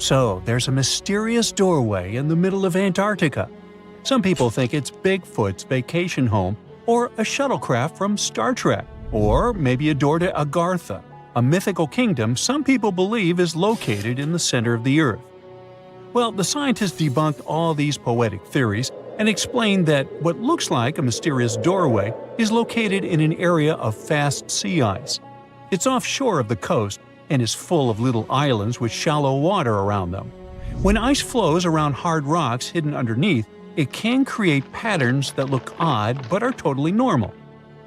So, there's a mysterious doorway in the middle of Antarctica. Some people think it's Bigfoot's vacation home, or a shuttlecraft from Star Trek, or maybe a door to Agartha, a mythical kingdom some people believe is located in the center of the Earth. Well, the scientists debunked all these poetic theories and explained that what looks like a mysterious doorway is located in an area of fast sea ice. It's offshore of the coast and is full of little islands with shallow water around them. When ice flows around hard rocks hidden underneath, it can create patterns that look odd but are totally normal.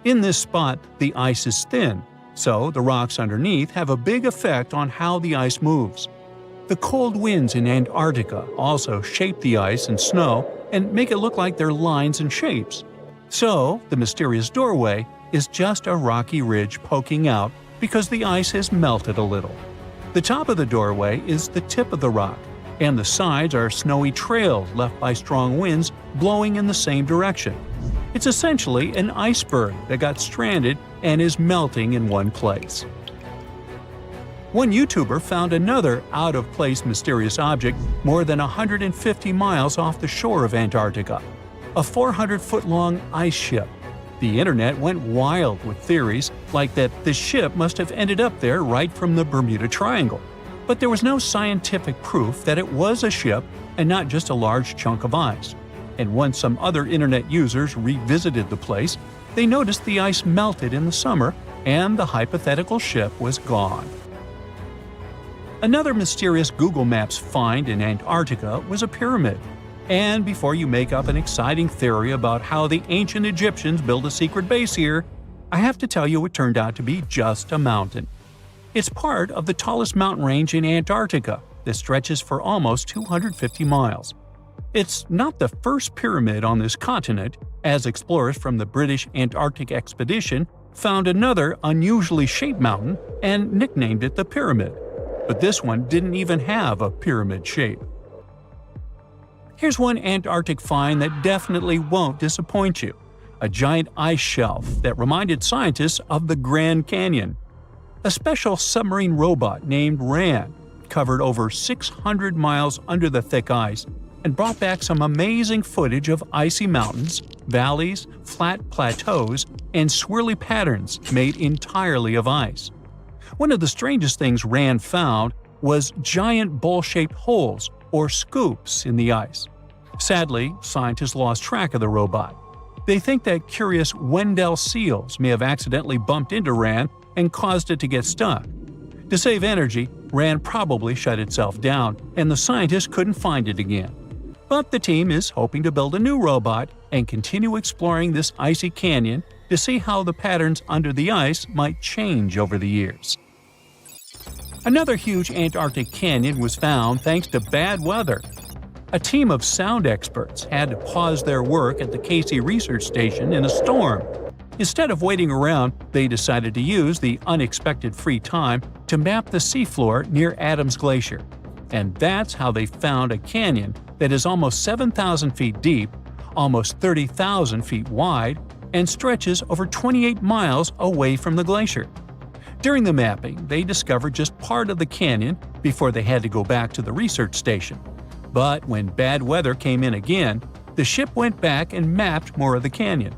In this spot, the ice is thin, so the rocks underneath have a big effect on how the ice moves. The cold winds in Antarctica also shape the ice and snow and make it look like they're lines and shapes. So, the mysterious doorway is just a rocky ridge poking out because the ice has melted a little. The top of the doorway is the tip of the rock, and the sides are snowy trails left by strong winds blowing in the same direction. It's essentially an iceberg that got stranded and is melting in one place. One YouTuber found another out-of-place mysterious object more than 150 miles off the shore of Antarctica, a 400-foot-long ice ship. The internet went wild with theories like that the ship must have ended up there right from the Bermuda Triangle. But there was no scientific proof that it was a ship and not just a large chunk of ice. And once some other internet users revisited the place, they noticed the ice melted in the summer and the hypothetical ship was gone. Another mysterious Google Maps find in Antarctica was a pyramid. And before you make up an exciting theory about how the ancient Egyptians built a secret base here, I have to tell you it turned out to be just a mountain. It's part of the tallest mountain range in Antarctica that stretches for almost 250 miles. It's not the first pyramid on this continent, as explorers from the British Antarctic Expedition found another unusually shaped mountain and nicknamed it the Pyramid. But this one didn't even have a pyramid shape. Here's one Antarctic find that definitely won't disappoint you: a giant ice shelf that reminded scientists of the Grand Canyon. A special submarine robot named RAN covered over 600 miles under the thick ice and brought back some amazing footage of icy mountains, valleys, flat plateaus, and swirly patterns made entirely of ice. One of the strangest things RAN found was giant bowl-shaped holes or scoops in the ice. Sadly, scientists lost track of the robot. They think that curious Weddell seals may have accidentally bumped into RAN and caused it to get stuck. To save energy, RAN probably shut itself down, and the scientists couldn't find it again. But the team is hoping to build a new robot and continue exploring this icy canyon to see how the patterns under the ice might change over the years. Another huge Antarctic canyon was found thanks to bad weather. A team of sound experts had to pause their work at the Casey Research Station in a storm. Instead of waiting around, they decided to use the unexpected free time to map the seafloor near Adams Glacier. And that's how they found a canyon that is almost 7,000 feet deep, almost 30,000 feet wide, and stretches over 28 miles away from the glacier. During the mapping, they discovered just part of the canyon before they had to go back to the research station. But when bad weather came in again, the ship went back and mapped more of the canyon.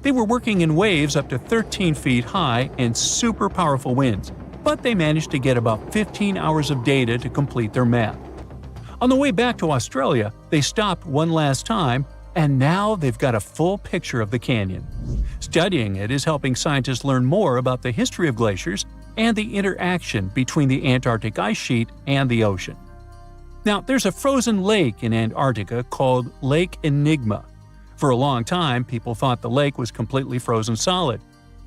They were working in waves up to 13 feet high and super powerful winds, but they managed to get about 15 hours of data to complete their map. On the way back to Australia, they stopped one last time, and now they've got a full picture of the canyon. Studying it is helping scientists learn more about the history of glaciers and the interaction between the Antarctic ice sheet and the ocean. Now, there's a frozen lake in Antarctica called Lake Enigma. For a long time, people thought the lake was completely frozen solid.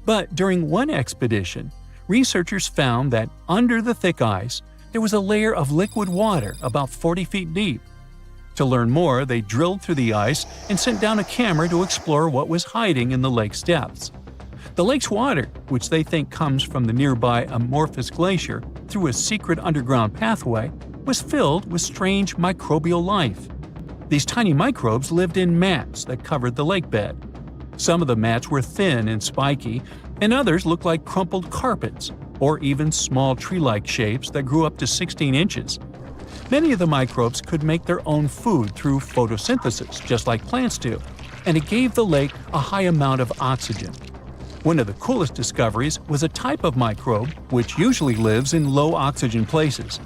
But during one expedition, researchers found that under the thick ice, there was a layer of liquid water about 40 feet deep. To learn more, they drilled through the ice and sent down a camera to explore what was hiding in the lake's depths. The lake's water, which they think comes from the nearby Amorphous Glacier through a secret underground pathway, was filled with strange microbial life. These tiny microbes lived in mats that covered the lake bed. Some of the mats were thin and spiky, and others looked like crumpled carpets, or even small tree-like shapes that grew up to 16 inches. Many of the microbes could make their own food through photosynthesis, just like plants do, and it gave the lake a high amount of oxygen. One of the coolest discoveries was a type of microbe which usually lives in low-oxygen places.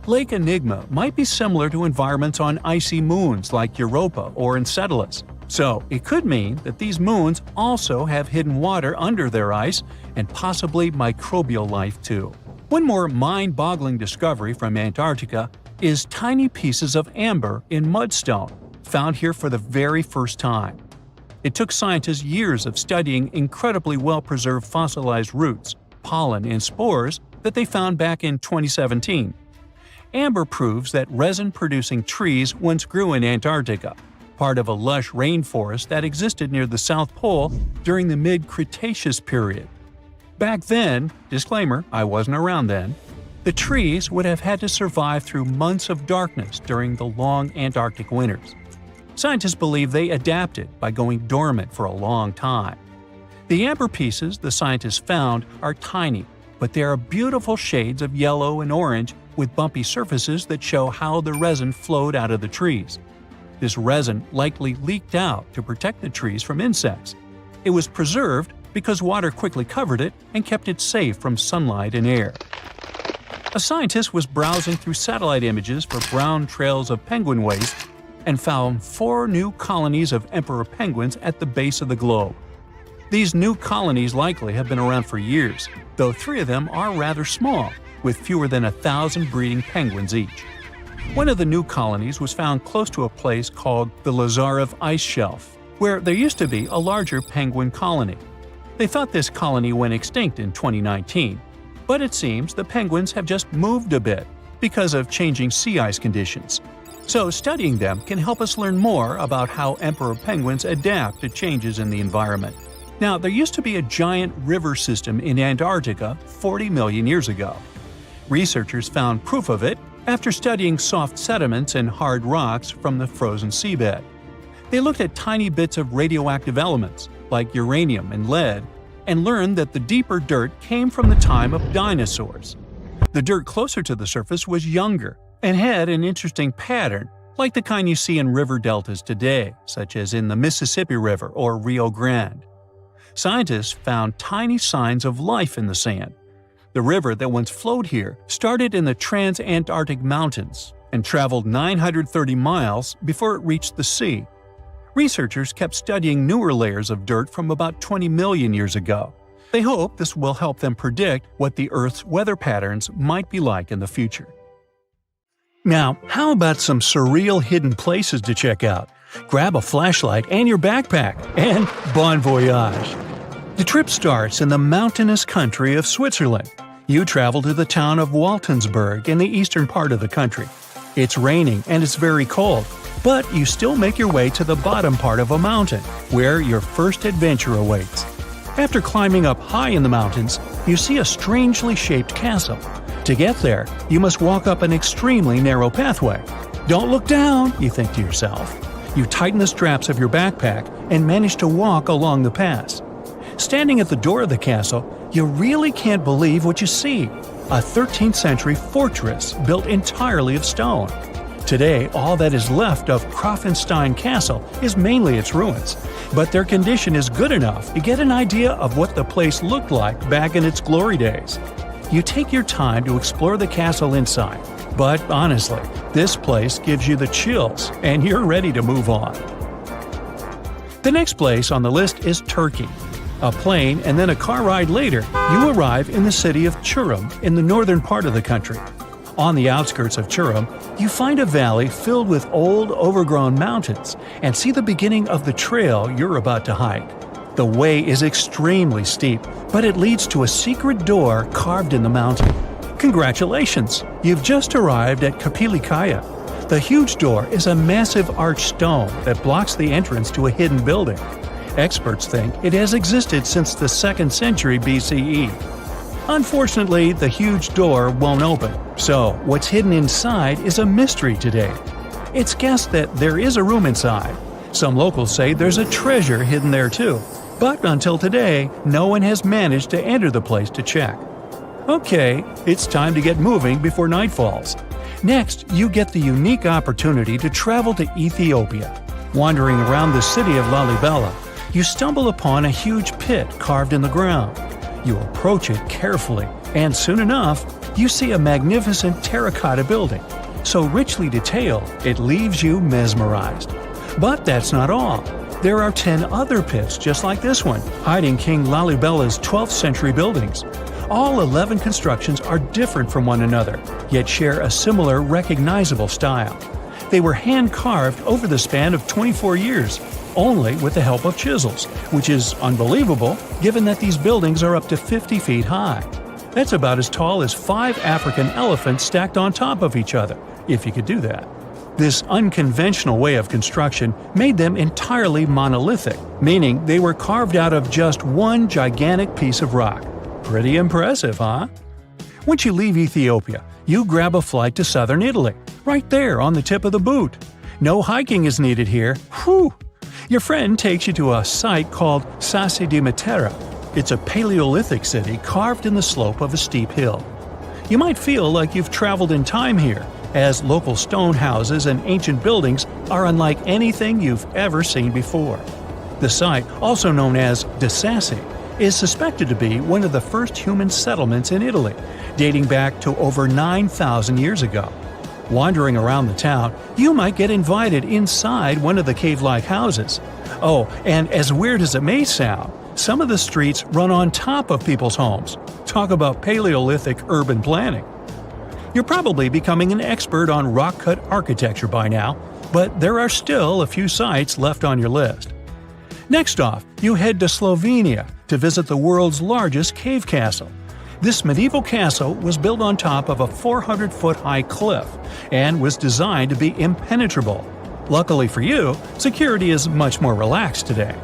Lake Enigma might be similar to environments on icy moons like Europa or Enceladus, so it could mean that these moons also have hidden water under their ice and possibly microbial life too. One more mind-boggling discovery from Antarctica is tiny pieces of amber in mudstone, found here for the very first time. It took scientists years of studying incredibly well-preserved fossilized roots, pollen, and spores that they found back in 2017. Amber proves that resin-producing trees once grew in Antarctica, part of a lush rainforest that existed near the South Pole during the mid-Cretaceous period. Back then, disclaimer, I wasn't around then, the trees would have had to survive through months of darkness during the long Antarctic winters. Scientists believe they adapted by going dormant for a long time. The amber pieces the scientists found are tiny, but they are beautiful shades of yellow and orange with bumpy surfaces that show how the resin flowed out of the trees. This resin likely leaked out to protect the trees from insects. It was preserved because water quickly covered it and kept it safe from sunlight and air. A scientist was browsing through satellite images for brown trails of penguin waste and found 4 new colonies of emperor penguins at the base of the globe. These new colonies likely have been around for years, though 3 of them are rather small, with fewer than 1,000 breeding penguins each. One of the new colonies was found close to a place called the Lazarev Ice Shelf, where there used to be a larger penguin colony. They thought this colony went extinct in 2019, but it seems the penguins have just moved a bit because of changing sea ice conditions. So studying them can help us learn more about how emperor penguins adapt to changes in the environment. Now, there used to be a giant river system in Antarctica 40 million years ago. Researchers found proof of it after studying soft sediments and hard rocks from the frozen seabed. They looked at tiny bits of radioactive elements, like uranium and lead, and learned that the deeper dirt came from the time of dinosaurs. The dirt closer to the surface was younger and had an interesting pattern, like the kind you see in river deltas today, such as in the Mississippi River or Rio Grande. Scientists found tiny signs of life in the sand. The river that once flowed here started in the Trans-Antarctic Mountains and traveled 930 miles before it reached the sea. Researchers kept studying newer layers of dirt from about 20 million years ago. They hope this will help them predict what the Earth's weather patterns might be like in the future. Now, how about some surreal hidden places to check out? Grab a flashlight and your backpack, and bon voyage! The trip starts in the mountainous country of Switzerland. You travel to the town of Waltensburg in the eastern part of the country. It's raining and it's very cold, but you still make your way to the bottom part of a mountain, where your first adventure awaits. After climbing up high in the mountains, you see a strangely shaped castle. To get there, you must walk up an extremely narrow pathway. Don't look down, you think to yourself. You tighten the straps of your backpack and manage to walk along the pass. Standing at the door of the castle, you really can't believe what you see. A 13th century fortress built entirely of stone. Today, all that is left of Krafenstein Castle is mainly its ruins, but their condition is good enough to get an idea of what the place looked like back in its glory days. You take your time to explore the castle inside, but honestly, this place gives you the chills and you're ready to move on. The next place on the list is Turkey. A plane and then a car ride later, you arrive in the city of Çorum in the northern part of the country. On the outskirts of Çorum, you find a valley filled with old, overgrown mountains and see the beginning of the trail you're about to hike. The way is extremely steep, but it leads to a secret door carved in the mountain. Congratulations! You've just arrived at Kapilikaya. The huge door is a massive arched stone that blocks the entrance to a hidden building. Experts think it has existed since the 2nd century BCE. Unfortunately, the huge door won't open, so what's hidden inside is a mystery today. It's guessed that there is a room inside. Some locals say there's a treasure hidden there too, but until today, no one has managed to enter the place to check. Okay, it's time to get moving before night falls. Next, you get the unique opportunity to travel to Ethiopia. Wandering around the city of Lalibela, you stumble upon a huge pit carved in the ground. You approach it carefully, and soon enough, you see a magnificent terracotta building, so richly detailed it leaves you mesmerized. But that's not all. There are 10 other pits just like this one, hiding King Lalibela's 12th century buildings. All 11 constructions are different from one another, yet share a similar recognizable style. They were hand-carved over the span of 24 years, only with the help of chisels, which is unbelievable given that these buildings are up to 50 feet high. That's about as tall as 5 African elephants stacked on top of each other, if you could do that. This unconventional way of construction made them entirely monolithic, meaning they were carved out of just one gigantic piece of rock. Pretty impressive, huh? Once you leave Ethiopia, you grab a flight to southern Italy, right there on the tip of the boot. No hiking is needed here. Whew! Your friend takes you to a site called Sassi di Matera. It's a Paleolithic city carved in the slope of a steep hill. You might feel like you've traveled in time here, as local stone houses and ancient buildings are unlike anything you've ever seen before. The site, also known as De Sassi, is suspected to be one of the first human settlements in Italy, dating back to over 9,000 years ago. Wandering around the town, you might get invited inside one of the cave-like houses. Oh, and as weird as it may sound, some of the streets run on top of people's homes. Talk about Paleolithic urban planning. You're probably becoming an expert on rock-cut architecture by now, but there are still a few sites left on your list. Next off, you head to Slovenia to visit the world's largest cave castle. This medieval castle was built on top of a 400-foot-high cliff and was designed to be impenetrable. Luckily for you, security is much more relaxed today.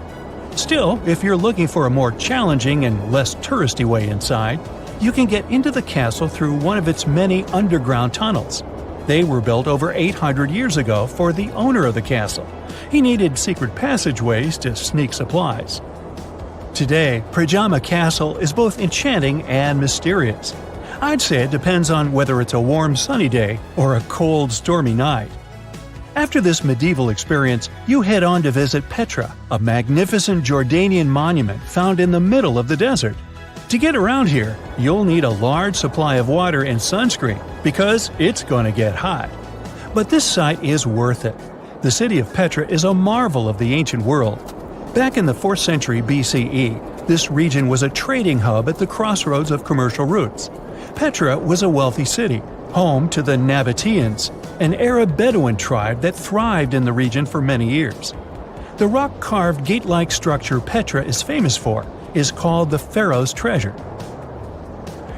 Still, if you're looking for a more challenging and less touristy way inside, you can get into the castle through one of its many underground tunnels. They were built over 800 years ago for the owner of the castle. He needed secret passageways to sneak supplies. Today, Pajama Castle is both enchanting and mysterious. I'd say it depends on whether it's a warm sunny day or a cold stormy night. After this medieval experience, you head on to visit Petra, a magnificent Jordanian monument found in the middle of the desert. To get around here, you'll need a large supply of water and sunscreen because it's going to get hot. But this site is worth it. The city of Petra is a marvel of the ancient world. Back in the 4th century BCE, this region was a trading hub at the crossroads of commercial routes. Petra was a wealthy city, home to the Nabateans, an Arab Bedouin tribe that thrived in the region for many years. The rock-carved gate-like structure Petra is famous for is called the Pharaoh's Treasure.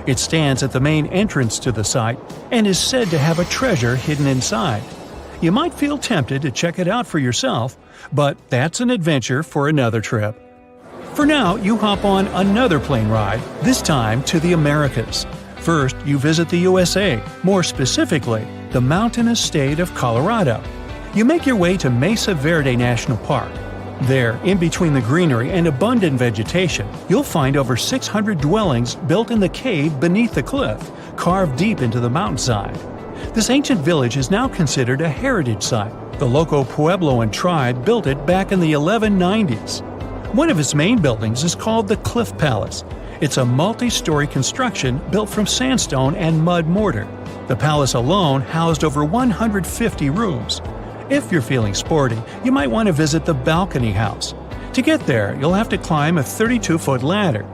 It stands at the main entrance to the site and is said to have a treasure hidden inside. You might feel tempted to check it out for yourself, but that's an adventure for another trip. For now, you hop on another plane ride, this time to the Americas. First, you visit the USA, more specifically, the mountainous state of Colorado. You make your way to Mesa Verde National Park. There, in between the greenery and abundant vegetation, you'll find over 600 dwellings built in the cave beneath the cliff, carved deep into the mountainside. This ancient village is now considered a heritage site. The local Puebloan tribe built it back in the 1190s. One of its main buildings is called the Cliff Palace. It's a multi-story construction built from sandstone and mud mortar. The palace alone housed over 150 rooms. If you're feeling sporty, you might want to visit the Balcony House. To get there, you'll have to climb a 32-foot ladder.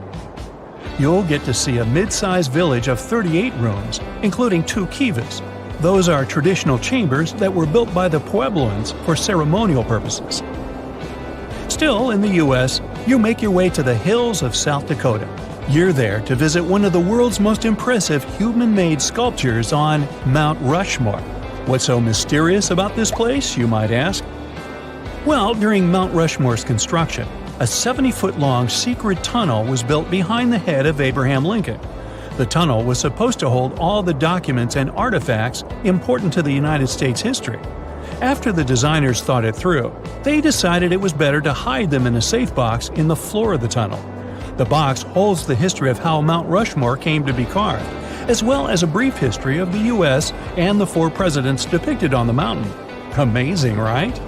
You'll get to see a mid-sized village of 38 rooms, including 2 kivas. Those are traditional chambers that were built by the Puebloans for ceremonial purposes. Still in the U.S., you make your way to the hills of South Dakota. You're there to visit one of the world's most impressive human-made sculptures on Mount Rushmore. What's so mysterious about this place, you might ask? Well, during Mount Rushmore's construction, a 70-foot-long secret tunnel was built behind the head of Abraham Lincoln. The tunnel was supposed to hold all the documents and artifacts important to the United States history. After the designers thought it through, they decided it was better to hide them in a safe box in the floor of the tunnel. The box holds the history of how Mount Rushmore came to be carved, as well as a brief history of the U.S. and the 4 presidents depicted on the mountain. Amazing, right?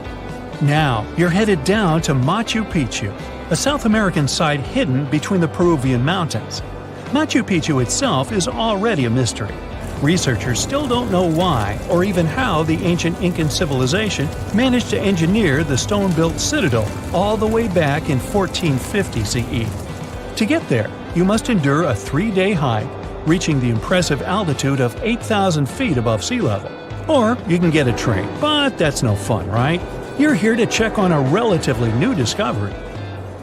Now, you're headed down to Machu Picchu, a South American site hidden between the Peruvian mountains. Machu Picchu itself is already a mystery. Researchers still don't know why or even how the ancient Incan civilization managed to engineer the stone-built citadel all the way back in 1450 CE. To get there, you must endure a 3-day hike, reaching the impressive altitude of 8,000 feet above sea level. Or you can get a train, but that's no fun, right? You're here to check on a relatively new discovery.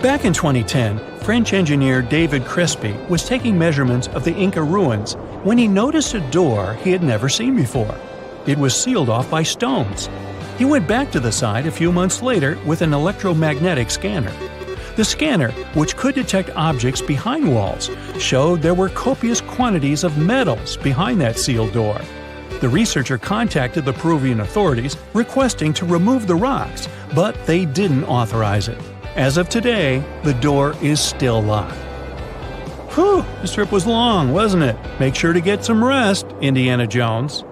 Back in 2010, French engineer David Crespi was taking measurements of the Inca ruins when he noticed a door he had never seen before. It was sealed off by stones. He went back to the site a few months later with an electromagnetic scanner. The scanner, which could detect objects behind walls, showed there were copious quantities of metals behind that sealed door. The researcher contacted the Peruvian authorities requesting to remove the rocks, but they didn't authorize it. As of today, the door is still locked. Whew, this trip was long, wasn't it? Make sure to get some rest, Indiana Jones.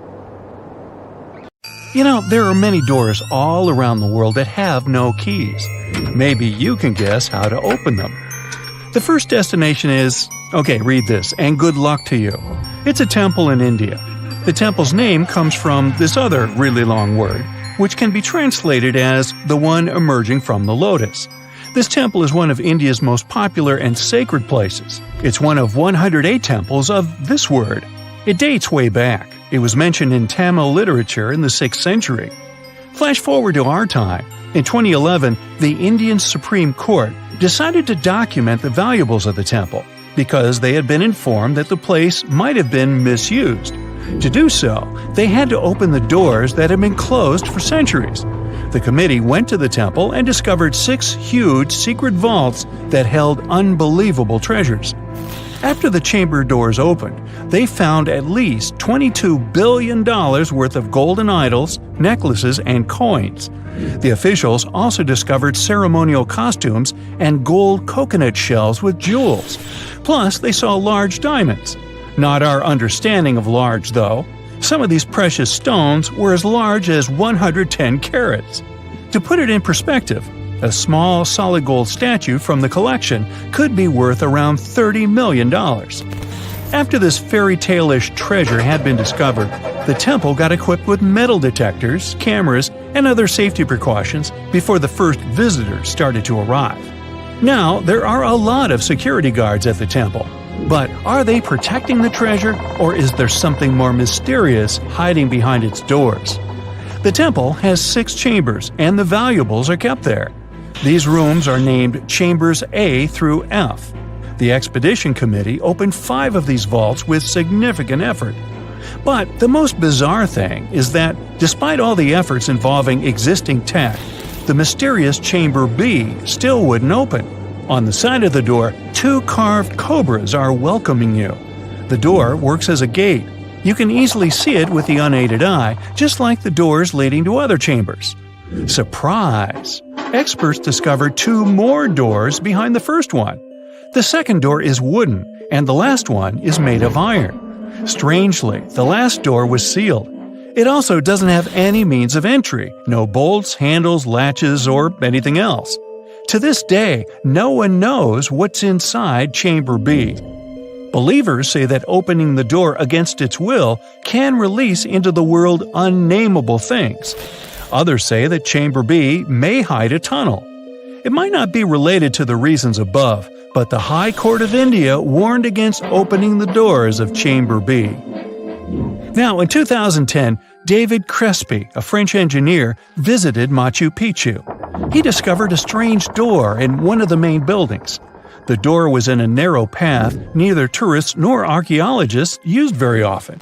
You know, there are many doors all around the world that have no keys. Maybe you can guess how to open them. The first destination is… okay, read this, and good luck to you. It's a temple in India. The temple's name comes from this other really long word, which can be translated as the one emerging from the lotus. This temple is one of India's most popular and sacred places. It's one of 108 temples of this word. It dates way back. It was mentioned in Tamil literature in the 6th century. Flash forward to our time. In 2011, the Indian Supreme Court decided to document the valuables of the temple because they had been informed that the place might have been misused. To do so, they had to open the doors that had been closed for centuries. The committee went to the temple and discovered 6 huge secret vaults that held unbelievable treasures. After the chamber doors opened, they found at least $22 billion worth of golden idols, necklaces, and coins. The officials also discovered ceremonial costumes and gold coconut shells with jewels. Plus, they saw large diamonds. Not our understanding of large, though. Some of these precious stones were as large as 110 carats. To put it in perspective, a small solid gold statue from the collection could be worth around $30 million. After this fairy tale-ish treasure had been discovered, the temple got equipped with metal detectors, cameras, and other safety precautions before the first visitors started to arrive. Now, there are a lot of security guards at the temple. But are they protecting the treasure, or is there something more mysterious hiding behind its doors? The temple has 6 chambers, and the valuables are kept there. These rooms are named Chambers A through F. The expedition committee opened 5 of these vaults with significant effort. But the most bizarre thing is that, despite all the efforts involving existing tech, the mysterious Chamber B still wouldn't open. On the side of the door, 2 carved cobras are welcoming you. The door works as a gate. You can easily see it with the unaided eye, just like the doors leading to other chambers. Surprise! Experts discovered 2 more doors behind the first one. The second door is wooden, and the last one is made of iron. Strangely, the last door was sealed. It also doesn't have any means of entry, no bolts, handles, latches, or anything else. To this day, no one knows what's inside Chamber B. Believers say that opening the door against its will can release into the world unnameable things. Others say that Chamber B may hide a tunnel. It might not be related to the reasons above, but the High Court of India warned against opening the doors of Chamber B. Now, in 2010, David Crespi, a French engineer, visited Machu Picchu. He discovered a strange door in one of the main buildings. The door was in a narrow path neither tourists nor archaeologists used very often.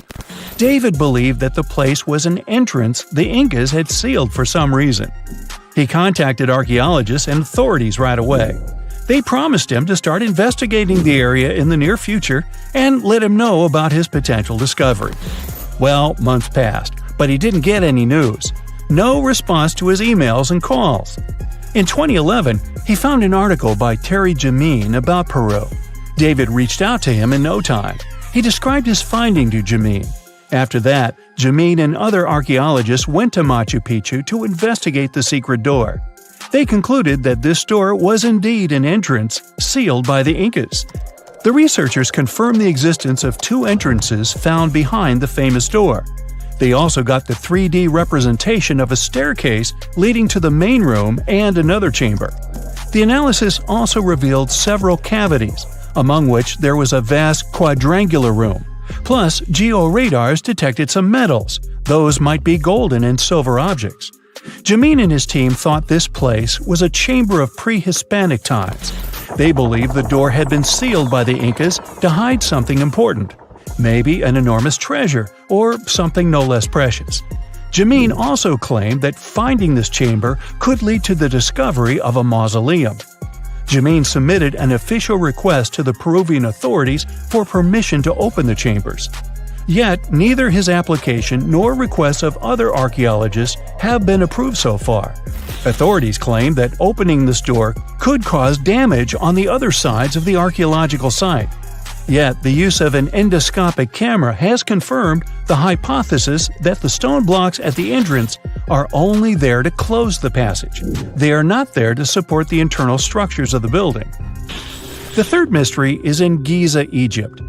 David believed that the place was an entrance the Incas had sealed for some reason. He contacted archaeologists and authorities right away. They promised him to start investigating the area in the near future and let him know about his potential discovery. Well, months passed, but he didn't get any news. No response to his emails and calls. In 2011, he found an article by Terry Jameen about Peru. David reached out to him in no time. He described his finding to Jamin. After that, Jamin and other archaeologists went to Machu Picchu to investigate the secret door. They concluded that this door was indeed an entrance sealed by the Incas. The researchers confirmed the existence of 2 entrances found behind the famous door. They also got the 3D representation of a staircase leading to the main room and another chamber. The analysis also revealed several cavities, among which there was a vast quadrangular room. Plus, georadars detected some metals. Those might be golden and silver objects. Jamin and his team thought this place was a chamber of pre-Hispanic times. They believed the door had been sealed by the Incas to hide something important, maybe an enormous treasure or something no less precious. Jamin also claimed that finding this chamber could lead to the discovery of a mausoleum. Jamin submitted an official request to the Peruvian authorities for permission to open the chambers. Yet, neither his application nor requests of other archaeologists have been approved so far. Authorities claim that opening this door could cause damage on the other sides of the archaeological site. Yet, the use of an endoscopic camera has confirmed the hypothesis that the stone blocks at the entrance are only there to close the passage. They are not there to support the internal structures of the building. The third mystery is in Giza, Egypt.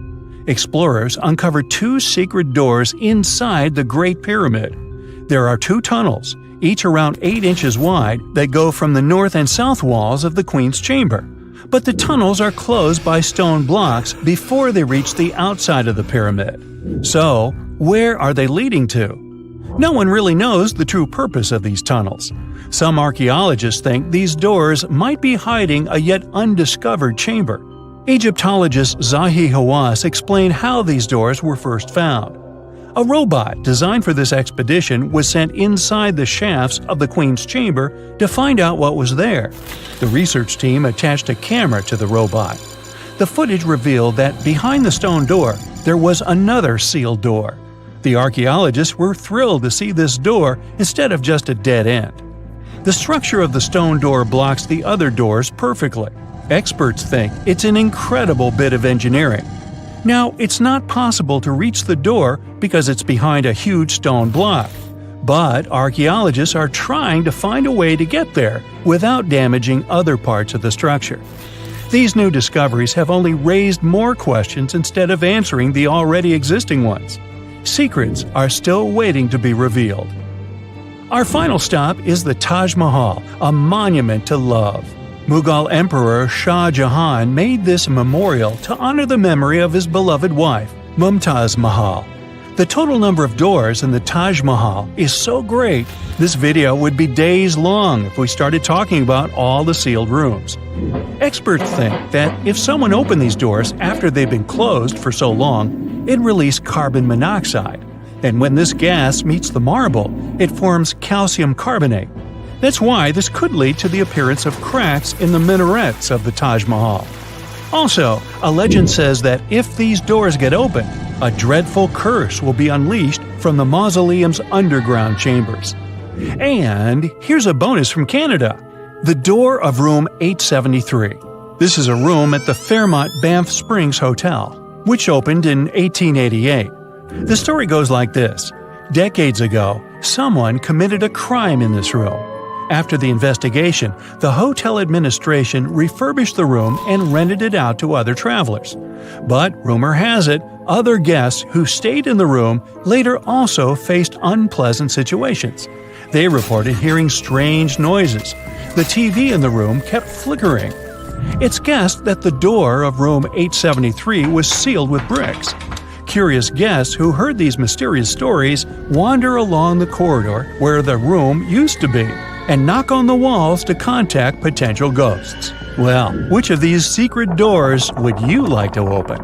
Explorers uncovered 2 secret doors inside the Great Pyramid. There are 2 tunnels, each around 8 inches wide, that go from the north and south walls of the Queen's Chamber. But the tunnels are closed by stone blocks before they reach the outside of the pyramid. So, where are they leading to? No one really knows the true purpose of these tunnels. Some archaeologists think these doors might be hiding a yet undiscovered chamber. Egyptologist Zahi Hawass explained how these doors were first found. A robot designed for this expedition was sent inside the shafts of the Queen's Chamber to find out what was there. The research team attached a camera to the robot. The footage revealed that behind the stone door, there was another sealed door. The archaeologists were thrilled to see this door instead of just a dead end. The structure of the stone door blocks the other doors perfectly. Experts think it's an incredible bit of engineering. Now, it's not possible to reach the door because it's behind a huge stone block. But archaeologists are trying to find a way to get there without damaging other parts of the structure. These new discoveries have only raised more questions instead of answering the already existing ones. Secrets are still waiting to be revealed. Our final stop is the Taj Mahal, a monument to love. Mughal Emperor Shah Jahan made this memorial to honor the memory of his beloved wife, Mumtaz Mahal. The total number of doors in the Taj Mahal is so great, this video would be days long if we started talking about all the sealed rooms. Experts think that if someone opened these doors after they've been closed for so long, it released carbon monoxide. And when this gas meets the marble, it forms calcium carbonate. That's why this could lead to the appearance of cracks in the minarets of the Taj Mahal. Also, a legend says that if these doors get open, a dreadful curse will be unleashed from the mausoleum's underground chambers. And here's a bonus from Canada: the door of room 873. This is a room at the Fairmont Banff Springs Hotel, which opened in 1888. The story goes like this. Decades ago, someone committed a crime in this room. After the investigation, the hotel administration refurbished the room and rented it out to other travelers. But rumor has it, other guests who stayed in the room later also faced unpleasant situations. They reported hearing strange noises. The TV in the room kept flickering. It's guessed that the door of room 873 was sealed with bricks. Curious guests who heard these mysterious stories wander along the corridor where the room used to be and knock on the walls to contact potential ghosts. Well, which of these secret doors would you like to open?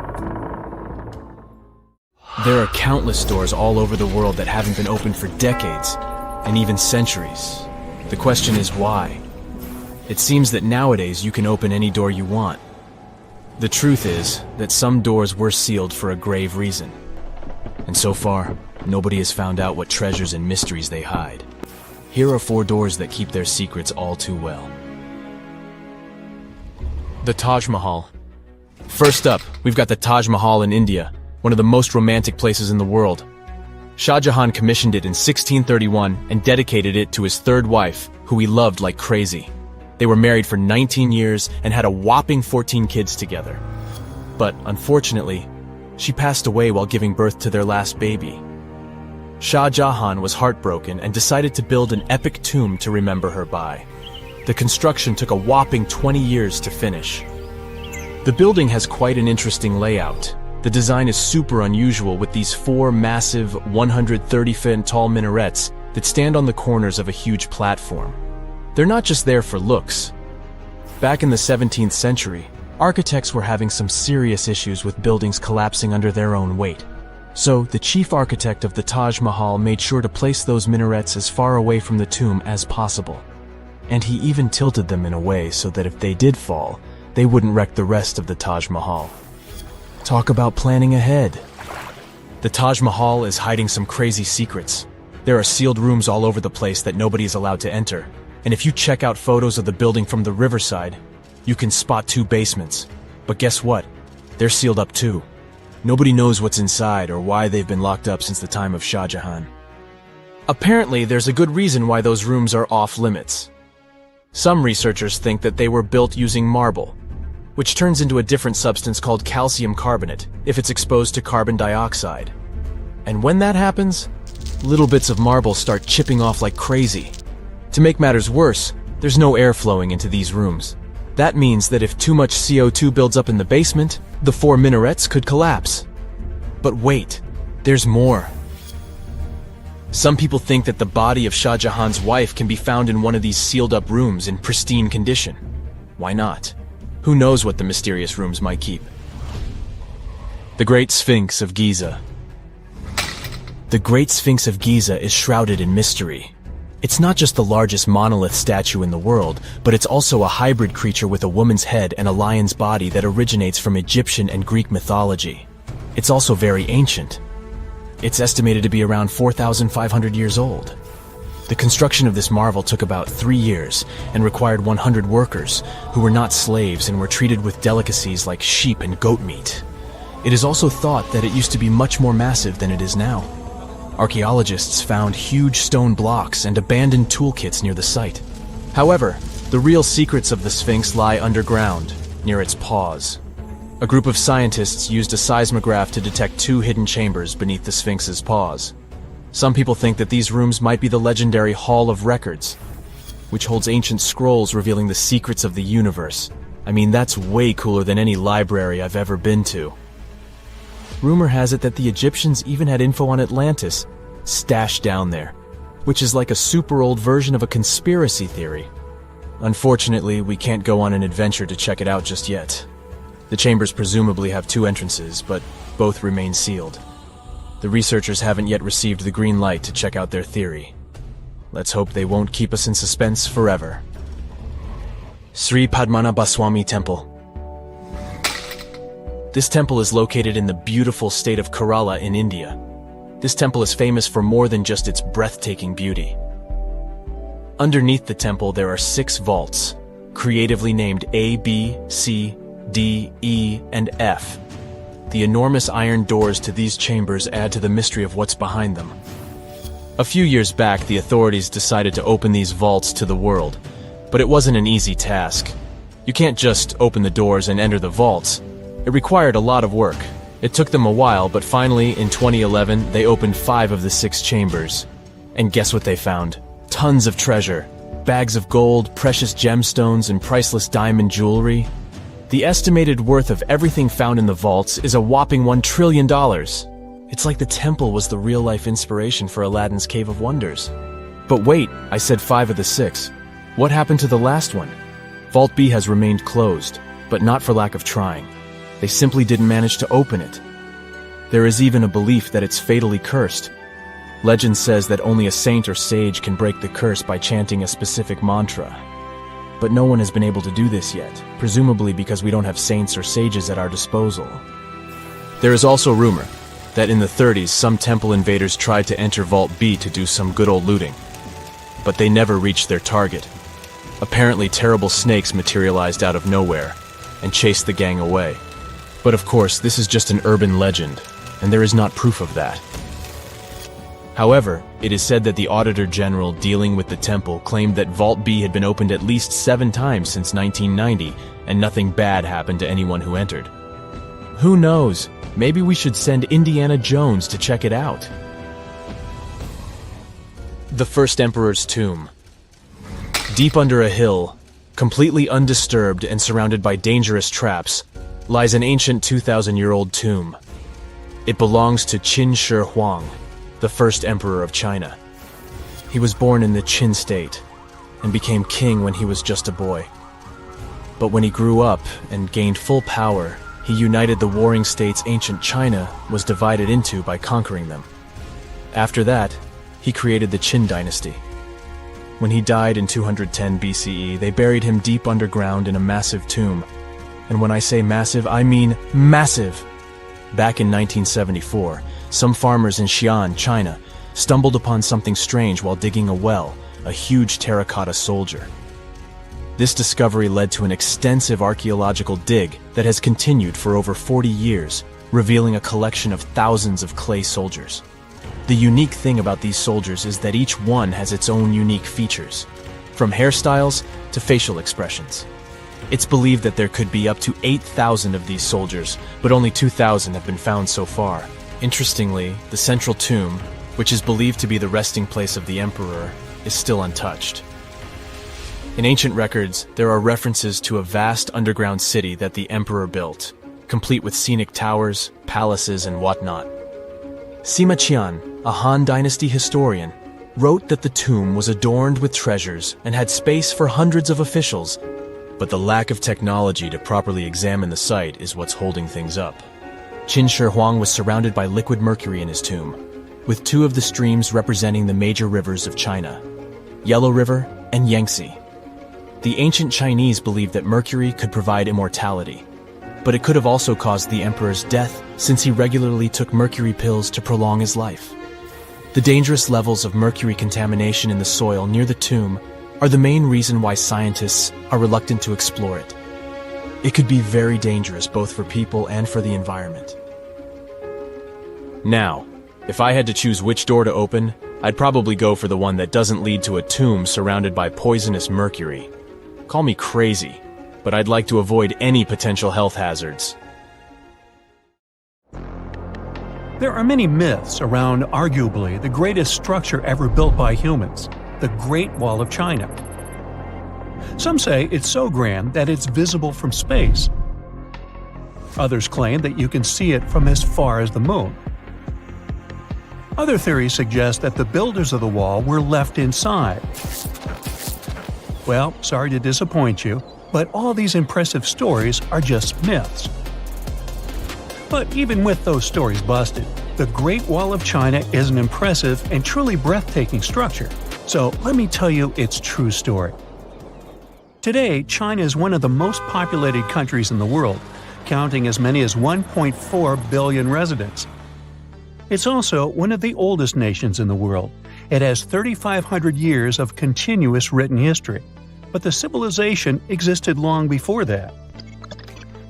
There are countless doors all over the world that haven't been opened for decades, and even centuries. The question is why? It seems that nowadays you can open any door you want. The truth is that some doors were sealed for a grave reason. And so far, nobody has found out what treasures and mysteries they hide. Here are 4 doors that keep their secrets all too well. The Taj Mahal. First up, we've got the Taj Mahal in India. one of the most romantic places in the world. Shah Jahan commissioned it in 1631 and dedicated it to his third wife, who he loved like crazy. They were married for 19 years and had a whopping 14 kids together. But unfortunately, she passed away while giving birth to their last baby. Shah Jahan was heartbroken and decided to build an epic tomb to remember her by. The construction took a whopping 20 years to finish. The building has quite an interesting layout. The design is super unusual with these 4 massive 130-foot tall minarets that stand on the corners of a huge platform. They're not just there for looks. Back in the 17th century, architects were having some serious issues with buildings collapsing under their own weight. So, the chief architect of the Taj Mahal made sure to place those minarets as far away from the tomb as possible. And he even tilted them in a way so that if they did fall, they wouldn't wreck the rest of the Taj Mahal. Talk about planning ahead. The Taj Mahal is hiding some crazy secrets. There are sealed rooms all over the place that nobody is allowed to enter. And if you check out photos of the building from the riverside, you can spot 2 basements. But guess what? They're sealed up too. Nobody knows what's inside or why they've been locked up since the time of Shah Jahan. Apparently, there's a good reason why those rooms are off limits. Some researchers think that they were built using marble, which turns into a different substance called calcium carbonate if it's exposed to carbon dioxide. And when that happens, little bits of marble start chipping off like crazy. To make matters worse, there's no air flowing into these rooms. That means that if too much CO2 builds up in the basement, the 4 minarets could collapse. But wait, there's more. Some people think that the body of Shah Jahan's wife can be found in one of these sealed-up rooms in pristine condition. Why not? Who knows what the mysterious rooms might keep? The Great Sphinx of Giza. The Great Sphinx of Giza is shrouded in mystery. It's not just the largest monolith statue in the world, but it's also a hybrid creature with a woman's head and a lion's body that originates from Egyptian and Greek mythology. It's also very ancient. It's estimated to be around 4,500 years old. The construction of this marvel took about 3 years and required 100 workers who were not slaves and were treated with delicacies like sheep and goat meat. It is also thought that it used to be much more massive than it is now. Archaeologists found huge stone blocks and abandoned toolkits near the site. However, the real secrets of the Sphinx lie underground, near its paws. A group of scientists used a seismograph to detect 2 hidden chambers beneath the Sphinx's paws. Some people think that these rooms might be the legendary Hall of Records, which holds ancient scrolls revealing the secrets of the universe. I mean, that's way cooler than any library I've ever been to. Rumor has it that the Egyptians even had info on Atlantis stashed down there, which is like a super old version of a conspiracy theory. Unfortunately, we can't go on an adventure to check it out just yet. The chambers presumably have 2 entrances, but both remain sealed. The researchers haven't yet received the green light to check out their theory. Let's hope they won't keep us in suspense forever. Sri Padmanabhaswamy Temple. This temple is located in the beautiful state of Kerala in India. This temple is famous for more than just its breathtaking beauty. Underneath the temple there are 6 vaults, creatively named A, B, C, D, E, and F. The enormous iron doors to these chambers add to the mystery of what's behind them. A few years back, the authorities decided to open these vaults to the world, but it wasn't an easy task. You can't just open the doors and enter the vaults. It required a lot of work. It took them a while, but finally, in 2011, they opened 5 of the 6 chambers. And guess what they found? Tons of treasure. Bags of gold, precious gemstones, and priceless diamond jewelry. The estimated worth of everything found in the vaults is a whopping $1 trillion. It's like the temple was the real-life inspiration for Aladdin's Cave of Wonders. But wait, I said 5 of the 6. What happened to the last one? Vault B has remained closed, but not for lack of trying. They simply didn't manage to open it. There is even a belief that it's fatally cursed. Legend says that only a saint or sage can break the curse by chanting a specific mantra. But no one has been able to do this yet, presumably because we don't have saints or sages at our disposal. There is also rumor that in the 30s some temple invaders tried to enter Vault B to do some good old looting. But they never reached their target. Apparently terrible snakes materialized out of nowhere and chased the gang away. But of course, this is just an urban legend. and there is not proof of that. However, it is said that the Auditor General dealing with the temple claimed that Vault B had been opened at least 7 times since 1990, and nothing bad happened to anyone who entered. Who knows? Maybe we should send Indiana Jones to check it out. The First Emperor's Tomb. Deep under a hill, completely undisturbed and surrounded by dangerous traps, lies an ancient 2,000-year-old tomb. It belongs to Qin Shi Huang, the first emperor of China. He was born in the Qin state and became king when he was just a boy. But when he grew up and gained full power, he united the warring states ancient China was divided into by conquering them. After that, he created the Qin dynasty. When he died in 210 BCE, they buried him deep underground in a massive tomb. And when I say massive, I mean massive! Back in 1974, some farmers in Xi'an, China, stumbled upon something strange while digging a well, a huge terracotta soldier. This discovery led to an extensive archaeological dig that has continued for over 40 years, revealing a collection of thousands of clay soldiers. The unique thing about these soldiers is that each one has its own unique features, from hairstyles to facial expressions. It's believed that there could be up to 8,000 of these soldiers, but only 2,000 have been found so far. Interestingly, the central tomb, which is believed to be the resting place of the emperor, is still untouched. In ancient records, there are references to a vast underground city that the emperor built, complete with scenic towers, palaces, and whatnot. Sima Qian, a Han Dynasty historian, wrote that the tomb was adorned with treasures and had space for hundreds of officials, but the lack of technology to properly examine the site is what's holding things up. Qin Shi Huang was surrounded by liquid mercury in his tomb, with 2 of the streams representing the major rivers of China, Yellow River and Yangtze. The ancient Chinese believed that mercury could provide immortality, but it could have also caused the emperor's death since he regularly took mercury pills to prolong his life. The dangerous levels of mercury contamination in the soil near the tomb are the main reason why scientists are reluctant to explore it. It could be very dangerous both for people and for the environment. Now, if I had to choose which door to open, I'd probably go for the one that doesn't lead to a tomb surrounded by poisonous mercury. Call me crazy, but I'd like to avoid any potential health hazards. There are many myths around arguably the greatest structure ever built by humans, the Great Wall of China. Some say it's so grand that it's visible from space. Others claim that you can see it from as far as the moon. Other theories suggest that the builders of the wall were left inside. Well, sorry to disappoint you, but all these impressive stories are just myths. But even with those stories busted, the Great Wall of China is an impressive and truly breathtaking structure. So let me tell you its true story. Today, China is one of the most populated countries in the world, counting as many as 1.4 billion residents. It's also one of the oldest nations in the world. It has 3,500 years of continuous written history, but the civilization existed long before that.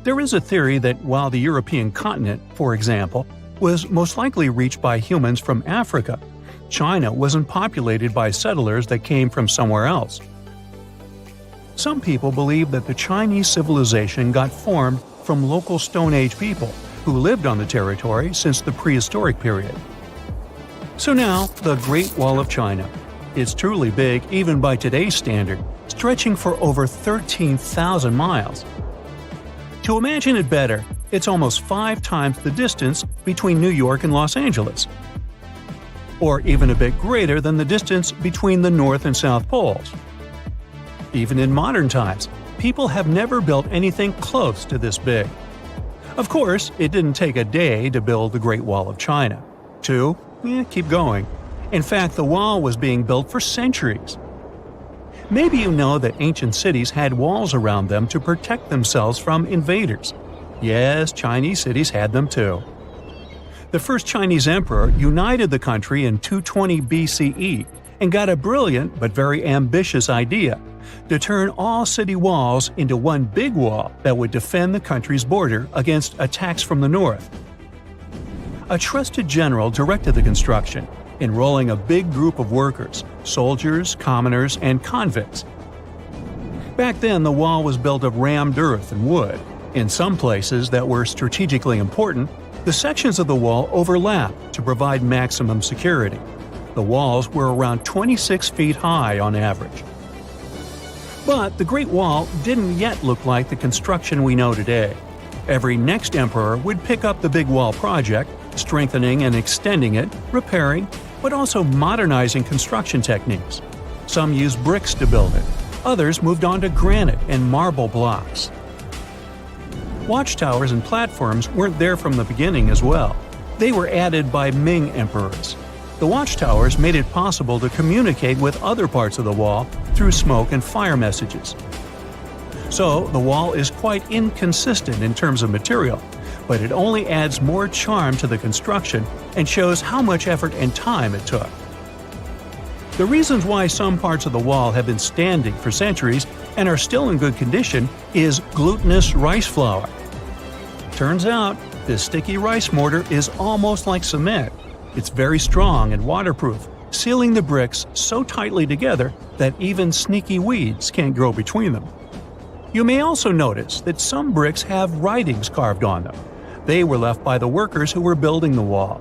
There is a theory that while the European continent, for example, was most likely reached by humans from Africa, China wasn't populated by settlers that came from somewhere else. Some people believe that the Chinese civilization got formed from local Stone Age people who lived on the territory since the prehistoric period. So now, the Great Wall of China. It's truly big even by today's standard, stretching for over 13,000 miles. To imagine it better, it's almost 5 times the distance between New York and Los Angeles. Or even a bit greater than the distance between the North and South Poles. Even in modern times, people have never built anything close to this big. Of course, it didn't take a day to build the Great Wall of China. 2, keep going. In fact, the wall was being built for centuries. Maybe you know that ancient cities had walls around them to protect themselves from invaders. Yes, Chinese cities had them too. The first Chinese emperor united the country in 220 BCE and got a brilliant but very ambitious idea to turn all city walls into one big wall that would defend the country's border against attacks from the north. A trusted general directed the construction, enrolling a big group of workers, soldiers, commoners, and convicts. Back then, the wall was built of rammed earth and wood. In some places that were strategically important, the sections of the wall overlapped to provide maximum security. The walls were around 26 feet high on average. But the Great Wall didn't yet look like the construction we know today. Every next emperor would pick up the Big Wall project, strengthening and extending it, repairing, but also modernizing construction techniques. Some used bricks to build it, others moved on to granite and marble blocks. Watchtowers and platforms weren't there from the beginning as well. They were added by Ming emperors. The watchtowers made it possible to communicate with other parts of the wall through smoke and fire messages. So, the wall is quite inconsistent in terms of material, but it only adds more charm to the construction and shows how much effort and time it took. The reasons why some parts of the wall have been standing for centuries and are still in good condition is glutinous rice flour. Turns out, this sticky rice mortar is almost like cement. It's very strong and waterproof, sealing the bricks so tightly together that even sneaky weeds can't grow between them. You may also notice that some bricks have writings carved on them. They were left by the workers who were building the wall.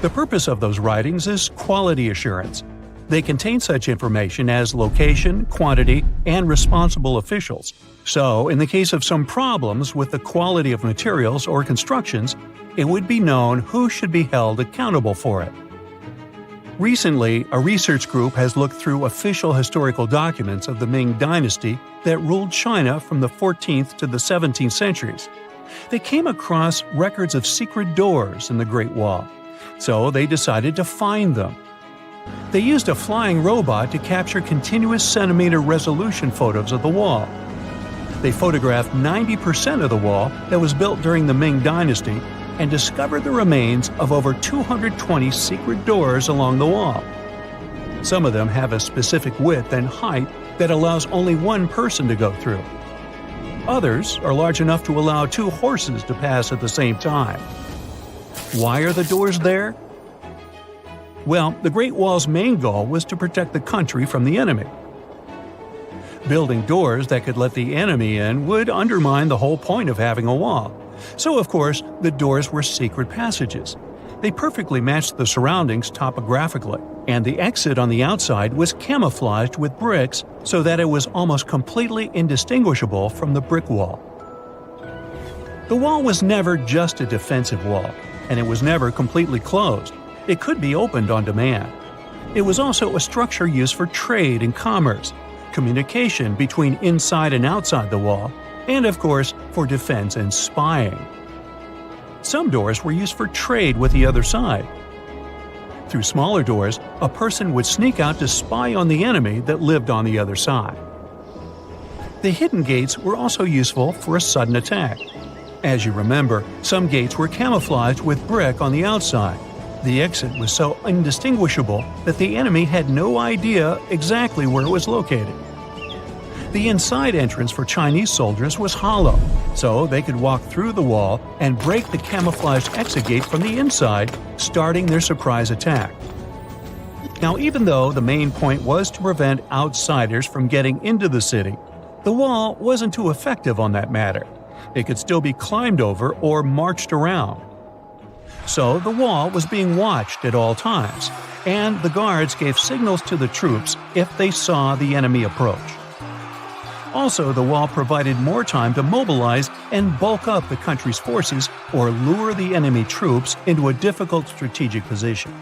The purpose of those writings is quality assurance. They contain such information as location, quantity, and responsible officials. So, in the case of some problems with the quality of materials or constructions, it would be known who should be held accountable for it. Recently, a research group has looked through official historical documents of the Ming Dynasty that ruled China from the 14th to the 17th centuries. They came across records of secret doors in the Great Wall, so they decided to find them. They used a flying robot to capture continuous centimeter resolution photos of the wall. They photographed 90% of the wall that was built during the Ming Dynasty and discovered the remains of over 220 secret doors along the wall. Some of them have a specific width and height that allows only one person to go through. Others are large enough to allow two horses to pass at the same time. Why are the doors there? Well, the Great Wall's main goal was to protect the country from the enemy. Building doors that could let the enemy in would undermine the whole point of having a wall. So, of course, the doors were secret passages. They perfectly matched the surroundings topographically, and the exit on the outside was camouflaged with bricks so that it was almost completely indistinguishable from the brick wall. The wall was never just a defensive wall, and it was never completely closed. It could be opened on demand. It was also a structure used for trade and commerce, communication between inside and outside the wall, and of course, for defense and spying. Some doors were used for trade with the other side. Through smaller doors, a person would sneak out to spy on the enemy that lived on the other side. The hidden gates were also useful for a sudden attack. As you remember, some gates were camouflaged with brick on the outside. The exit was so indistinguishable that the enemy had no idea exactly where it was located. The inside entrance for Chinese soldiers was hollow, so they could walk through the wall and break the camouflaged exit gate from the inside, starting their surprise attack. Now, even though the main point was to prevent outsiders from getting into the city, the wall wasn't too effective on that matter. It could still be climbed over or marched around. So the wall was being watched at all times, and the guards gave signals to the troops if they saw the enemy approach. Also, the wall provided more time to mobilize and bulk up the country's forces or lure the enemy troops into a difficult strategic position.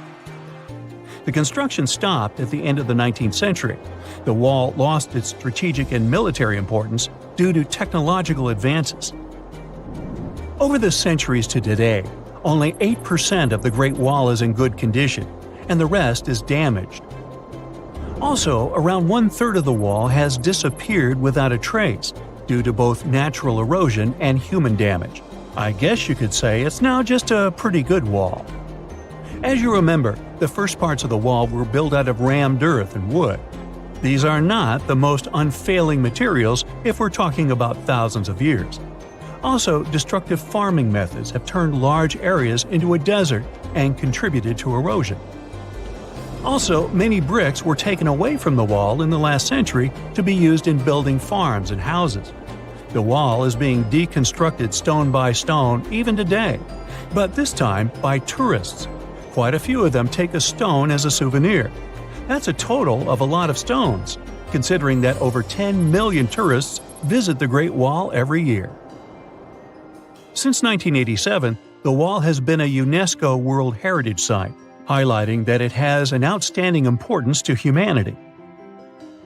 The construction stopped at the end of the 19th century. The wall lost its strategic and military importance due to technological advances. Over the centuries to today, only 8% of the Great Wall is in good condition, and the rest is damaged. Also, around 1/3 of the wall has disappeared without a trace, due to both natural erosion and human damage. I guess you could say it's now just a pretty good wall. As you remember, the first parts of the wall were built out of rammed earth and wood. These are not the most unfailing materials if we're talking about thousands of years. Also, destructive farming methods have turned large areas into a desert and contributed to erosion. Also, many bricks were taken away from the wall in the last century to be used in building farms and houses. The wall is being deconstructed stone by stone even today, but this time by tourists. Quite a few of them take a stone as a souvenir. That's a total of a lot of stones, considering that over 10 million tourists visit the Great Wall every year. Since 1987, the wall has been a UNESCO World Heritage Site, highlighting that it has an outstanding importance to humanity.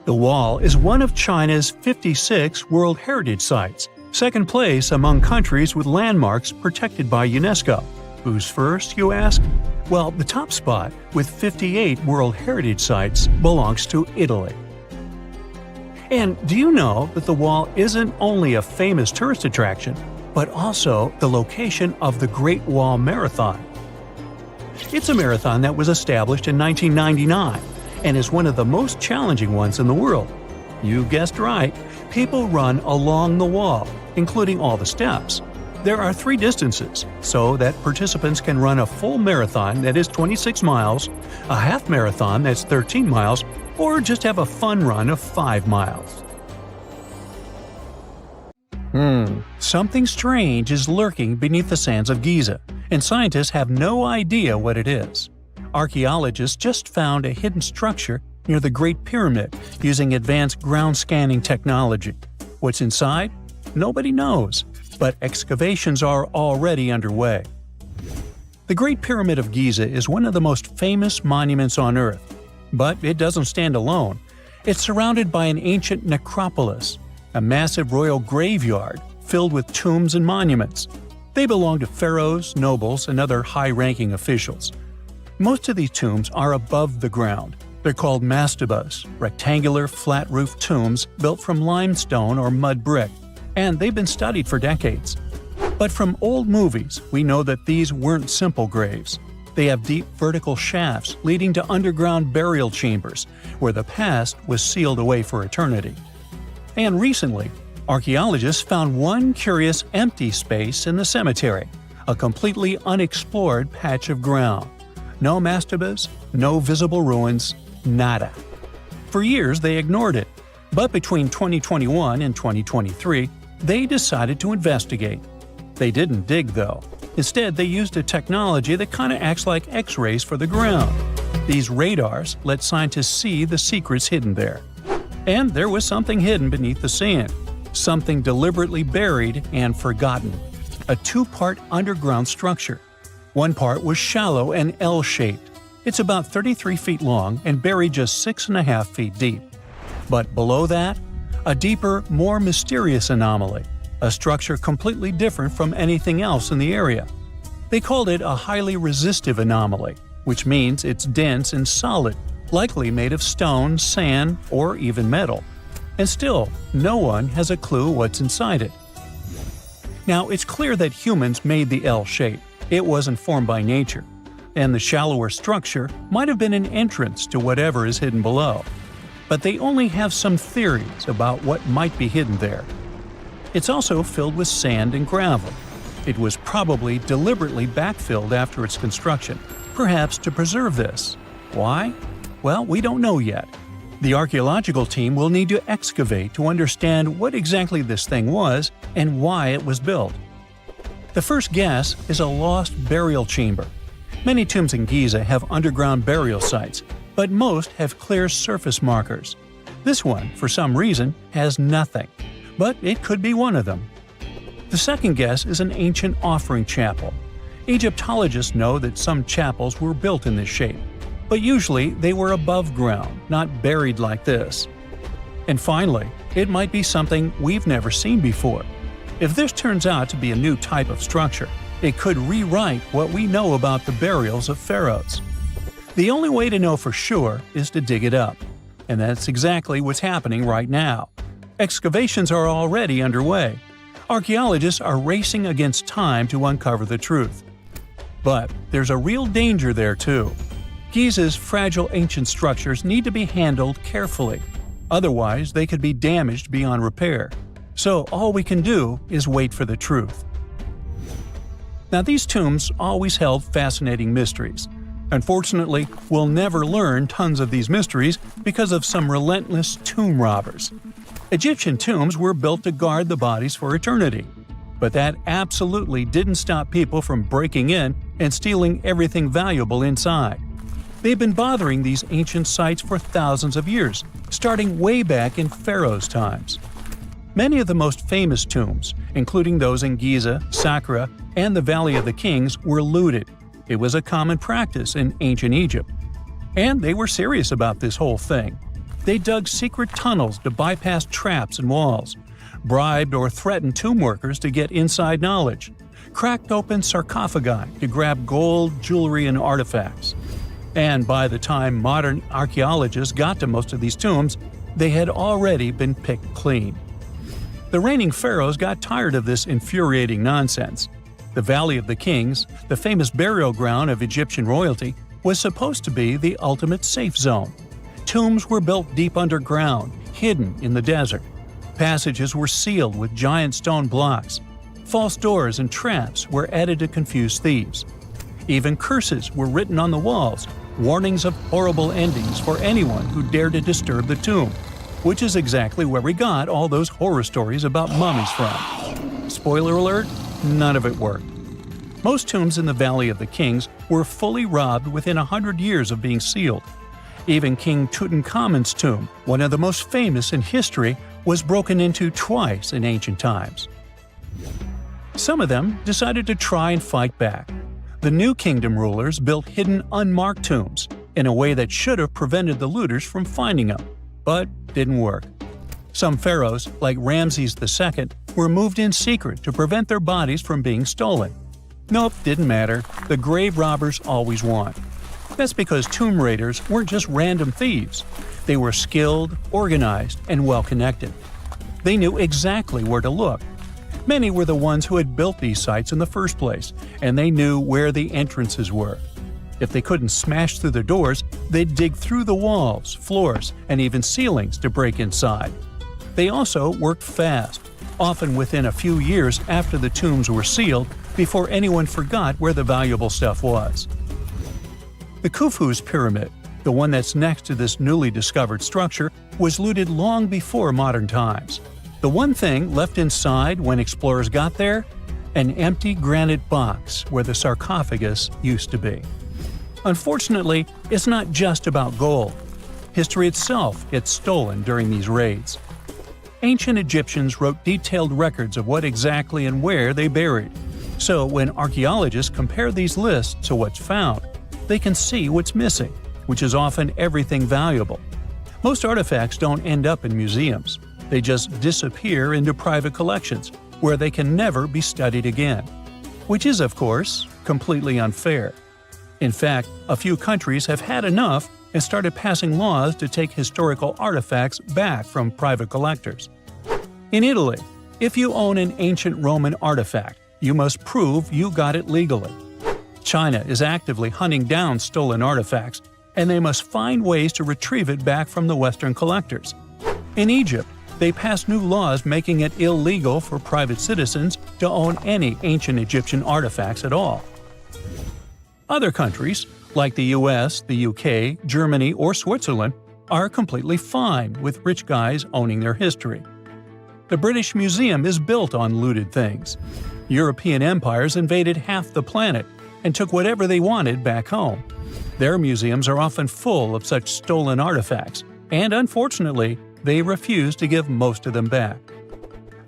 The wall is one of China's 56 World Heritage Sites, second place among countries with landmarks protected by UNESCO. Who's first, you ask? Well, the top spot, with 58 World Heritage Sites, belongs to Italy. And do you know that the wall isn't only a famous tourist attraction, but also the location of the Great Wall Marathon? It's a marathon that was established in 1999 and is one of the most challenging ones in the world. You guessed right, people run along the wall, including all the steps. There are 3 distances, so that participants can run a full marathon that is 26 miles, a half marathon that's 13 miles, or just have a fun run of 5 miles. Something strange is lurking beneath the sands of Giza, and scientists have no idea what it is. Archaeologists just found a hidden structure near the Great Pyramid using advanced ground scanning technology. What's inside? Nobody knows, but excavations are already underway. The Great Pyramid of Giza is one of the most famous monuments on Earth, but it doesn't stand alone. It's surrounded by an ancient necropolis, a massive royal graveyard filled with tombs and monuments. They belong to pharaohs, nobles, and other high-ranking officials. Most of these tombs are above the ground. They're called mastabas, rectangular, flat-roofed tombs built from limestone or mud brick, and they've been studied for decades. But from old movies, we know that these weren't simple graves. They have deep vertical shafts leading to underground burial chambers, where the past was sealed away for eternity. And recently, archaeologists found one curious empty space in the cemetery, a completely unexplored patch of ground. No mastabas, no visible ruins, nada. For years they ignored it, but between 2021 and 2023, they decided to investigate. They didn't dig though. Instead, they used a technology that kind of acts like X-rays for the ground. These radars let scientists see the secrets hidden there. And there was something hidden beneath the sand, something deliberately buried and forgotten. A 2-part underground structure. One part was shallow and L-shaped. It's about 33 feet long and buried just 6.5 feet deep. But below that, a deeper, more mysterious anomaly, a structure completely different from anything else in the area. They called it a highly resistive anomaly, which means it's dense and solid, likely made of stone, sand, or even metal. And still, no one has a clue what's inside it. Now, it's clear that humans made the L shape. It wasn't formed by nature. And the shallower structure might have been an entrance to whatever is hidden below. But they only have some theories about what might be hidden there. It's also filled with sand and gravel. It was probably deliberately backfilled after its construction, perhaps to preserve this. Why? Well, we don't know yet. The archaeological team will need to excavate to understand what exactly this thing was and why it was built. The first guess is a lost burial chamber. Many tombs in Giza have underground burial sites, but most have clear surface markers. This one, for some reason, has nothing, but it could be one of them. The second guess is an ancient offering chapel. Egyptologists know that some chapels were built in this shape, but usually they were above ground, not buried like this. And finally, it might be something we've never seen before. If this turns out to be a new type of structure, it could rewrite what we know about the burials of pharaohs. The only way to know for sure is to dig it up, and that's exactly what's happening right now. Excavations are already underway. Archaeologists are racing against time to uncover the truth. But there's a real danger there too. Giza's fragile ancient structures need to be handled carefully. Otherwise, they could be damaged beyond repair. So all we can do is wait for the truth. Now, these tombs always held fascinating mysteries. Unfortunately, we'll never learn tons of these mysteries because of some relentless tomb robbers. Egyptian tombs were built to guard the bodies for eternity. But that absolutely didn't stop people from breaking in and stealing everything valuable inside. They've been bothering these ancient sites for thousands of years, starting way back in Pharaoh's times. Many of the most famous tombs, including those in Giza, Saqqara, and the Valley of the Kings, were looted. It was a common practice in ancient Egypt. And they were serious about this whole thing. They dug secret tunnels to bypass traps and walls, bribed or threatened tomb workers to get inside knowledge, cracked open sarcophagi to grab gold, jewelry, and artifacts. And by the time modern archaeologists got to most of these tombs, they had already been picked clean. The reigning pharaohs got tired of this infuriating nonsense. The Valley of the Kings, the famous burial ground of Egyptian royalty, was supposed to be the ultimate safe zone. Tombs were built deep underground, hidden in the desert. Passages were sealed with giant stone blocks. False doors and traps were added to confuse thieves. Even curses were written on the walls, warnings of horrible endings for anyone who dared to disturb the tomb, which is exactly where we got all those horror stories about mummies from. Spoiler alert, none of it worked. Most tombs in the Valley of the Kings were fully robbed within 100 years of being sealed. Even King Tutankhamun's tomb, one of the most famous in history, was broken into twice in ancient times. Some of them decided to try and fight back. The New Kingdom rulers built hidden unmarked tombs in a way that should have prevented the looters from finding them, but didn't work. Some pharaohs, like Ramses II, were moved in secret to prevent their bodies from being stolen. Nope, didn't matter. The grave robbers always won. That's because tomb raiders weren't just random thieves. They were skilled, organized, and well-connected. They knew exactly where to look. Many were the ones who had built these sites in the first place, and they knew where the entrances were. If they couldn't smash through the doors, they'd dig through the walls, floors, and even ceilings to break inside. They also worked fast, often within a few years after the tombs were sealed, before anyone forgot where the valuable stuff was. The Khufu's pyramid, the one that's next to this newly discovered structure, was looted long before modern times. The one thing left inside when explorers got there? An empty granite box where the sarcophagus used to be. Unfortunately, it's not just about gold. History itself gets stolen during these raids. Ancient Egyptians wrote detailed records of what exactly and where they buried. So when archaeologists compare these lists to what's found, they can see what's missing, which is often everything valuable. Most artifacts don't end up in museums. They just disappear into private collections, where they can never be studied again. Which is, of course, completely unfair. In fact, a few countries have had enough and started passing laws to take historical artifacts back from private collectors. In Italy, if you own an ancient Roman artifact, you must prove you got it legally. China is actively hunting down stolen artifacts, and they must find ways to retrieve it back from the Western collectors. In Egypt, they passed new laws making it illegal for private citizens to own any ancient Egyptian artifacts at all. Other countries, like the US, the UK, Germany, or Switzerland, are completely fine with rich guys owning their history. The British Museum is built on looted things. European empires invaded half the planet and took whatever they wanted back home. Their museums are often full of such stolen artifacts, and unfortunately, they refuse to give most of them back.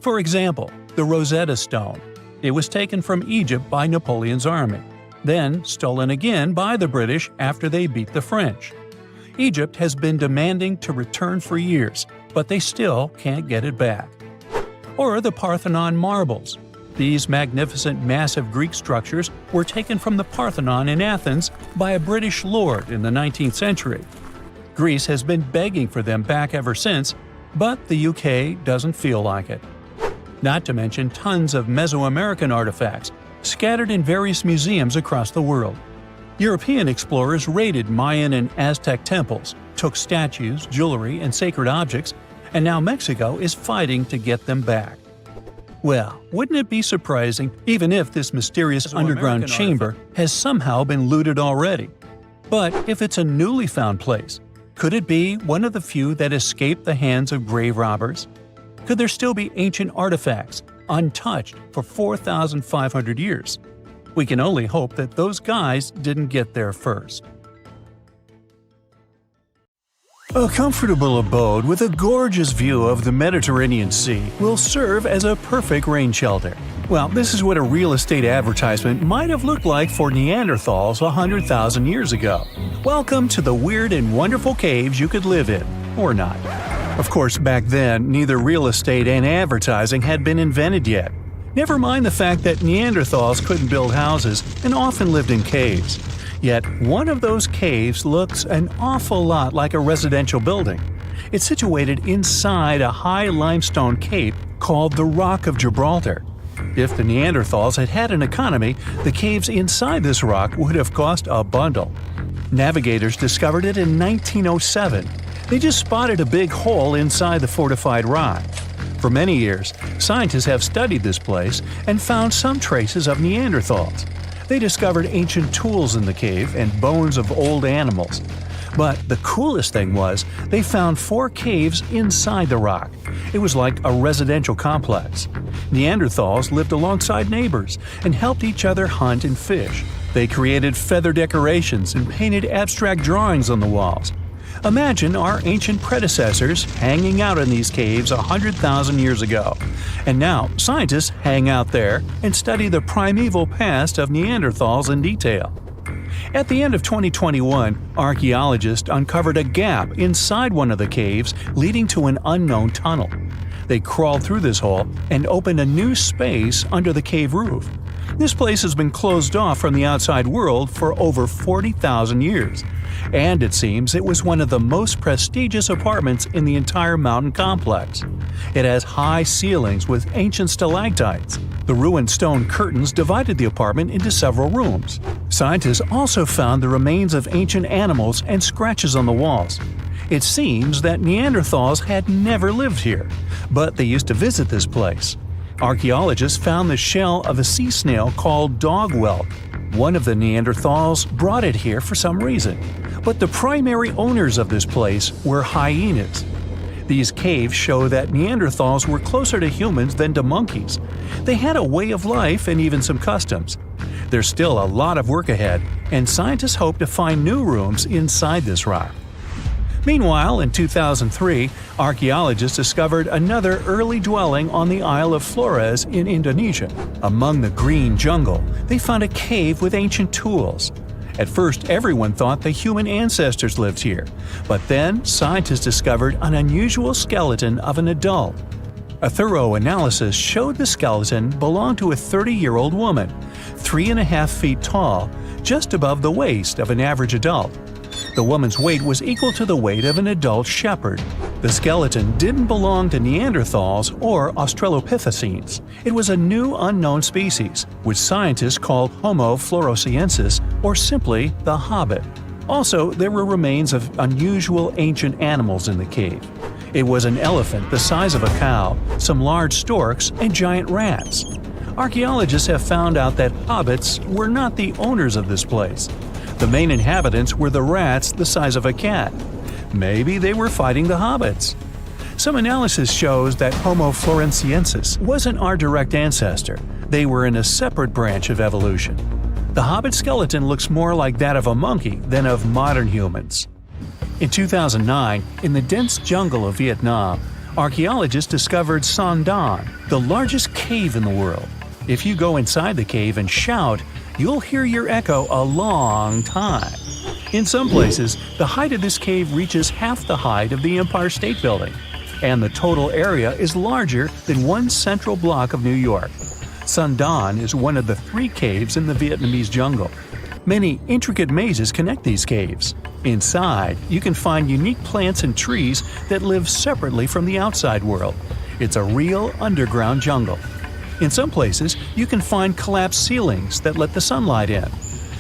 For example, the Rosetta Stone. It was taken from Egypt by Napoleon's army, then stolen again by the British after they beat the French. Egypt has been demanding to return for years, but they still can't get it back. Or the Parthenon marbles. These magnificent, massive Greek structures were taken from the Parthenon in Athens by a British lord in the 19th century. Greece has been begging for them back ever since, but the UK doesn't feel like it. Not to mention tons of Mesoamerican artifacts, scattered in various museums across the world. European explorers raided Mayan and Aztec temples, took statues, jewelry, and sacred objects, and now Mexico is fighting to get them back. Well, wouldn't it be surprising even if this mysterious underground chamber has somehow been looted already? But if it's a newly found place, could it be one of the few that escaped the hands of grave robbers? Could there still be ancient artifacts, untouched for 4,500 years? We can only hope that those guys didn't get there first. A comfortable abode with a gorgeous view of the Mediterranean Sea will serve as a perfect rain shelter. Well, this is what a real estate advertisement might have looked like for Neanderthals 100,000 years ago. Welcome to the weird and wonderful caves you could live in, or not. Of course, back then, neither real estate and advertising had been invented yet. Never mind the fact that Neanderthals couldn't build houses and often lived in caves. Yet, one of those caves looks an awful lot like a residential building. It's situated inside a high limestone cape called the Rock of Gibraltar. If the Neanderthals had had an economy, the caves inside this rock would have cost a bundle. Navigators discovered it in 1907. They just spotted a big hole inside the fortified rock. For many years, scientists have studied this place and found some traces of Neanderthals. They discovered ancient tools in the cave and bones of old animals. But the coolest thing was, they found 4 caves inside the rock. It was like a residential complex. Neanderthals lived alongside neighbors and helped each other hunt and fish. They created feather decorations and painted abstract drawings on the walls. Imagine our ancient predecessors hanging out in these caves 100,000 years ago. And now, scientists hang out there and study the primeval past of Neanderthals in detail. At the end of 2021, archaeologists uncovered a gap inside one of the caves leading to an unknown tunnel. They crawled through this hole and opened a new space under the cave roof. This place has been closed off from the outside world for over 40,000 years. And it seems it was one of the most prestigious apartments in the entire mountain complex. It has high ceilings with ancient stalactites. The ruined stone curtains divided the apartment into several rooms. Scientists also found the remains of ancient animals and scratches on the walls. It seems that Neanderthals had never lived here, but they used to visit this place. Archaeologists found the shell of a sea snail called dog whelk. One of the Neanderthals brought it here for some reason, but the primary owners of this place were hyenas. These caves show that Neanderthals were closer to humans than to monkeys. They had a way of life and even some customs. There's still a lot of work ahead, and scientists hope to find new rooms inside this rock. Meanwhile, in 2003, archaeologists discovered another early dwelling on the Isle of Flores in Indonesia. Among the green jungle, they found a cave with ancient tools. At first, everyone thought the human ancestors lived here, but then scientists discovered an unusual skeleton of an adult. A thorough analysis showed the skeleton belonged to a 30-year-old woman, 3.5 feet tall, just above the waist of an average adult. The woman's weight was equal to the weight of an adult shepherd. The skeleton didn't belong to Neanderthals or Australopithecines. It was a new unknown species, which scientists called Homo floresiensis, or simply the Hobbit. Also, there were remains of unusual ancient animals in the cave. It was an elephant the size of a cow, some large storks, and giant rats. Archaeologists have found out that hobbits were not the owners of this place. The main inhabitants were the rats the size of a cat. Maybe they were fighting the hobbits. Some analysis shows that Homo floresiensis wasn't our direct ancestor. They were in a separate branch of evolution. The hobbit skeleton looks more like that of a monkey than of modern humans. In 2009, in the dense jungle of Vietnam, archaeologists discovered Son Don, the largest cave in the world. If you go inside the cave and shout, you'll hear your echo a long time. In some places, the height of this cave reaches half the height of the Empire State Building, and the total area is larger than one central block of New York. Son Don is one of the 3 caves in the Vietnamese jungle. Many intricate mazes connect these caves. Inside, you can find unique plants and trees that live separately from the outside world. It's a real underground jungle. In some places, you can find collapsed ceilings that let the sunlight in.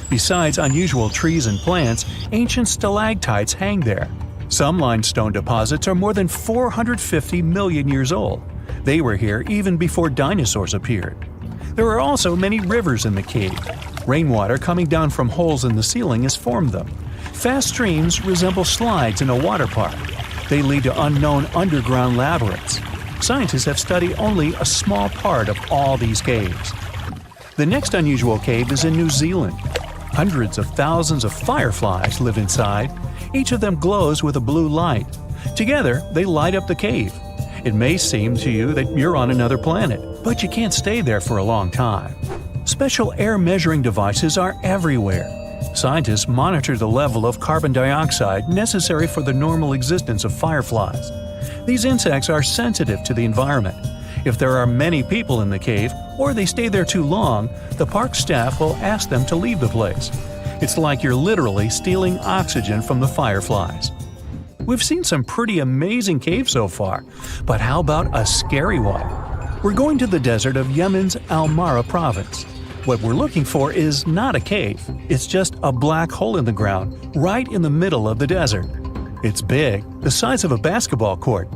Besides unusual trees and plants, ancient stalactites hang there. Some limestone deposits are more than 450 million years old. They were here even before dinosaurs appeared. There are also many rivers in the cave. Rainwater coming down from holes in the ceiling has formed them. Fast streams resemble slides in a water park. They lead to unknown underground labyrinths. Scientists have studied only a small part of all these caves. The next unusual cave is in New Zealand. Hundreds of thousands of fireflies live inside. Each of them glows with a blue light. Together, they light up the cave. It may seem to you that you're on another planet, but you can't stay there for a long time. Special air measuring devices are everywhere. Scientists monitor the level of carbon dioxide necessary for the normal existence of fireflies. These insects are sensitive to the environment. If there are many people in the cave, or they stay there too long, the park staff will ask them to leave the place. It's like you're literally stealing oxygen from the fireflies. We've seen some pretty amazing caves so far, but how about a scary one? We're going to the desert of Yemen's Al-Mara province. What we're looking for is not a cave, it's just a black hole in the ground, right in the middle of the desert. It's big, the size of a basketball court.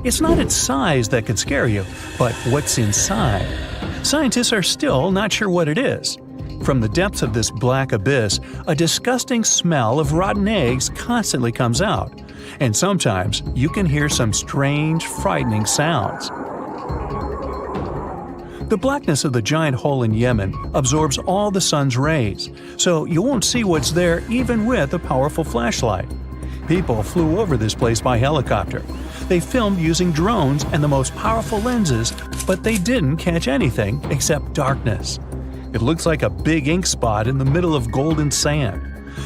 It's not its size that could scare you, but what's inside. Scientists are still not sure what it is. From the depths of this black abyss, a disgusting smell of rotten eggs constantly comes out, and sometimes you can hear some strange, frightening sounds. The blackness of the giant hole in Yemen absorbs all the sun's rays, so you won't see what's there even with a powerful flashlight. People flew over this place by helicopter. They filmed using drones and the most powerful lenses, but they didn't catch anything except darkness. It looks like a big ink spot in the middle of golden sand.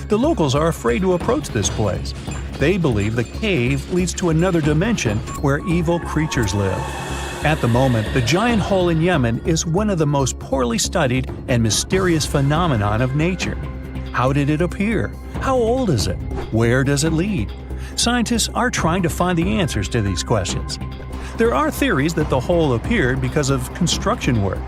The locals are afraid to approach this place. They believe the cave leads to another dimension where evil creatures live. At the moment, the giant hole in Yemen is one of the most poorly studied and mysterious phenomenon of nature. How did it appear? How old is it? Where does it lead? Scientists are trying to find the answers to these questions. There are theories that the hole appeared because of construction work.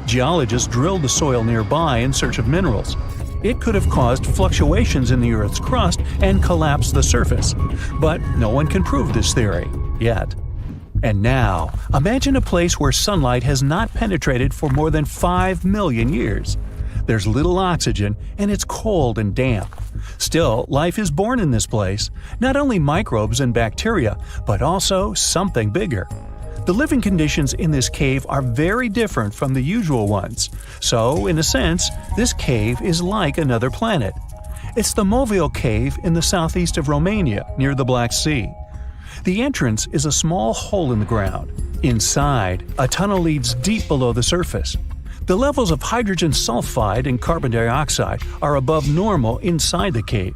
Geologists drilled the soil nearby in search of minerals. It could have caused fluctuations in the Earth's crust and collapsed the surface. But no one can prove this theory, yet. And now, imagine a place where sunlight has not penetrated for more than 5 million years. There's little oxygen, and it's cold and damp. Still, life is born in this place, not only microbes and bacteria, but also something bigger. The living conditions in this cave are very different from the usual ones, so, in a sense, this cave is like another planet. It's the Movil Cave in the southeast of Romania, near the Black Sea. The entrance is a small hole in the ground. Inside, a tunnel leads deep below the surface. The levels of hydrogen sulfide and carbon dioxide are above normal inside the cave.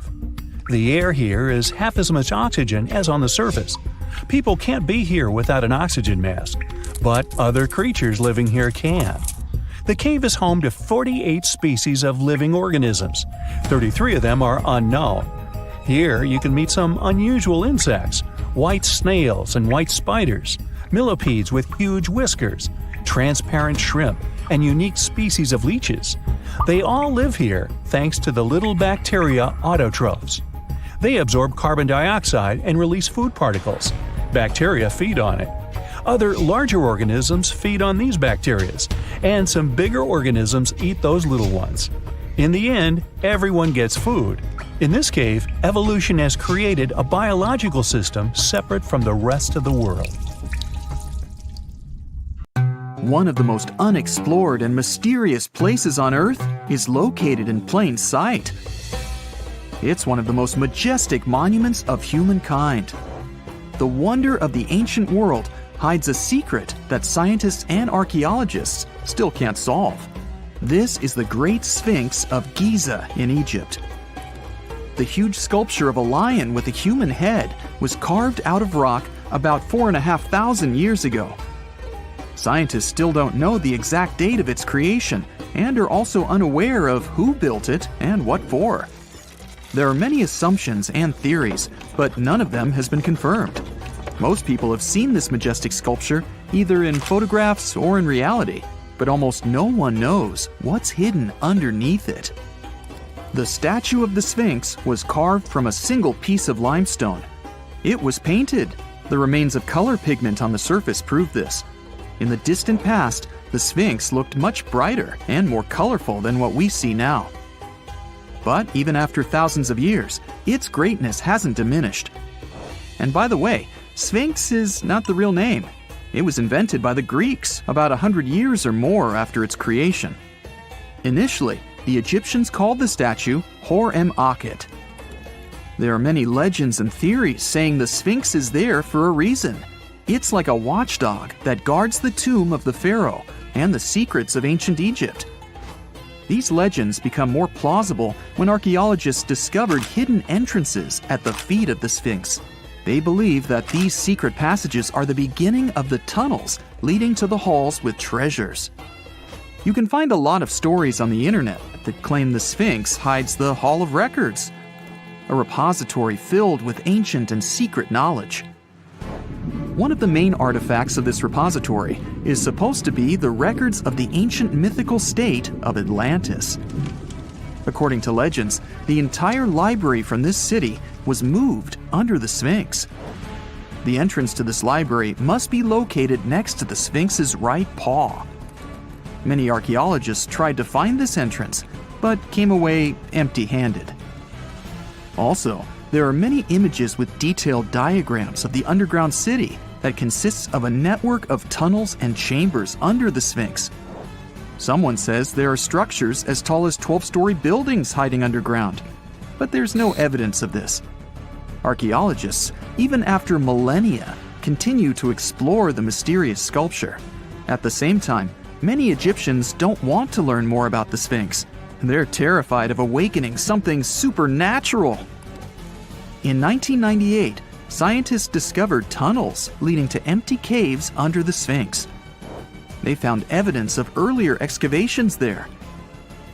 The air here is half as much oxygen as on the surface. People can't be here without an oxygen mask, but other creatures living here can. The cave is home to 48 species of living organisms. 33 of them are unknown. Here you can meet some unusual insects, white snails and white spiders, millipedes with huge whiskers, transparent shrimp, and unique species of leeches. They all live here thanks to the little bacteria autotrophs. They absorb carbon dioxide and release food particles. Bacteria feed on it. Other larger organisms feed on these bacteria, and some bigger organisms eat those little ones. In the end, everyone gets food. In this cave, evolution has created a biological system separate from the rest of the world. One of the most unexplored and mysterious places on Earth is located in plain sight. It's one of the most majestic monuments of humankind. The wonder of the ancient world hides a secret that scientists and archaeologists still can't solve. This is the Great Sphinx of Giza in Egypt. The huge sculpture of a lion with a human head was carved out of rock about 4,500 years ago. Scientists still don't know the exact date of its creation and are also unaware of who built it and what for. There are many assumptions and theories, but none of them has been confirmed. Most people have seen this majestic sculpture either in photographs or in reality, but almost no one knows what's hidden underneath it. The statue of the Sphinx was carved from a single piece of limestone. It was painted. The remains of color pigment on the surface prove this. In the distant past, the Sphinx looked much brighter and more colorful than what we see now. But even after thousands of years, its greatness hasn't diminished. And by the way, Sphinx is not the real name. It was invented by the Greeks about 100 years or more after its creation. Initially, the Egyptians called the statue Hor-em-Akhet. There are many legends and theories saying the Sphinx is there for a reason. It's like a watchdog that guards the tomb of the pharaoh and the secrets of ancient Egypt. These legends become more plausible when archaeologists discovered hidden entrances at the feet of the Sphinx. They believe that these secret passages are the beginning of the tunnels leading to the halls with treasures. You can find a lot of stories on the internet that claim the Sphinx hides the Hall of Records, a repository filled with ancient and secret knowledge. One of the main artifacts of this repository is supposed to be the records of the ancient mythical state of Atlantis. According to legends, the entire library from this city was moved under the Sphinx. The entrance to this library must be located next to the Sphinx's right paw. Many archaeologists tried to find this entrance, but came away empty-handed. Also, there are many images with detailed diagrams of the underground city that consists of a network of tunnels and chambers under the Sphinx. Someone says there are structures as tall as 12-story buildings hiding underground, but there's no evidence of this. Archaeologists, even after millennia, continue to explore the mysterious sculpture. At the same time, many Egyptians don't want to learn more about the Sphinx. They're terrified of awakening something supernatural. In 1998, scientists discovered tunnels leading to empty caves under the Sphinx. They found evidence of earlier excavations there.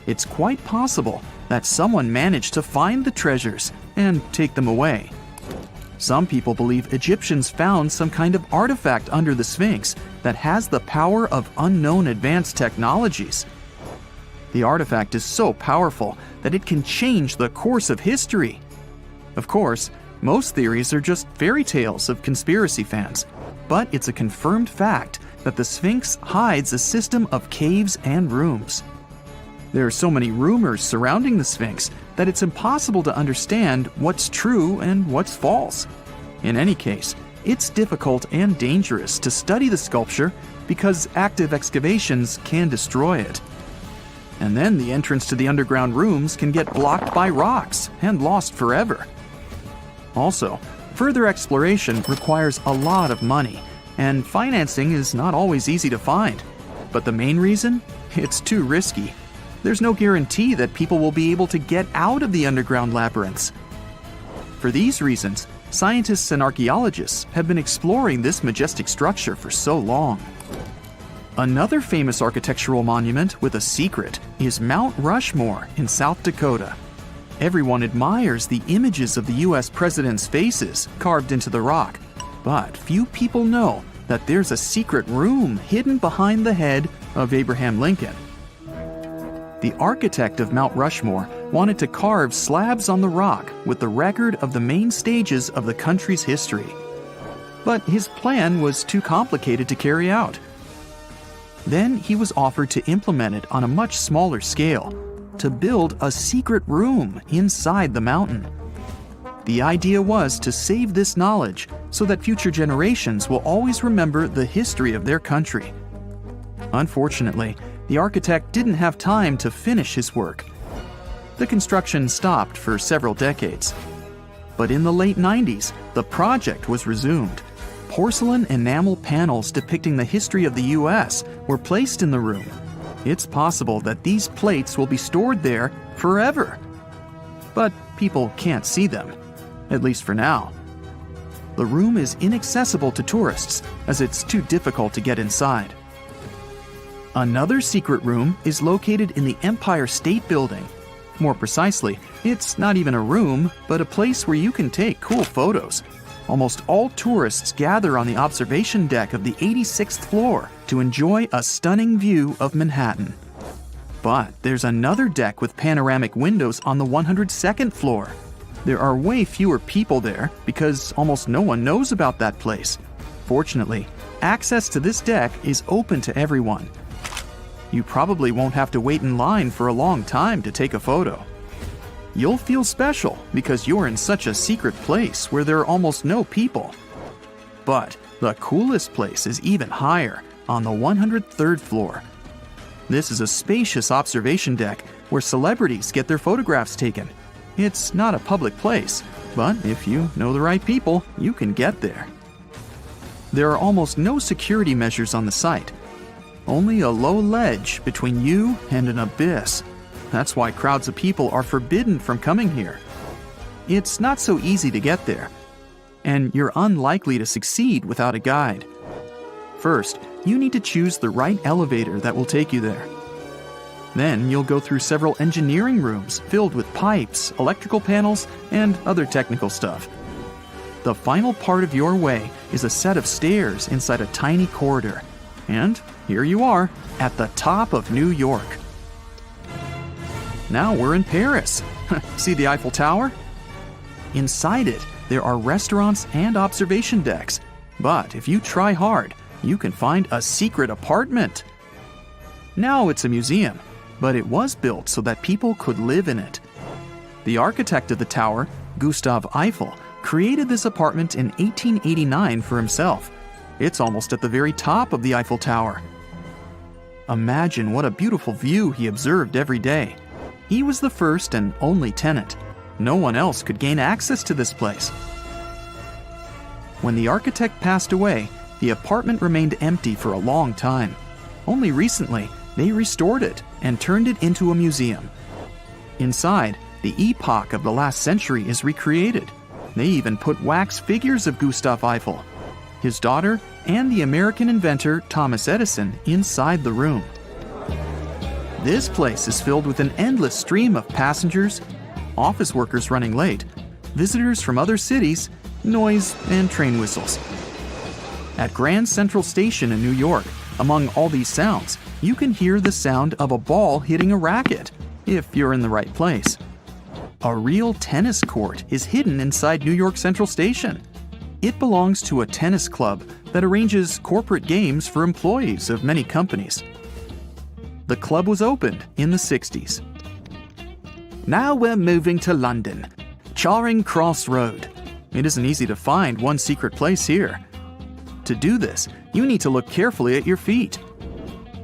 It's quite possible that someone managed to find the treasures and take them away. Some people believe Egyptians found some kind of artifact under the Sphinx that has the power of unknown advanced technologies. The artifact is so powerful that it can change the course of history. Of course, most theories are just fairy tales of conspiracy fans, but it's a confirmed fact that the Sphinx hides a system of caves and rooms. There are so many rumors surrounding the Sphinx that it's impossible to understand what's true and what's false. In any case, it's difficult and dangerous to study the sculpture because active excavations can destroy it. And then the entrance to the underground rooms can get blocked by rocks and lost forever. Also, further exploration requires a lot of money, and financing is not always easy to find. But the main reason? It's too risky. There's no guarantee that people will be able to get out of the underground labyrinths. For these reasons, scientists and archaeologists have been exploring this majestic structure for so long. Another famous architectural monument with a secret is Mount Rushmore in South Dakota. Everyone admires the images of the U.S. presidents' faces carved into the rock, but few people know that there's a secret room hidden behind the head of Abraham Lincoln. The architect of Mount Rushmore wanted to carve slabs on the rock with the record of the main stages of the country's history. But his plan was too complicated to carry out. Then he was offered to implement it on a much smaller scale, to build a secret room inside the mountain. The idea was to save this knowledge so that future generations will always remember the history of their country. Unfortunately, the architect didn't have time to finish his work. The construction stopped for several decades. But in the late 90s, the project was resumed. Porcelain enamel panels depicting the history of the U.S. were placed in the room. It's possible that these plates will be stored there forever. But people can't see them, at least for now. The room is inaccessible to tourists as it's too difficult to get inside. Another secret room is located in the Empire State Building. More precisely, it's not even a room, but a place where you can take cool photos. Almost all tourists gather on the observation deck of the 86th floor to enjoy a stunning view of Manhattan. But there's another deck with panoramic windows on the 102nd floor. There are way fewer people there because almost no one knows about that place. Fortunately, access to this deck is open to everyone. You probably won't have to wait in line for a long time to take a photo. You'll feel special because you're in such a secret place where there are almost no people. But the coolest place is even higher, on the 103rd floor. This is a spacious observation deck where celebrities get their photographs taken. It's not a public place, but if you know the right people, you can get there. There are almost no security measures on the site. Only a low ledge between you and an abyss. That's why crowds of people are forbidden from coming here. It's not so easy to get there, and you're unlikely to succeed without a guide. First, you need to choose the right elevator that will take you there. Then you'll go through several engineering rooms filled with pipes, electrical panels, and other technical stuff. The final part of your way is a set of stairs inside a tiny corridor. And here you are, at the top of New York. Now we're in Paris. See the Eiffel Tower? Inside it, there are restaurants and observation decks. But if you try hard, you can find a secret apartment. Now it's a museum, but it was built so that people could live in it. The architect of the tower, Gustav Eiffel, created this apartment in 1889 for himself. It's almost at the very top of the Eiffel Tower. Imagine what a beautiful view he observed every day. He was the first and only tenant. No one else could gain access to this place. When the architect passed away, the apartment remained empty for a long time. Only recently, they restored it and turned it into a museum. Inside, the epoch of the last century is recreated. They even put wax figures of Gustav Eiffel, his daughter, and the American inventor Thomas Edison inside the room. This place is filled with an endless stream of passengers, office workers running late, visitors from other cities, noise, and train whistles. At Grand Central Station in New York, among all these sounds, you can hear the sound of a ball hitting a racket, if you're in the right place. A real tennis court is hidden inside New York Central Station. It belongs to a tennis club that arranges corporate games for employees of many companies. The club was opened in the 60s. Now we're moving to London, Charing Cross Road. It isn't easy to find one secret place here. To do this, you need to look carefully at your feet.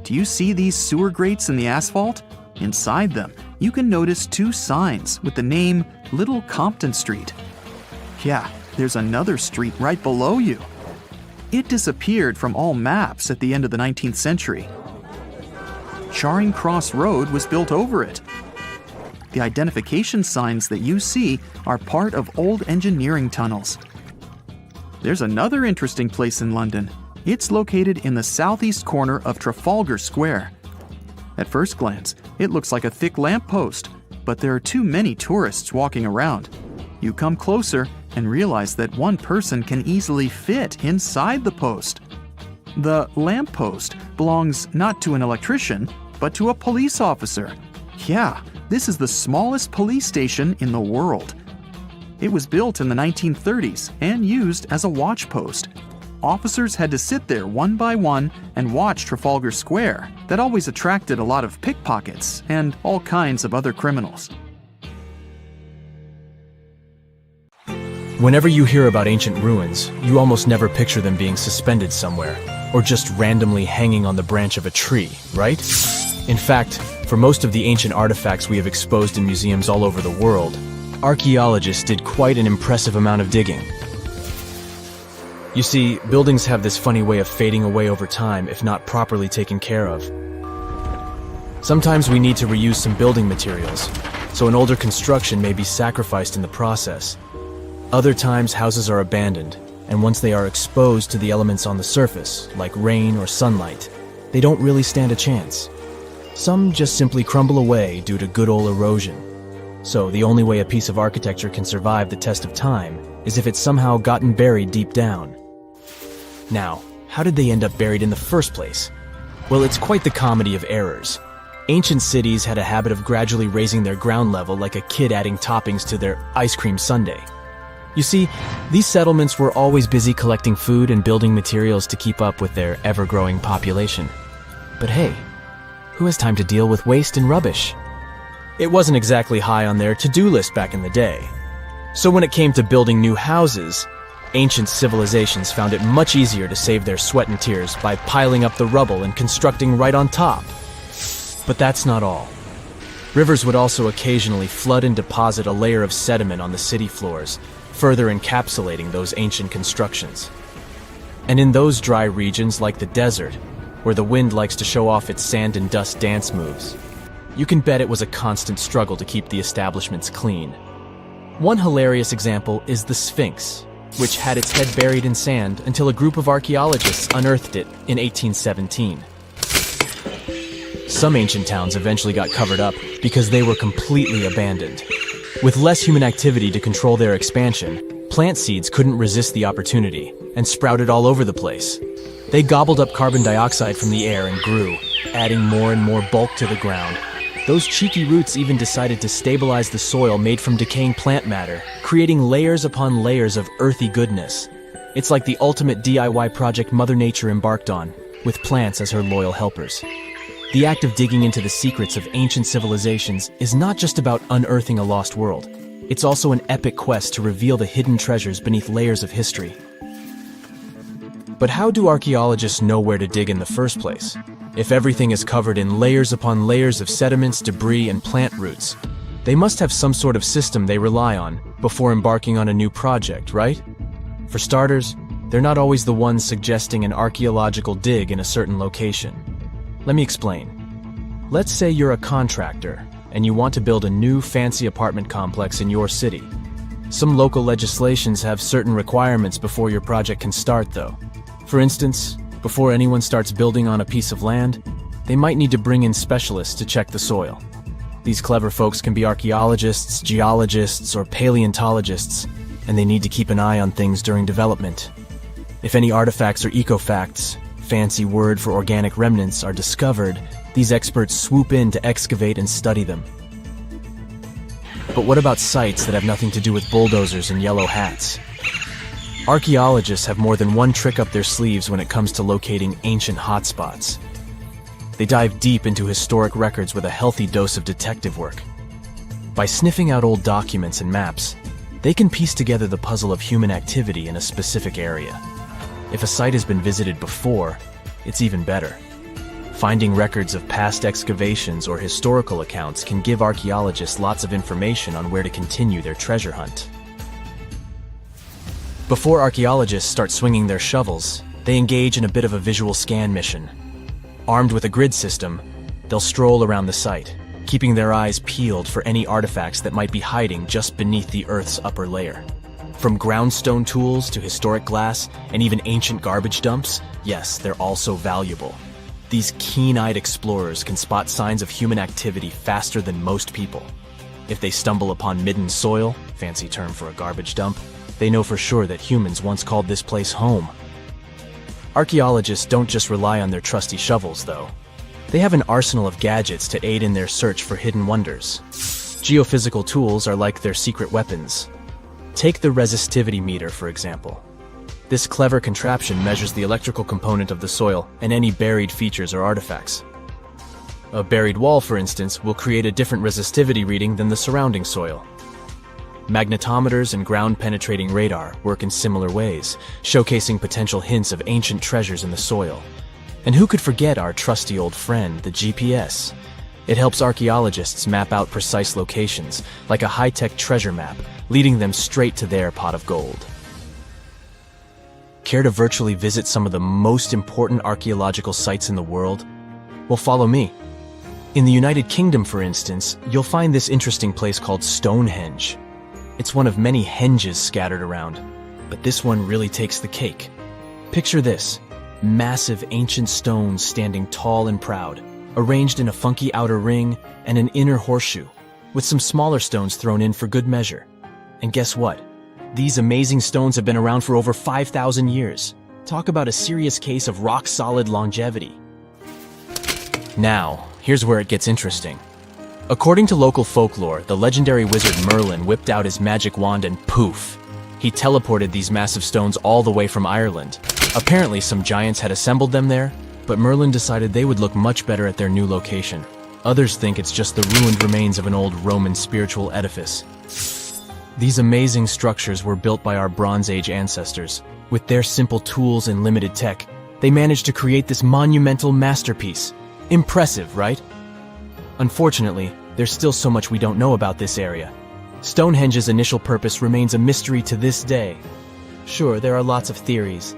Do you see these sewer grates in the asphalt? Inside them, you can notice two signs with the name Little Compton Street. Yeah, there's another street right below you. It disappeared from all maps at the end of the 19th century. Charing Cross Road was built over it. The identification signs that you see are part of old engineering tunnels. There's another interesting place in London. It's located in the southeast corner of Trafalgar Square. At first glance, it looks like a thick lamppost, but there are too many tourists walking around. You come closer and realize that one person can easily fit inside the post. The lamppost belongs not to an electrician, but to a police officer. Yeah, this is the smallest police station in the world. It was built in the 1930s and used as a watch post. Officers had to sit there one by one and watch Trafalgar Square. That always attracted a lot of pickpockets and all kinds of other criminals. Whenever you hear about ancient ruins, you almost never picture them being suspended somewhere, or just randomly hanging on the branch of a tree, right? In fact, for most of the ancient artifacts we have exposed in museums all over the world, archaeologists did quite an impressive amount of digging. You see, buildings have this funny way of fading away over time if not properly taken care of. Sometimes we need to reuse some building materials, so an older construction may be sacrificed in the process. Other times, houses are abandoned, and once they are exposed to the elements on the surface, like rain or sunlight, they don't really stand a chance. Some just simply crumble away due to good old erosion. So the only way a piece of architecture can survive the test of time is if it's somehow gotten buried deep down. Now, how did they end up buried in the first place? Well, it's quite the comedy of errors. Ancient cities had a habit of gradually raising their ground level like a kid adding toppings to their ice cream sundae. You see, these settlements were always busy collecting food and building materials to keep up with their ever-growing population. But hey, who has time to deal with waste and rubbish? It wasn't exactly high on their to-do list back in the day. So when it came to building new houses, ancient civilizations found it much easier to save their sweat and tears by piling up the rubble and constructing right on top. But that's not all. Rivers would also occasionally flood and deposit a layer of sediment on the city floors, further encapsulating those ancient constructions. And in those dry regions like the desert, where the wind likes to show off its sand and dust dance moves, you can bet it was a constant struggle to keep the establishments clean. One hilarious example is the Sphinx, which had its head buried in sand until a group of archaeologists unearthed it in 1817. Some ancient towns eventually got covered up because they were completely abandoned. With less human activity to control their expansion, plant seeds couldn't resist the opportunity and sprouted all over the place. They gobbled up carbon dioxide from the air and grew, adding more and more bulk to the ground. Those cheeky roots even decided to stabilize the soil made from decaying plant matter, creating layers upon layers of earthy goodness. It's like the ultimate DIY project Mother Nature embarked on, with plants as her loyal helpers. The act of digging into the secrets of ancient civilizations is not just about unearthing a lost world. It's also an epic quest to reveal the hidden treasures beneath layers of history. But how do archaeologists know where to dig in the first place? If everything is covered in layers upon layers of sediments, debris, and plant roots, they must have some sort of system they rely on before embarking on a new project, right? For starters, they're not always the ones suggesting an archaeological dig in a certain location. Let me explain. Let's say you're a contractor and you want to build a new fancy apartment complex in your city. Some local legislations have certain requirements before your project can start, though. For instance, before anyone starts building on a piece of land, they might need to bring in specialists to check the soil. These clever folks can be archaeologists, geologists, or paleontologists, and they need to keep an eye on things during development. If any artifacts or ecofacts, fancy word for organic remnants, are discovered, these experts swoop in to excavate and study them. But what about sites that have nothing to do with bulldozers and yellow hats? Archaeologists have more than one trick up their sleeves when it comes to locating ancient hotspots. They dive deep into historic records with a healthy dose of detective work. By sniffing out old documents and maps, they can piece together the puzzle of human activity in a specific area. If a site has been visited before, it's even better. Finding records of past excavations or historical accounts can give archaeologists lots of information on where to continue their treasure hunt. Before archaeologists start swinging their shovels, they engage in a bit of a visual scan mission. Armed with a grid system, they'll stroll around the site, keeping their eyes peeled for any artifacts that might be hiding just beneath the Earth's upper layer. From groundstone tools to historic glass and even ancient garbage dumps, yes, they're also valuable. These keen-eyed explorers can spot signs of human activity faster than most people. If they stumble upon midden soil, fancy term for a garbage dump, they know for sure that humans once called this place home. Archaeologists don't just rely on their trusty shovels, though. They have an arsenal of gadgets to aid in their search for hidden wonders. Geophysical tools are like their secret weapons. Take the resistivity meter, for example. This clever contraption measures the electrical component of the soil and any buried features or artifacts. A buried wall, for instance, will create a different resistivity reading than the surrounding soil. Magnetometers and ground-penetrating radar work in similar ways, showcasing potential hints of ancient treasures in the soil. And who could forget our trusty old friend, the GPS? It helps archaeologists map out precise locations, like a high-tech treasure map, leading them straight to their pot of gold. Care to virtually visit some of the most important archaeological sites in the world? Well, follow me. In the United Kingdom, for instance, you'll find this interesting place called Stonehenge. It's one of many henges scattered around, but this one really takes the cake. Picture this: massive ancient stones standing tall and proud, arranged in a funky outer ring and an inner horseshoe, with some smaller stones thrown in for good measure. And guess what? These amazing stones have been around for over 5,000 years. Talk about a serious case of rock-solid longevity. Now, here's where it gets interesting. According to local folklore, the legendary wizard Merlin whipped out his magic wand and poof! He teleported these massive stones all the way from Ireland. Apparently, some giants had assembled them there, but Merlin decided they would look much better at their new location. Others think it's just the ruined remains of an old Roman spiritual edifice. These amazing structures were built by our Bronze Age ancestors. With their simple tools and limited tech, they managed to create this monumental masterpiece. Impressive, right? Unfortunately, there's still so much we don't know about this area. Stonehenge's initial purpose remains a mystery to this day. Sure, there are lots of theories,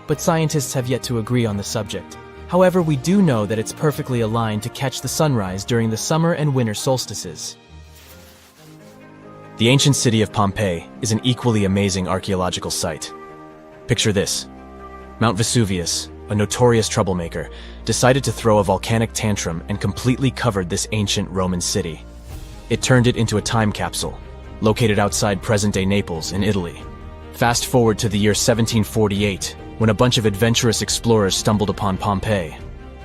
but scientists have yet to agree on the subject. However, we do know that it's perfectly aligned to catch the sunrise during the summer and winter solstices. The ancient city of Pompeii is an equally amazing archaeological site. Picture this. Mount Vesuvius, a notorious troublemaker, decided to throw a volcanic tantrum and completely covered this ancient Roman city. It turned it into a time capsule, located outside present-day Naples in Italy. Fast forward to the year 1748, when a bunch of adventurous explorers stumbled upon Pompeii.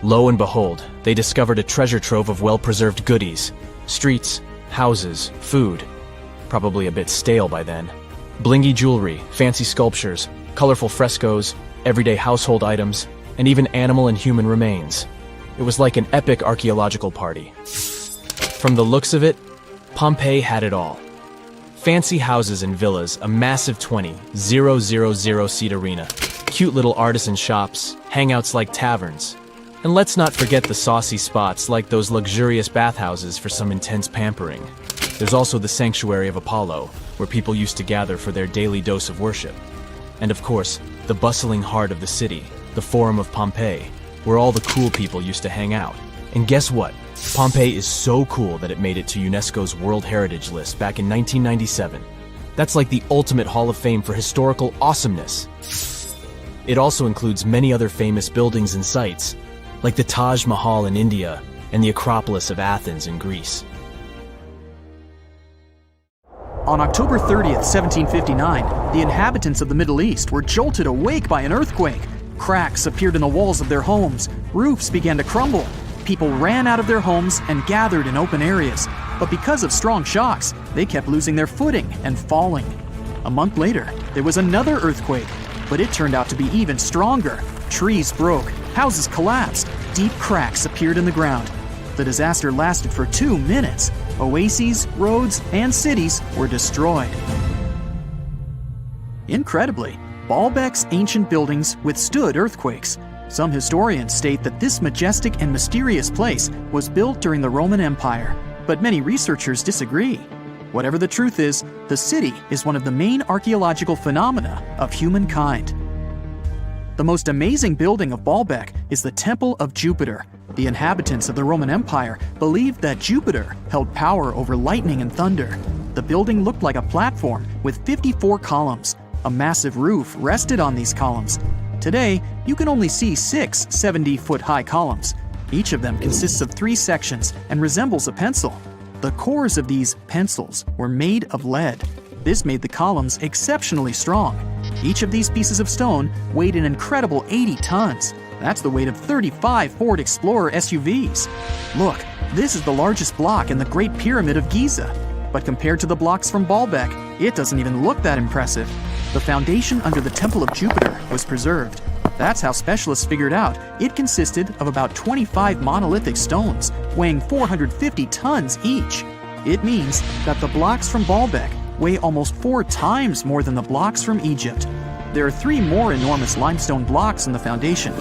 Lo and behold, they discovered a treasure trove of well-preserved goodies, streets, houses, food, probably a bit stale by then, blingy jewelry, fancy sculptures, colorful frescoes, everyday household items, and even animal and human remains. It was like an epic archaeological party. From the looks of it, Pompeii had it all. Fancy houses and villas, a massive 20,000-seat arena, cute little artisan shops, hangouts like taverns. And let's not forget the saucy spots like those luxurious bathhouses for some intense pampering. There's also the Sanctuary of Apollo, where people used to gather for their daily dose of worship. And of course, the bustling heart of the city, the Forum of Pompeii, where all the cool people used to hang out. And guess what? Pompeii is so cool that it made it to UNESCO's World Heritage List back in 1997. That's like the ultimate Hall of Fame for historical awesomeness. It also includes many other famous buildings and sites, like the Taj Mahal in India and the Acropolis of Athens in Greece. On October 30th, 1759, the inhabitants of the Middle East were jolted awake by an earthquake. Cracks appeared in the walls of their homes, roofs began to crumble. People ran out of their homes and gathered in open areas. But because of strong shocks, they kept losing their footing and falling. A month later, there was another earthquake, but it turned out to be even stronger. Trees broke, houses collapsed, deep cracks appeared in the ground. The disaster lasted for 2 minutes. Oases, roads, and cities were destroyed. Incredibly, Baalbek's ancient buildings withstood earthquakes. Some historians state that this majestic and mysterious place was built during the Roman Empire, but many researchers disagree. Whatever the truth is, the city is one of the main archaeological phenomena of humankind. The most amazing building of Baalbek is the Temple of Jupiter. The inhabitants of the Roman Empire believed that Jupiter held power over lightning and thunder. The building looked like a platform with 54 columns. A massive roof rested on these columns. Today, you can only see 6 70-foot-high columns. Each of them consists of 3 sections and resembles a pencil. The cores of these pencils were made of lead. This made the columns exceptionally strong. Each of these pieces of stone weighed an incredible 80 tons. That's the weight of 35 Ford Explorer SUVs. Look, this is the largest block in the Great Pyramid of Giza. But compared to the blocks from Baalbek, it doesn't even look that impressive. The foundation under the Temple of Jupiter was preserved. That's how specialists figured out it consisted of about 25 monolithic stones, weighing 450 tons each. It means that the blocks from Baalbek weigh almost 4 times more than the blocks from Egypt. There are 3 more enormous limestone blocks in the foundation.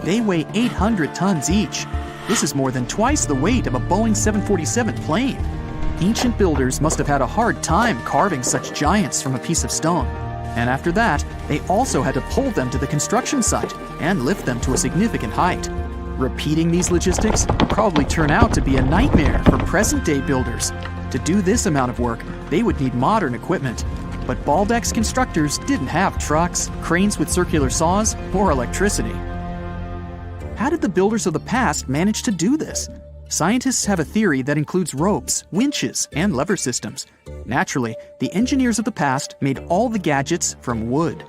They weigh 800 tons each. This is more than twice the weight of a Boeing 747 plane. Ancient builders must have had a hard time carving such giants from a piece of stone. And after that, they also had to pull them to the construction site and lift them to a significant height. Repeating these logistics would probably turn out to be a nightmare for present-day builders. To do this amount of work, they would need modern equipment. But Baalbek's constructors didn't have trucks, cranes with circular saws, or electricity. How did the builders of the past manage to do this? Scientists have a theory that includes ropes, winches, and lever systems. Naturally, the engineers of the past made all the gadgets from wood.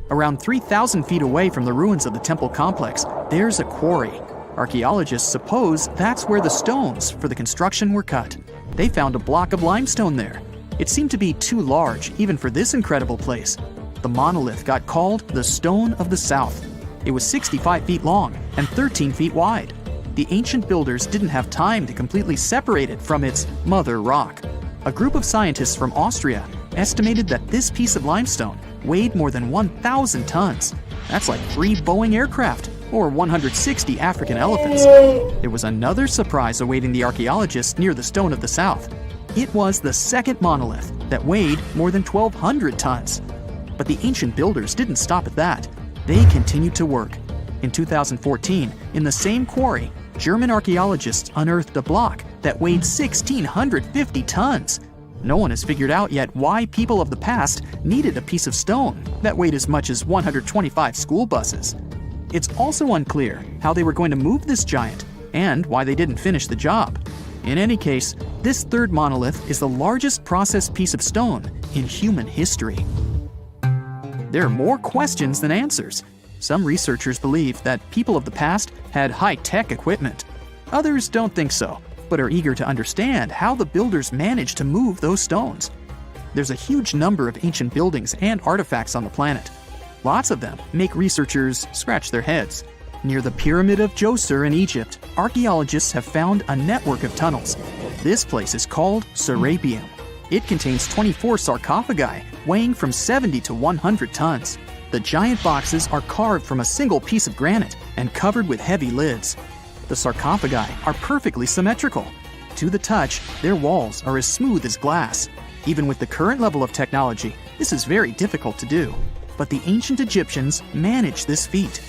Around 3,000 feet away from the ruins of the temple complex, there's a quarry. Archaeologists suppose that's where the stones for the construction were cut. They found a block of limestone there. It seemed to be too large even for this incredible place. The monolith got called the Stone of the South. It was 65 feet long and 13 feet wide. The ancient builders didn't have time to completely separate it from its mother rock. A group of scientists from Austria estimated that this piece of limestone weighed more than 1,000 tons. That's like 3 Boeing aircraft or 160 African elephants. There was another surprise awaiting the archaeologists near the Stone of the South. It was the second monolith that weighed more than 1,200 tons. But the ancient builders didn't stop at that. They continued to work. In 2014, in the same quarry, German archaeologists unearthed a block that weighed 1,650 tons. No one has figured out yet why people of the past needed a piece of stone that weighed as much as 125 school buses. It's also unclear how they were going to move this giant and why they didn't finish the job. In any case, this third monolith is the largest processed piece of stone in human history. There are more questions than answers. Some researchers believe that people of the past had high-tech equipment. Others don't think so, but are eager to understand how the builders managed to move those stones. There's a huge number of ancient buildings and artifacts on the planet. Lots of them make researchers scratch their heads. Near the Pyramid of Djoser in Egypt, archaeologists have found a network of tunnels. This place is called Serapeum. It contains 24 sarcophagi weighing from 70 to 100 tons. The giant boxes are carved from a single piece of granite and covered with heavy lids. The sarcophagi are perfectly symmetrical. To the touch, their walls are as smooth as glass. Even with the current level of technology, this is very difficult to do. But the ancient Egyptians managed this feat.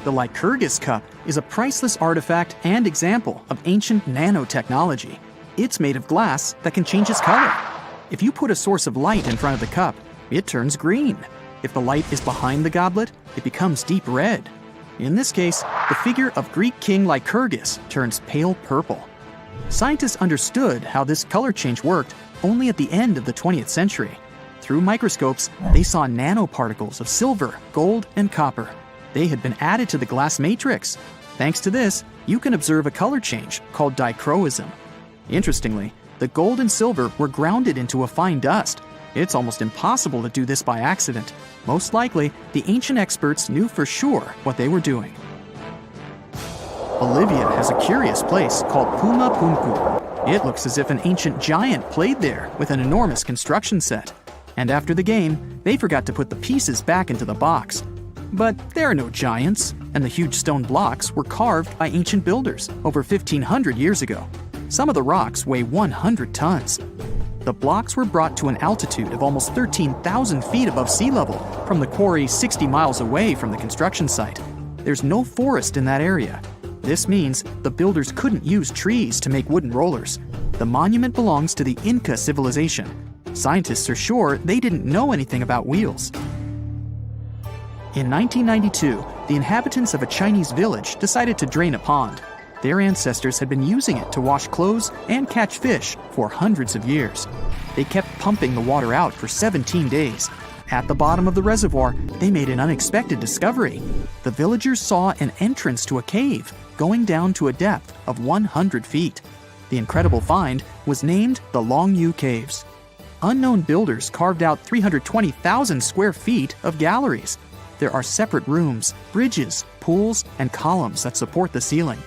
The Lycurgus cup is a priceless artifact and example of ancient nanotechnology. It's made of glass that can change its color. If you put a source of light in front of the cup, it turns green. If the light is behind the goblet, it becomes deep red. In this case, the figure of Greek king Lycurgus turns pale purple. Scientists understood how this color change worked only at the end of the 20th century. Through microscopes, they saw nanoparticles of silver, gold, and copper. They had been added to the glass matrix. Thanks to this, you can observe a color change called dichroism. Interestingly, the gold and silver were grounded into a fine dust. It's almost impossible to do this by accident. Most likely, the ancient experts knew for sure what they were doing. Bolivia has a curious place called Puma Punku. It looks as if an ancient giant played there with an enormous construction set. And after the game, they forgot to put the pieces back into the box. But there are no giants, and the huge stone blocks were carved by ancient builders over 1,500 years ago. Some of the rocks weigh 100 tons. The blocks were brought to an altitude of almost 13,000 feet above sea level from the quarry 60 miles away from the construction site. There's no forest in that area. This means the builders couldn't use trees to make wooden rollers. The monument belongs to the Inca civilization. Scientists are sure they didn't know anything about wheels. In 1992, the inhabitants of a Chinese village decided to drain a pond. Their ancestors had been using it to wash clothes and catch fish for hundreds of years. They kept pumping the water out for 17 days. At the bottom of the reservoir, they made an unexpected discovery. The villagers saw an entrance to a cave going down to a depth of 100 feet. The incredible find was named the Longyu Caves. Unknown builders carved out 320,000 square feet of galleries. There are separate rooms, bridges, pools, and columns that support the ceiling.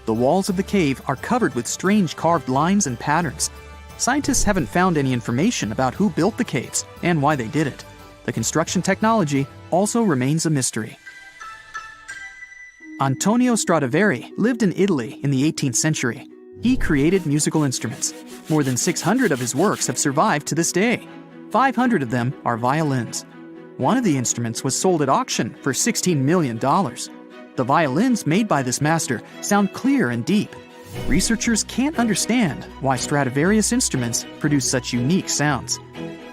The walls of the cave are covered with strange carved lines and patterns. Scientists haven't found any information about who built the caves and why they did it. The construction technology also remains a mystery. Antonio Stradivari lived in Italy in the 18th century. He created musical instruments. More than 600 of his works have survived to this day. 500 of them are violins. One of the instruments was sold at auction for $16 million. The violins made by this master sound clear and deep. Researchers can't understand why Stradivarius instruments produce such unique sounds.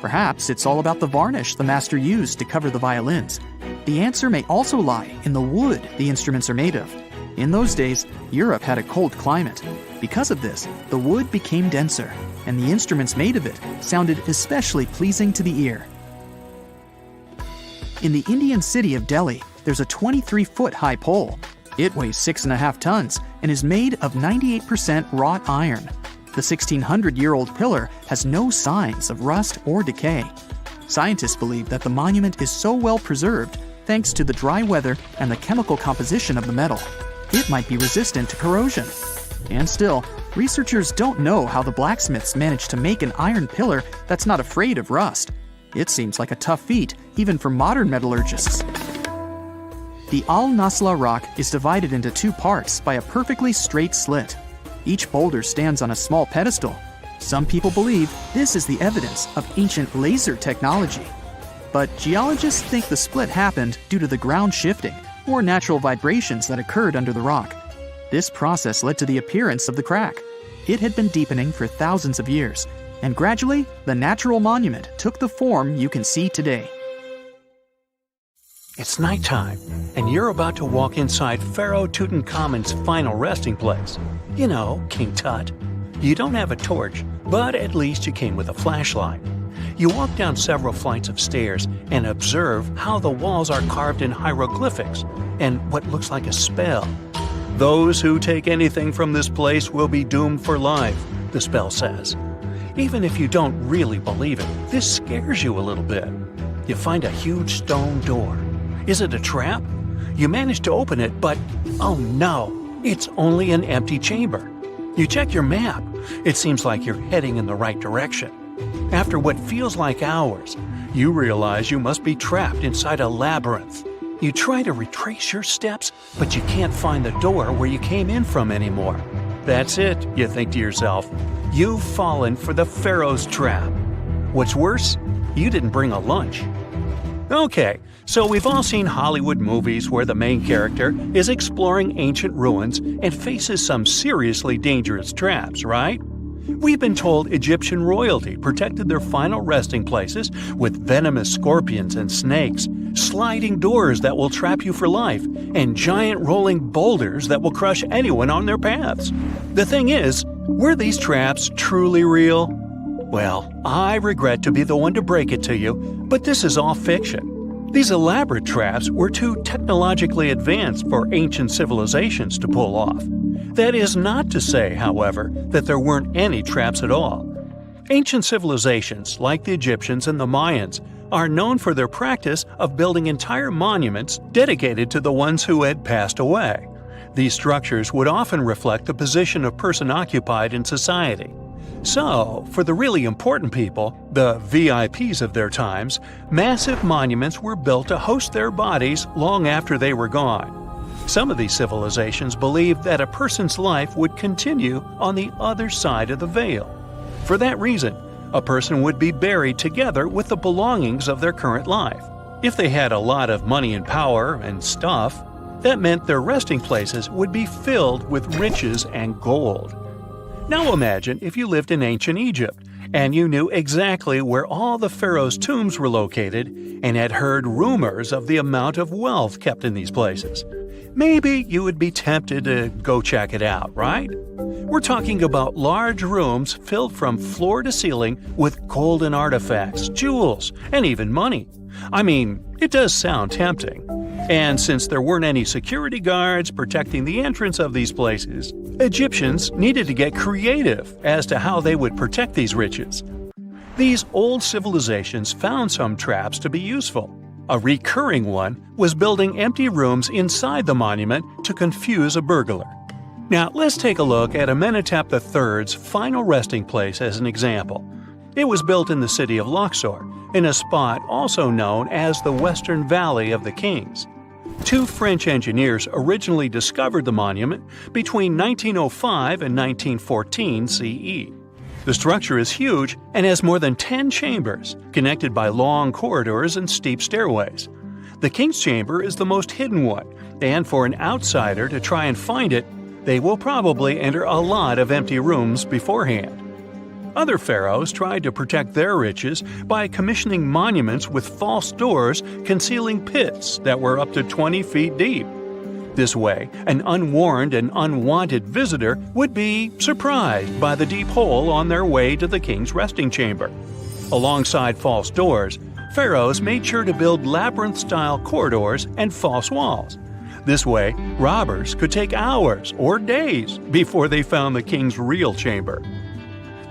Perhaps it's all about the varnish the master used to cover the violins. The answer may also lie in the wood the instruments are made of. In those days, Europe had a cold climate. Because of this, the wood became denser, and the instruments made of it sounded especially pleasing to the ear. In the Indian city of Delhi, there's a 23-foot high pole. It weighs 6.5 tons and is made of 98% wrought iron. The 1,600-year-old pillar has no signs of rust or decay. Scientists believe that the monument is so well preserved thanks to the dry weather and the chemical composition of the metal. It might be resistant to corrosion. And still, researchers don't know how the blacksmiths managed to make an iron pillar that's not afraid of rust. It seems like a tough feat, even for modern metallurgists. The Al-Nasla rock is divided into 2 parts by a perfectly straight slit. Each boulder stands on a small pedestal. Some people believe this is the evidence of ancient laser technology. But geologists think the split happened due to the ground shifting or natural vibrations that occurred under the rock. This process led to the appearance of the crack. It had been deepening for thousands of years, and gradually, the natural monument took the form you can see today. It's nighttime, and you're about to walk inside Pharaoh Tutankhamun's final resting place. You know, King Tut. You don't have a torch, but at least you came with a flashlight. You walk down several flights of stairs and observe how the walls are carved in hieroglyphics and what looks like a spell. Those who take anything from this place will be doomed for life, the spell says. Even if you don't really believe it, this scares you a little bit. You find a huge stone door. Is it a trap? You manage to open it, but oh no, it's only an empty chamber. You check your map. It seems like you're heading in the right direction. After what feels like hours, you realize you must be trapped inside a labyrinth. You try to retrace your steps, but you can't find the door where you came in from anymore. That's it, you think to yourself. You've fallen for the Pharaoh's trap. What's worse, you didn't bring a lunch. Okay, so we've all seen Hollywood movies where the main character is exploring ancient ruins and faces some seriously dangerous traps, right? We've been told Egyptian royalty protected their final resting places with venomous scorpions and snakes, sliding doors that will trap you for life, and giant rolling boulders that will crush anyone on their paths. The thing is, were these traps truly real? Well, I regret to be the one to break it to you, but this is all fiction. These elaborate traps were too technologically advanced for ancient civilizations to pull off. That is not to say, however, that there weren't any traps at all. Ancient civilizations, like the Egyptians and the Mayans, are known for their practice of building entire monuments dedicated to the ones who had passed away. These structures would often reflect the position of person occupied in society. So, for the really important people, the VIPs of their times, massive monuments were built to host their bodies long after they were gone. Some of these civilizations believed that a person's life would continue on the other side of the veil. For that reason, a person would be buried together with the belongings of their current life. If they had a lot of money and power and stuff, that meant their resting places would be filled with riches and gold. Now imagine if you lived in ancient Egypt and you knew exactly where all the pharaohs' tombs were located and had heard rumors of the amount of wealth kept in these places. Maybe you would be tempted to go check it out, right? We're talking about large rooms filled from floor to ceiling with golden artifacts, jewels, and even money. I mean, it does sound tempting. And since there weren't any security guards protecting the entrance of these places, Egyptians needed to get creative as to how they would protect these riches. These old civilizations found some traps to be useful. A recurring one was building empty rooms inside the monument to confuse a burglar. Now, let's take a look at Amenhotep III's final resting place as an example. It was built in the city of Luxor, in a spot also known as the Western Valley of the Kings. 2 French engineers originally discovered the monument between 1905 and 1914 CE. The structure is huge and has more than 10 chambers, connected by long corridors and steep stairways. The King's Chamber is the most hidden one, and for an outsider to try and find it, they will probably enter a lot of empty rooms beforehand. Other pharaohs tried to protect their riches by commissioning monuments with false doors concealing pits that were up to 20 feet deep. This way, an unwarned and unwanted visitor would be surprised by the deep hole on their way to the king's resting chamber. Alongside false doors, pharaohs made sure to build labyrinth-style corridors and false walls. This way, robbers could take hours or days before they found the king's real chamber.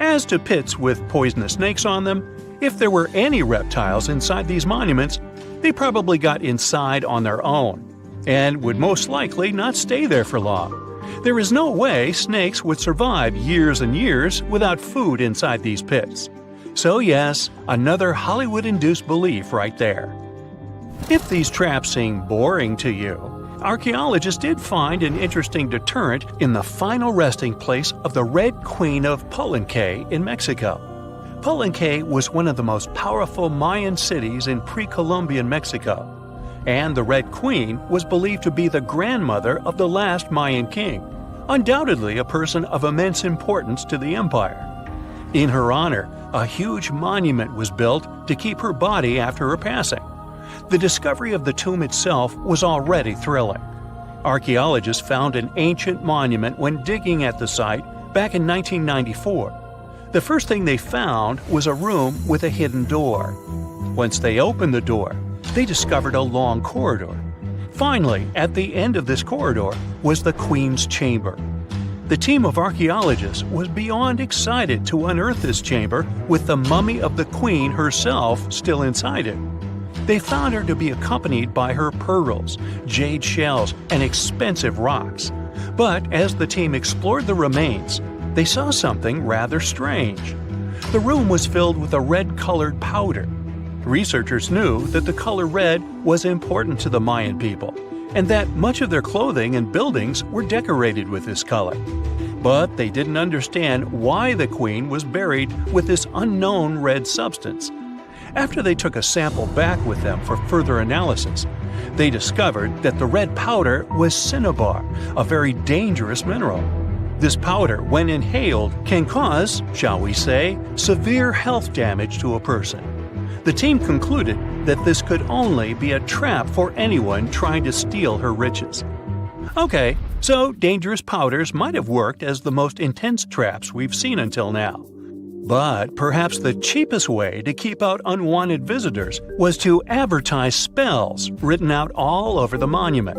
As to pits with poisonous snakes on them, if there were any reptiles inside these monuments, they probably got inside on their own and would most likely not stay there for long. There is no way snakes would survive years and years without food inside these pits. So yes, another Hollywood-induced belief right there. If these traps seem boring to you, archaeologists did find an interesting deterrent in the final resting place of the Red Queen of Palenque in Mexico. Palenque was one of the most powerful Mayan cities in pre-Columbian Mexico, and the Red Queen was believed to be the grandmother of the last Mayan king, undoubtedly a person of immense importance to the empire. In her honor, a huge monument was built to keep her body after her passing. The discovery of the tomb itself was already thrilling. Archaeologists found an ancient monument when digging at the site back in 1994. The first thing they found was a room with a hidden door. Once they opened the door, they discovered a long corridor. Finally, at the end of this corridor was the Queen's chamber. The team of archaeologists was beyond excited to unearth this chamber with the mummy of the Queen herself still inside it. They found her to be accompanied by her pearls, jade shells, and expensive rocks. But as the team explored the remains, they saw something rather strange. The room was filled with a red-colored powder. Researchers knew that the color red was important to the Mayan people, and that much of their clothing and buildings were decorated with this color. But they didn't understand why the queen was buried with this unknown red substance. After they took a sample back with them for further analysis, they discovered that the red powder was cinnabar, a very dangerous mineral. This powder, when inhaled, can cause, shall we say, severe health damage to a person. The team concluded that this could only be a trap for anyone trying to steal her riches. Okay, so dangerous powders might have worked as the most intense traps we've seen until now. But perhaps the cheapest way to keep out unwanted visitors was to advertise spells written out all over the monument.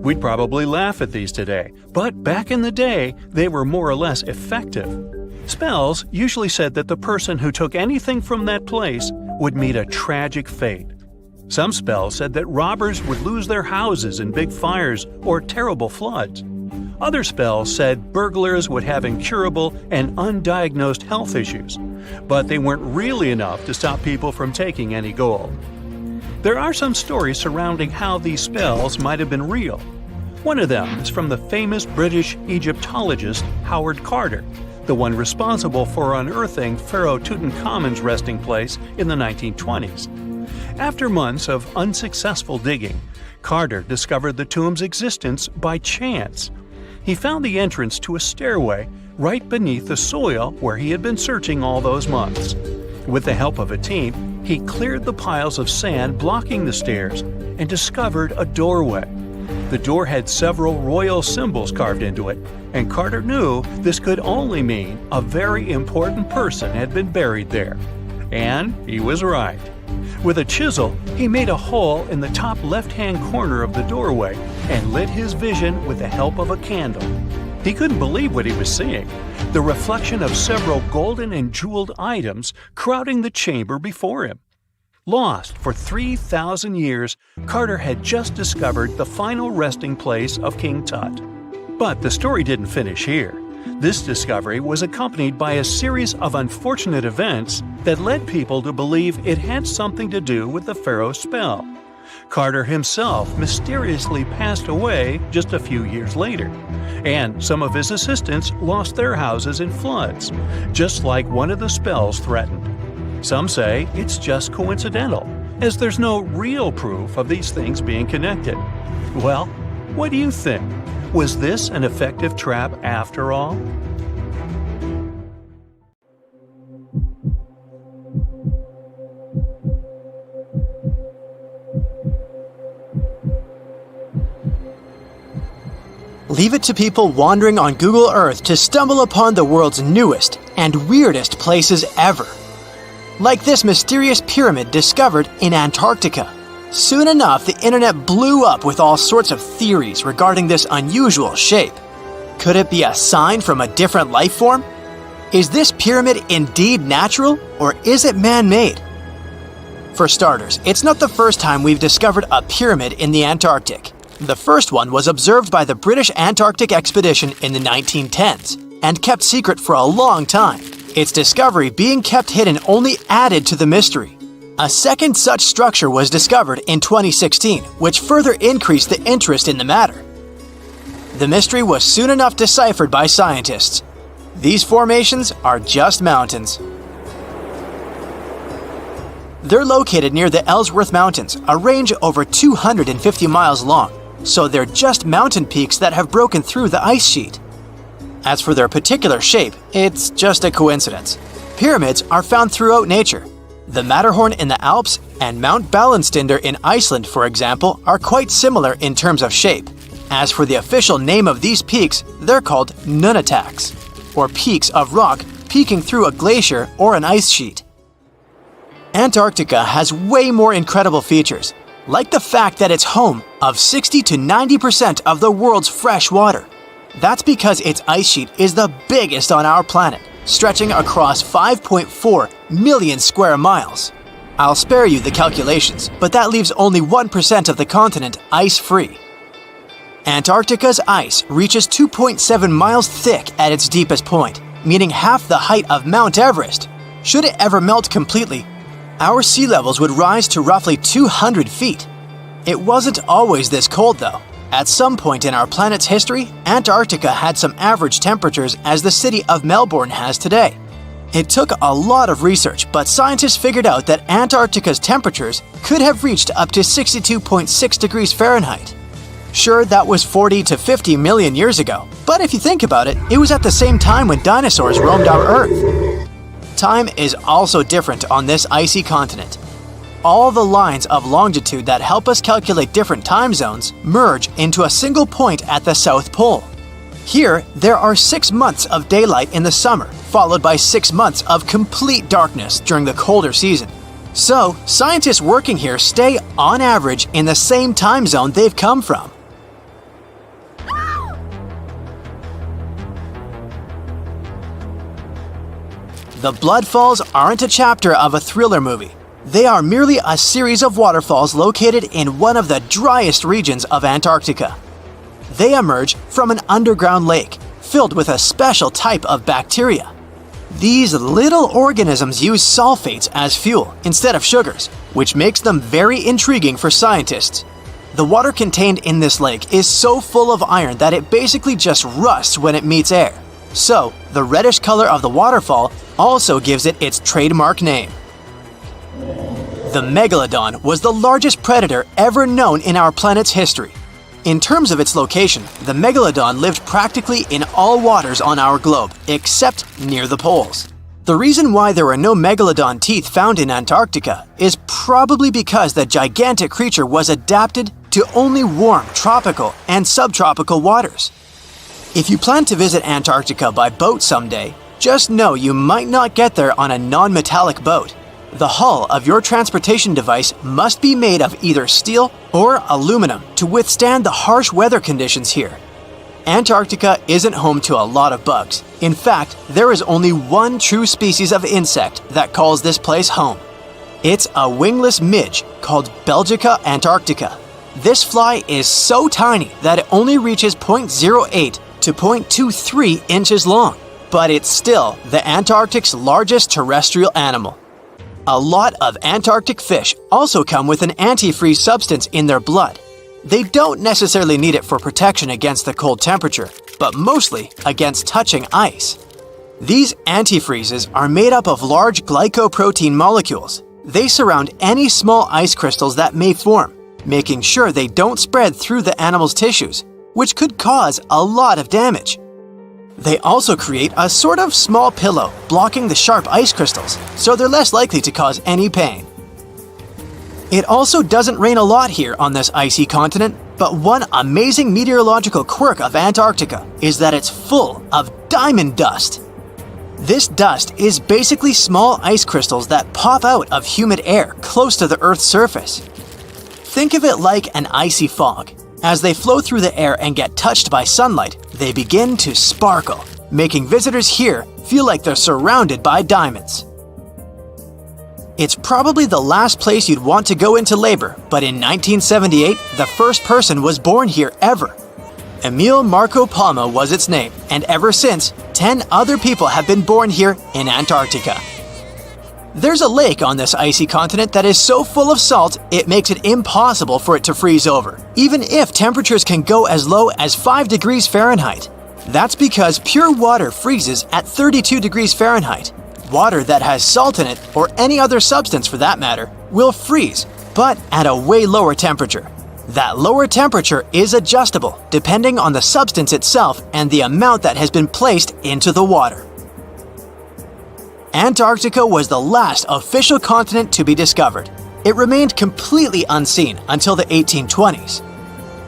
We'd probably laugh at these today, but back in the day, they were more or less effective. Spells usually said that the person who took anything from that place would meet a tragic fate. Some spells said that robbers would lose their houses in big fires or terrible floods. Other spells said burglars would have incurable and undiagnosed health issues, but they weren't really enough to stop people from taking any gold. There are some stories surrounding how these spells might have been real. One of them is from the famous British Egyptologist Howard Carter, the one responsible for unearthing Pharaoh Tutankhamun's resting place in the 1920s. After months of unsuccessful digging, Carter discovered the tomb's existence by chance. He found the entrance to a stairway right beneath the soil where he had been searching all those months. With the help of a team, he cleared the piles of sand blocking the stairs and discovered a doorway. The door had several royal symbols carved into it, and Carter knew this could only mean a very important person had been buried there. And he was right. With a chisel, he made a hole in the top left-hand corner of the doorway and lit his vision with the help of a candle. He couldn't believe what he was seeing, the reflection of several golden and jeweled items crowding the chamber before him. Lost for 3,000 years, Carter had just discovered the final resting place of King Tut. But the story didn't finish here. This discovery was accompanied by a series of unfortunate events that led people to believe it had something to do with the pharaoh's spell. Carter himself mysteriously passed away just a few years later, and some of his assistants lost their houses in floods, just like one of the spells threatened. Some say it's just coincidental, as there's no real proof of these things being connected. Well, what do you think? Was this an effective trap after all? Leave it to people wandering on Google Earth to stumble upon the world's newest and weirdest places ever. Like this mysterious pyramid discovered in Antarctica. Soon enough, the internet blew up with all sorts of theories regarding this unusual shape. Could it be a sign from a different life form? Is this pyramid indeed natural, or is it man-made? For starters, it's not the first time we've discovered a pyramid in the Antarctic. The first one was observed by the British Antarctic expedition in the 1910s and kept secret for a long time. Its discovery being kept hidden only added to the mystery. A second such structure was discovered in 2016, which further increased the interest in the matter. The mystery was soon enough deciphered by scientists. These formations are just mountains. They're located near the Ellsworth Mountains, a range over 250 miles long, so they're just mountain peaks that have broken through the ice sheet. As for their particular shape, it's just a coincidence. Pyramids are found throughout nature. The Matterhorn in the Alps and Mount Ballenstinder in Iceland, for example, are quite similar in terms of shape. As for the official name of these peaks, they're called nunataks, or peaks of rock peeking through a glacier or an ice sheet. Antarctica has way more incredible features, like the fact that it's home of 60 to 90% of the world's fresh water. That's because its ice sheet is the biggest on our planet, stretching across 5.4 million square miles. I'll spare you the calculations, but that leaves only 1% of the continent ice-free. Antarctica's ice reaches 2.7 miles thick at its deepest point, meaning half the height of Mount Everest. Should it ever melt completely, our sea levels would rise to roughly 200 feet. It wasn't always this cold, though. At some point in our planet's history, Antarctica had some average temperatures as the city of Melbourne has today. It took a lot of research, but scientists figured out that Antarctica's temperatures could have reached up to 62.6 degrees Fahrenheit. Sure, that was 40 to 50 million years ago, but if you think about it, it was at the same time when dinosaurs roamed our Earth. Time is also different on this icy continent. All the lines of longitude that help us calculate different time zones merge into a single point at the South Pole. Here, there are 6 months of daylight in the summer, followed by 6 months of complete darkness during the colder season. So, scientists working here stay, on average, in the same time zone they've come from. The Blood Falls aren't a chapter of a thriller movie. They are merely a series of waterfalls located in one of the driest regions of Antarctica. They emerge from an underground lake filled with a special type of bacteria. These little organisms use sulfates as fuel instead of sugars, which makes them very intriguing for scientists. The water contained in this lake is so full of iron that it basically just rusts when it meets air. So, the reddish color of the waterfall also gives it its trademark name. The megalodon was the largest predator ever known in our planet's history. In terms of its location, the megalodon lived practically in all waters on our globe, except near the poles. The reason why there are no megalodon teeth found in Antarctica is probably because the gigantic creature was adapted to only warm tropical and subtropical waters. If you plan to visit Antarctica by boat someday, just know you might not get there on a non-metallic boat. The hull of your transportation device must be made of either steel or aluminum to withstand the harsh weather conditions here. Antarctica isn't home to a lot of bugs. In fact, there is only one true species of insect that calls this place home. It's a wingless midge called Belgica antarctica. This fly is so tiny that it only reaches 0.08 to 0.23 inches long, but it's still the Antarctic's largest terrestrial animal. A lot of Antarctic fish also come with an antifreeze substance in their blood. They don't necessarily need it for protection against the cold temperature, but mostly against touching ice. These antifreezes are made up of large glycoprotein molecules. They surround any small ice crystals that may form, making sure they don't spread through the animal's tissues, which could cause a lot of damage. They also create a sort of small pillow blocking the sharp ice crystals, so they're less likely to cause any pain. It also doesn't rain a lot here on this icy continent, but one amazing meteorological quirk of Antarctica is that it's full of diamond dust. This dust is basically small ice crystals that pop out of humid air close to the Earth's surface. Think of it like an icy fog. As they flow through the air and get touched by sunlight, they begin to sparkle, making visitors here feel like they're surrounded by diamonds. It's probably the last place you'd want to go into labor, but in 1978, the first person was born here ever. Emil Marco Palma was its name, and ever since, 10 other people have been born here in Antarctica. There's a lake on this icy continent that is so full of salt, it makes it impossible for it to freeze over, even if temperatures can go as low as 5 degrees Fahrenheit. That's because pure water freezes at 32 degrees Fahrenheit. Water that has salt in it, or any other substance for that matter, will freeze, but at a way lower temperature. That lower temperature is adjustable depending on the substance itself and the amount that has been placed into the water. Antarctica was the last official continent to be discovered. It remained completely unseen until the 1820s.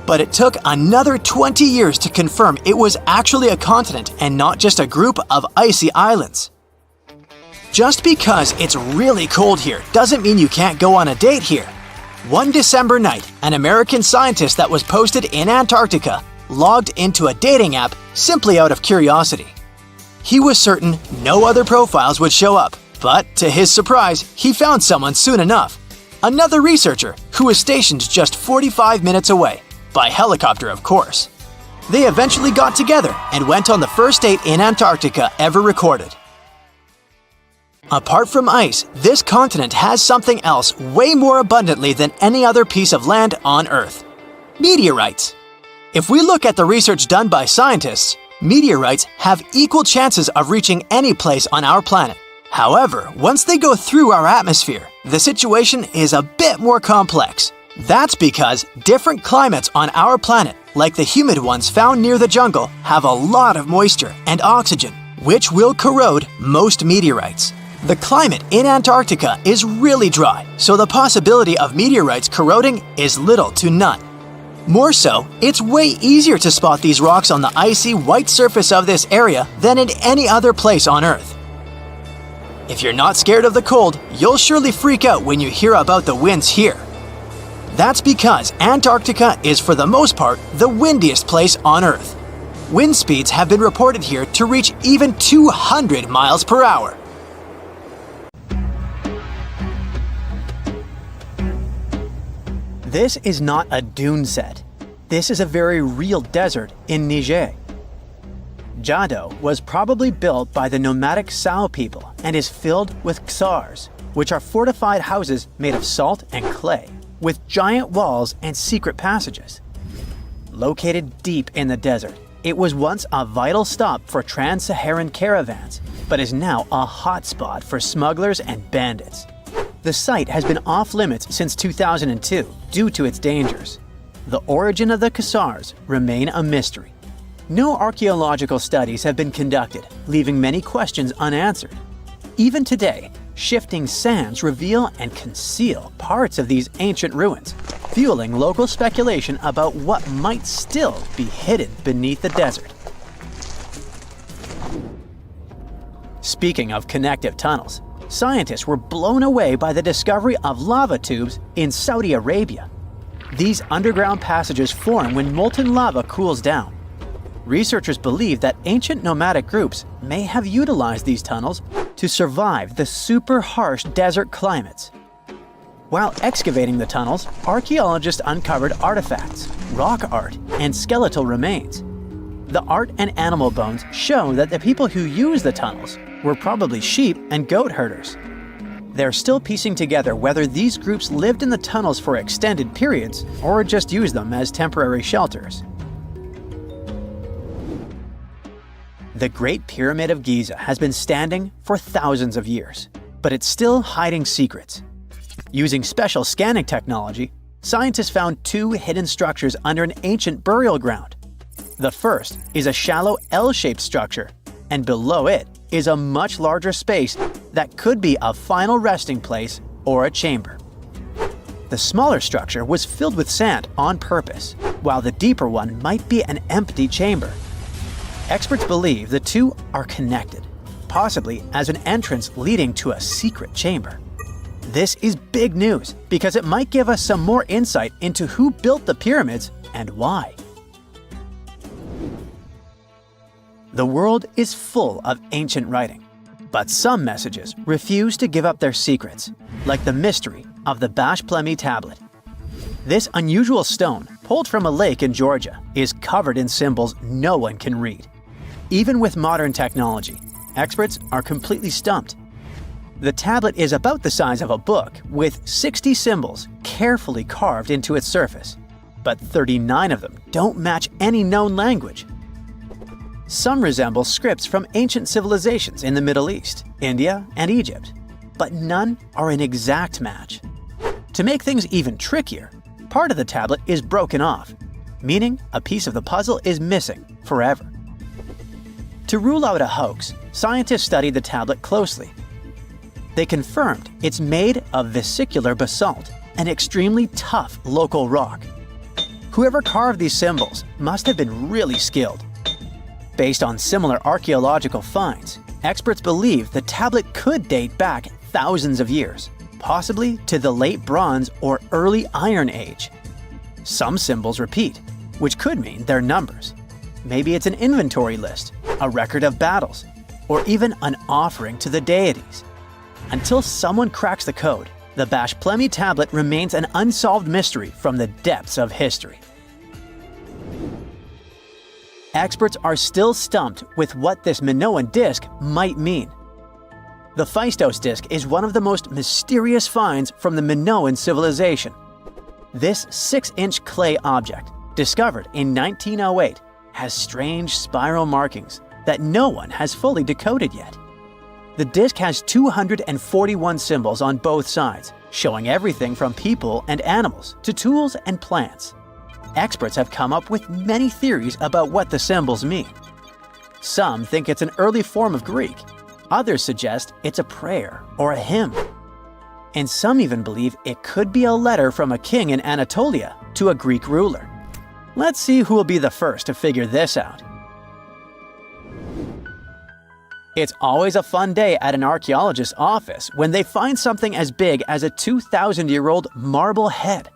But it took another 20 years to confirm it was actually a continent and not just a group of icy islands. Just because it's really cold here doesn't mean you can't go on a date here. One December night, an American scientist that was posted in Antarctica logged into a dating app simply out of curiosity. He was certain no other profiles would show up, but to his surprise, he found someone soon enough. Another researcher who was stationed just 45 minutes away, by helicopter of course. They eventually got together and went on the first date in Antarctica ever recorded. Apart from ice, this continent has something else way more abundantly than any other piece of land on Earth: meteorites. If we look at the research done by scientists, meteorites have equal chances of reaching any place on our planet. However, once they go through our atmosphere, the situation is a bit more complex. That's because different climates on our planet, like the humid ones found near the jungle, have a lot of moisture and oxygen, which will corrode most meteorites. The climate in Antarctica is really dry, so the possibility of meteorites corroding is little to none. More so, it's way easier to spot these rocks on the icy white surface of this area than in any other place on Earth. If you're not scared of the cold, you'll surely freak out when you hear about the winds here. That's because Antarctica is for the most part the windiest place on Earth. Wind speeds have been reported here to reach even 200 miles per hour. This is not a dune set. This is a very real desert in Niger. Jado was probably built by the nomadic Sao people and is filled with ksars, which are fortified houses made of salt and clay, with giant walls and secret passages. Located deep in the desert, it was once a vital stop for trans-Saharan caravans, but is now a hotspot for smugglers and bandits. The site has been off-limits since 2002 due to its dangers. The origin of the ksars remain a mystery. No archaeological studies have been conducted, leaving many questions unanswered. Even today, shifting sands reveal and conceal parts of these ancient ruins, fueling local speculation about what might still be hidden beneath the desert. Speaking of connective tunnels, scientists were blown away by the discovery of lava tubes in Saudi Arabia. These underground passages form when molten lava cools down. Researchers believe that ancient nomadic groups may have utilized these tunnels to survive the super harsh desert climates. While excavating the tunnels, archaeologists uncovered artifacts, rock art, and skeletal remains. The art and animal bones show that the people who used the tunnels were probably sheep and goat herders. They're still piecing together whether these groups lived in the tunnels for extended periods or just used them as temporary shelters. The Great Pyramid of Giza has been standing for thousands of years, but it's still hiding secrets. Using special scanning technology, scientists found two hidden structures under an ancient burial ground. The first is a shallow L-shaped structure, and below it is a much larger space that could be a final resting place or a chamber. The smaller structure was filled with sand on purpose, while the deeper one might be an empty chamber. Experts believe the two are connected, possibly as an entrance leading to a secret chamber. This is big news because it might give us some more insight into who built the pyramids and why. The world is full of ancient writing, but some messages refuse to give up their secrets, like the mystery of the Bash Plemi tablet. This unusual stone, pulled from a lake in Georgia, is covered in symbols no one can read. Even with modern technology, experts are completely stumped. The tablet is about the size of a book, with 60 symbols carefully carved into its surface, but 39 of them don't match any known language. Some resemble scripts from ancient civilizations in the Middle East, India, and Egypt, but none are an exact match. To make things even trickier, part of the tablet is broken off, meaning a piece of the puzzle is missing forever. To rule out a hoax, scientists studied the tablet closely. They confirmed it's made of vesicular basalt, an extremely tough local rock. Whoever carved these symbols must have been really skilled. Based on similar archaeological finds, experts believe the tablet could date back thousands of years, possibly to the late Bronze or early Iron Age. Some symbols repeat, which could mean they're numbers. Maybe it's an inventory list, a record of battles, or even an offering to the deities. Until someone cracks the code, the Bash Plemi tablet remains an unsolved mystery from the depths of history. Experts are still stumped with what this Minoan disc might mean. The Phaistos disc is one of the most mysterious finds from the Minoan civilization. This 6-inch clay object, discovered in 1908, has strange spiral markings that no one has fully decoded yet. The disc has 241 symbols on both sides, showing everything from people and animals to tools and plants. Experts have come up with many theories about what the symbols mean. Some think it's an early form of Greek. Others suggest it's a prayer or a hymn. And some even believe it could be a letter from a king in Anatolia to a Greek ruler. Let's see who will be the first to figure this out. It's always a fun day at an archaeologist's office when they find something as big as a 2,000-year-old marble head.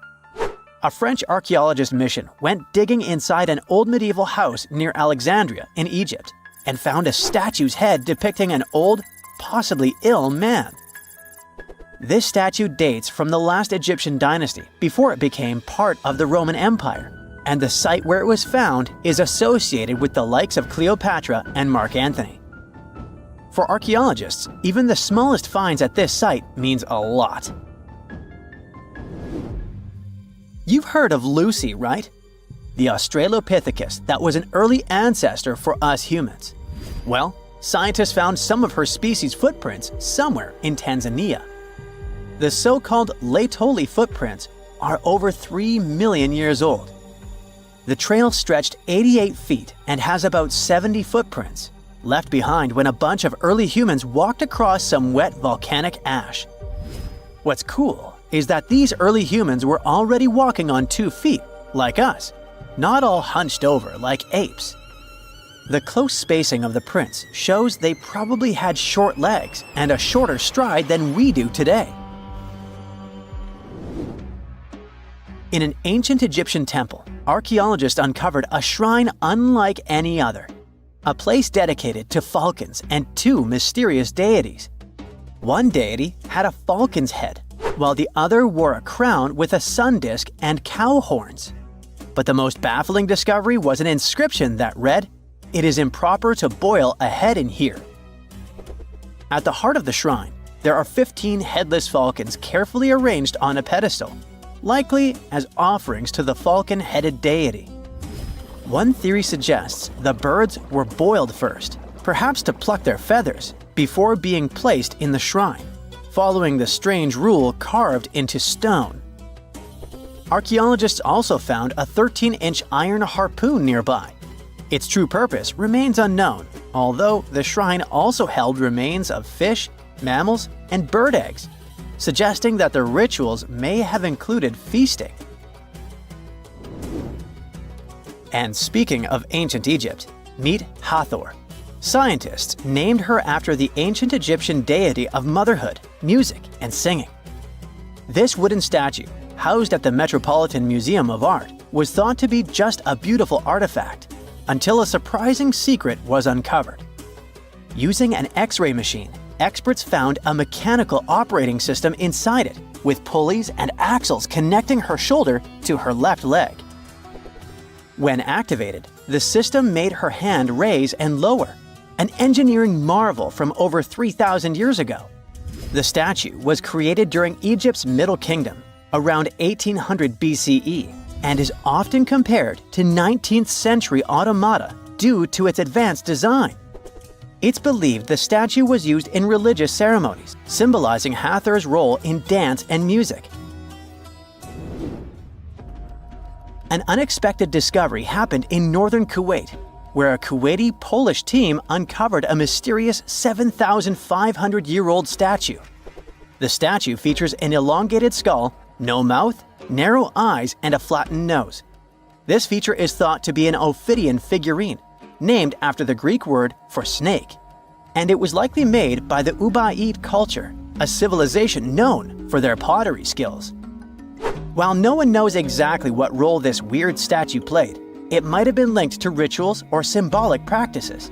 A French archaeologist mission went digging inside an old medieval house near Alexandria in Egypt and found a statue's head depicting an old, possibly ill man. This statue dates from the last Egyptian dynasty before it became part of the Roman Empire, and the site where it was found is associated with the likes of Cleopatra and Mark Antony. For archaeologists, even the smallest finds at this site means a lot. You've heard of Lucy, right? The Australopithecus that was an early ancestor for us humans. Well, scientists found some of her species' footprints somewhere in Tanzania. The so-called Laetoli footprints are over 3 million years old. The trail stretched 88 feet and has about 70 footprints, left behind when a bunch of early humans walked across some wet volcanic ash. What's cool is that these early humans were already walking on 2 feet, like us, not all hunched over like apes. The close spacing of the prints shows they probably had short legs and a shorter stride than we do today. In an ancient Egyptian temple, archaeologists uncovered a shrine unlike any other, a place dedicated to falcons and 2 mysterious deities. One deity had a falcon's head, while the other wore a crown with a sun disk and cow horns. But the most baffling discovery was an inscription that read, "It is improper to boil a head in here." At the heart of the shrine, there are 15 headless falcons carefully arranged on a pedestal, likely as offerings to the falcon-headed deity. One theory suggests the birds were boiled first, perhaps to pluck their feathers, before being placed in the shrine, following the strange rule carved into stone. Archaeologists also found a 13-inch iron harpoon nearby. Its true purpose remains unknown, although the shrine also held remains of fish, mammals, and bird eggs, suggesting that the rituals may have included feasting. And speaking of ancient Egypt, meet Hathor. Scientists named her after the ancient Egyptian deity of motherhood, music, and singing. This wooden statue, housed at the Metropolitan Museum of Art, was thought to be just a beautiful artifact, until a surprising secret was uncovered. Using an X-ray machine, experts found a mechanical operating system inside it, with pulleys and axles connecting her shoulder to her left leg. When activated, the system made her hand raise and lower, an engineering marvel from over 3,000 years ago. The statue was created during Egypt's Middle Kingdom, around 1800 BCE, and is often compared to 19th century automata due to its advanced design. It's believed the statue was used in religious ceremonies, symbolizing Hathor's role in dance and music. An unexpected discovery happened in northern Kuwait, where a Kuwaiti-Polish team uncovered a mysterious 7,500-year-old statue. The statue features an elongated skull, no mouth, narrow eyes, and a flattened nose. This feature is thought to be an Ophidian figurine, named after the Greek word for snake, and it was likely made by the Ubaid culture, a civilization known for their pottery skills. While no one knows exactly what role this weird statue played, it might have been linked to rituals or symbolic practices.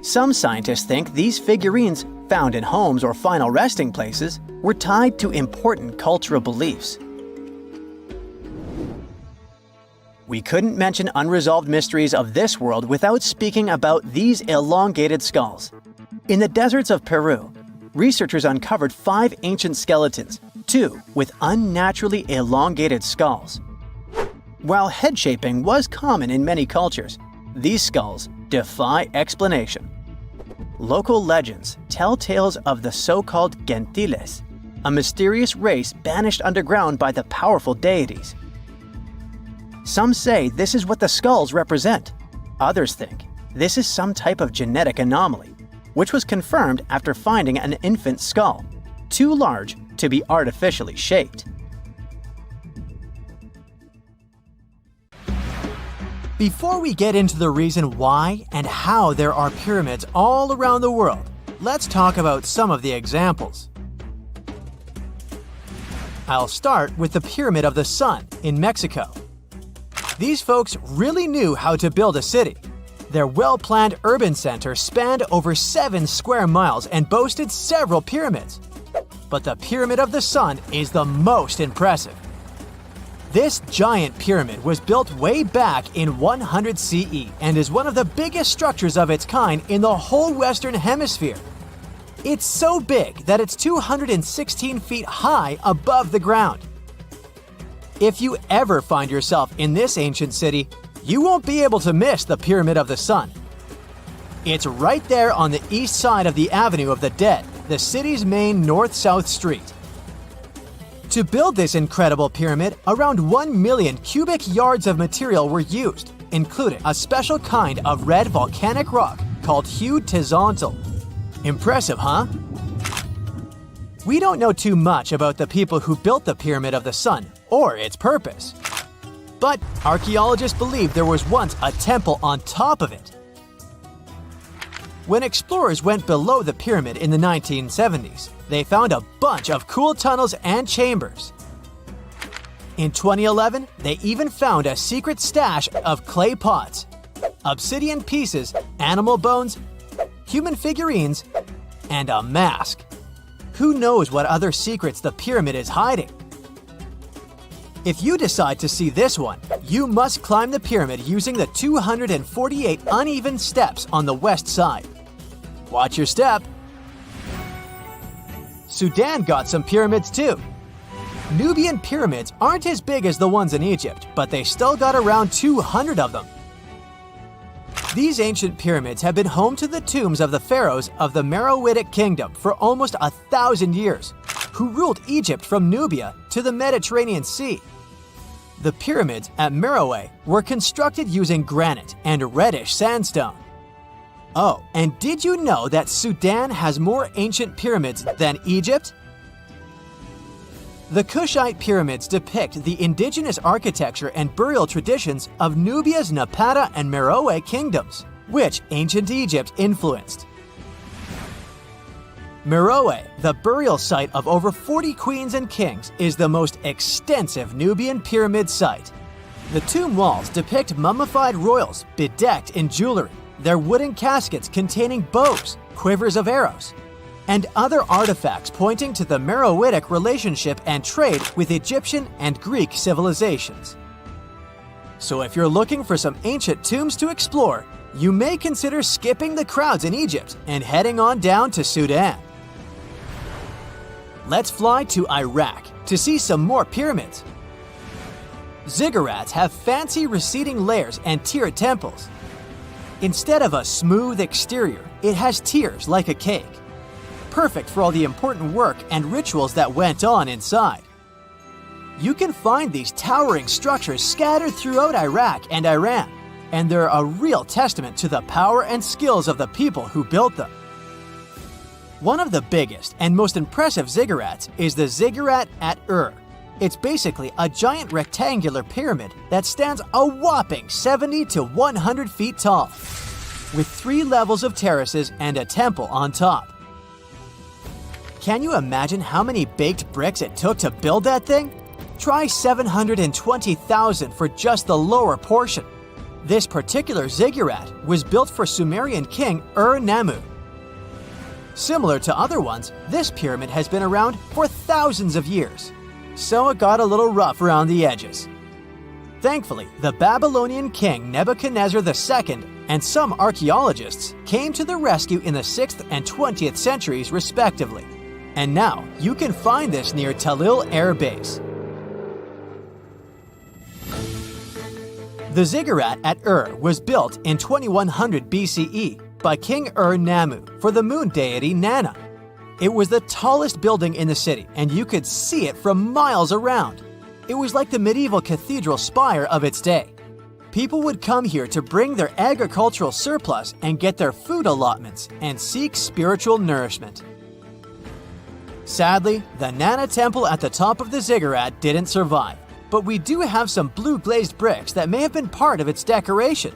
Some scientists think these figurines, found in homes or final resting places, were tied to important cultural beliefs. We couldn't mention unresolved mysteries of this world without speaking about these elongated skulls. In the deserts of Peru, researchers uncovered 5 ancient skeletons, 2 with unnaturally elongated skulls. While head shaping was common in many cultures, these skulls defy explanation. Local legends tell tales of the so-called gentiles, a mysterious race banished underground by the powerful deities. Some say this is what the skulls represent. Others think this is some type of genetic anomaly, which was confirmed after finding an infant skull, too large to be artificially shaped. Before we get into the reason why and how there are pyramids all around the world, let's talk about some of the examples. I'll start with the Pyramid of the Sun in Mexico. These folks really knew how to build a city. Their well-planned urban center spanned over 7 square miles and boasted several pyramids. But the Pyramid of the Sun is the most impressive. This giant pyramid was built way back in 100 CE and is one of the biggest structures of its kind in the whole Western Hemisphere. It's so big that it's 216 feet high above the ground. If you ever find yourself in this ancient city, you won't be able to miss the Pyramid of the Sun. It's right there on the east side of the Avenue of the Dead, the city's main north-south street. To build this incredible pyramid, around 1 million cubic yards of material were used, including a special kind of red volcanic rock called hued tezontle. Impressive, huh? We don't know too much about the people who built the Pyramid of the Sun or its purpose. But archaeologists believe there was once a temple on top of it. When explorers went below the pyramid in the 1970s, they found a bunch of cool tunnels and chambers. In 2011, they even found a secret stash of clay pots, obsidian pieces, animal bones, human figurines, and a mask. Who knows what other secrets the pyramid is hiding? If you decide to see this one, you must climb the pyramid using the 248 uneven steps on the west side. Watch your step. Sudan got some pyramids too. Nubian pyramids aren't as big as the ones in Egypt, but they still got around 200 of them. These ancient pyramids have been home to the tombs of the pharaohs of the Meroitic Kingdom for almost 1,000 years, who ruled Egypt from Nubia to the Mediterranean Sea. The pyramids at Meroe were constructed using granite and reddish sandstone. Oh, and did you know that Sudan has more ancient pyramids than Egypt? The Kushite pyramids depict the indigenous architecture and burial traditions of Nubia's Napata and Meroe kingdoms, which ancient Egypt influenced. Meroe, the burial site of over 40 queens and kings, is the most extensive Nubian pyramid site. The tomb walls depict mummified royals bedecked in jewelry, their wooden caskets containing bows, quivers of arrows, and other artifacts pointing to the Meroitic relationship and trade with Egyptian and Greek civilizations. So if you're looking for some ancient tombs to explore, you may consider skipping the crowds in Egypt and heading on down to Sudan. Let's fly to Iraq to see some more pyramids. Ziggurats have fancy receding layers and tiered temples. Instead of a smooth exterior, it has tiers like a cake. Perfect for all the important work and rituals that went on inside. You can find these towering structures scattered throughout Iraq and Iran, and they're a real testament to the power and skills of the people who built them. One of the biggest and most impressive ziggurats is the ziggurat at Ur. It's basically a giant rectangular pyramid that stands a whopping 70 to 100 feet tall, with 3 levels of terraces and a temple on top. Can you imagine how many baked bricks it took to build that thing? Try 720,000 for just the lower portion. This particular ziggurat was built for Sumerian king Ur-Nammu. Similar to other ones, this pyramid has been around for thousands of years, so it got a little rough around the edges. Thankfully, the Babylonian king Nebuchadnezzar II and some archaeologists came to the rescue in the 6th and 20th centuries respectively, and now you can find this near Talil Air Base. The ziggurat at Ur was built in 2100 BCE by King Ur-Nammu for the moon deity Nana. It was the tallest building in the city, and you could see it from miles around. It was like the medieval cathedral spire of its day. People would come here to bring their agricultural surplus and get their food allotments and seek spiritual nourishment. Sadly, the Nana temple at the top of the ziggurat didn't survive, but we do have some blue glazed bricks that may have been part of its decoration.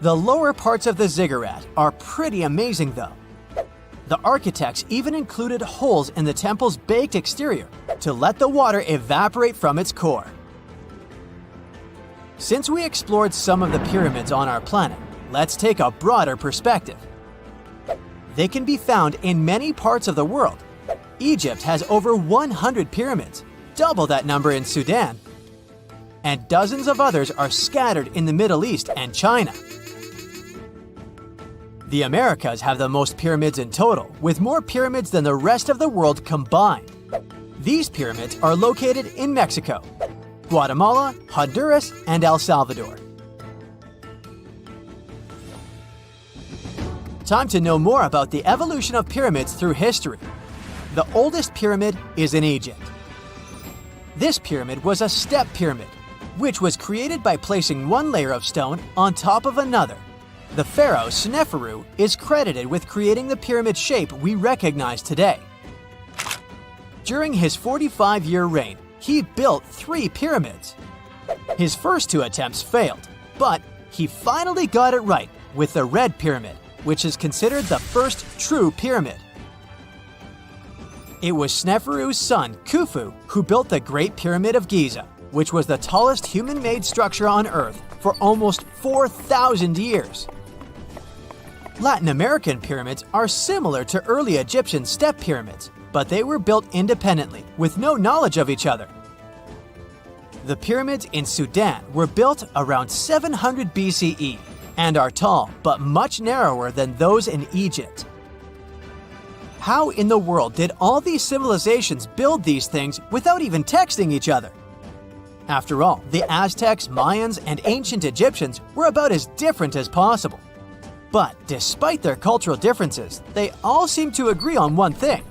The lower parts of the ziggurat are pretty amazing though. The architects even included holes in the temple's baked exterior to let the water evaporate from its core. Since we explored some of the pyramids on our planet, let's take a broader perspective. They can be found in many parts of the world. Egypt has over 100 pyramids, double that number in Sudan, and dozens of others are scattered in the Middle East and China. The Americas have the most pyramids in total, with more pyramids than the rest of the world combined. These pyramids are located in Mexico, Guatemala, Honduras, and El Salvador. Time to know more about the evolution of pyramids through history. The oldest pyramid is in Egypt. This pyramid was a step pyramid, which was created by placing one layer of stone on top of another. The pharaoh Sneferu is credited with creating the pyramid shape we recognize today. During his 45-year reign, he built 3 pyramids. His first 2 attempts failed, but he finally got it right with the Red Pyramid, which is considered the first true pyramid. It was Sneferu's son, Khufu, who built the Great Pyramid of Giza, which was the tallest human-made structure on Earth for almost 4,000 years. Latin American pyramids are similar to early Egyptian step pyramids, but they were built independently, with no knowledge of each other. The pyramids in Sudan were built around 700 BCE and are tall, but much narrower than those in Egypt. How in the world did all these civilizations build these things without even texting each other? After all, the Aztecs, Mayans, and ancient Egyptians were about as different as possible. But despite their cultural differences, they all seem to agree on one thing.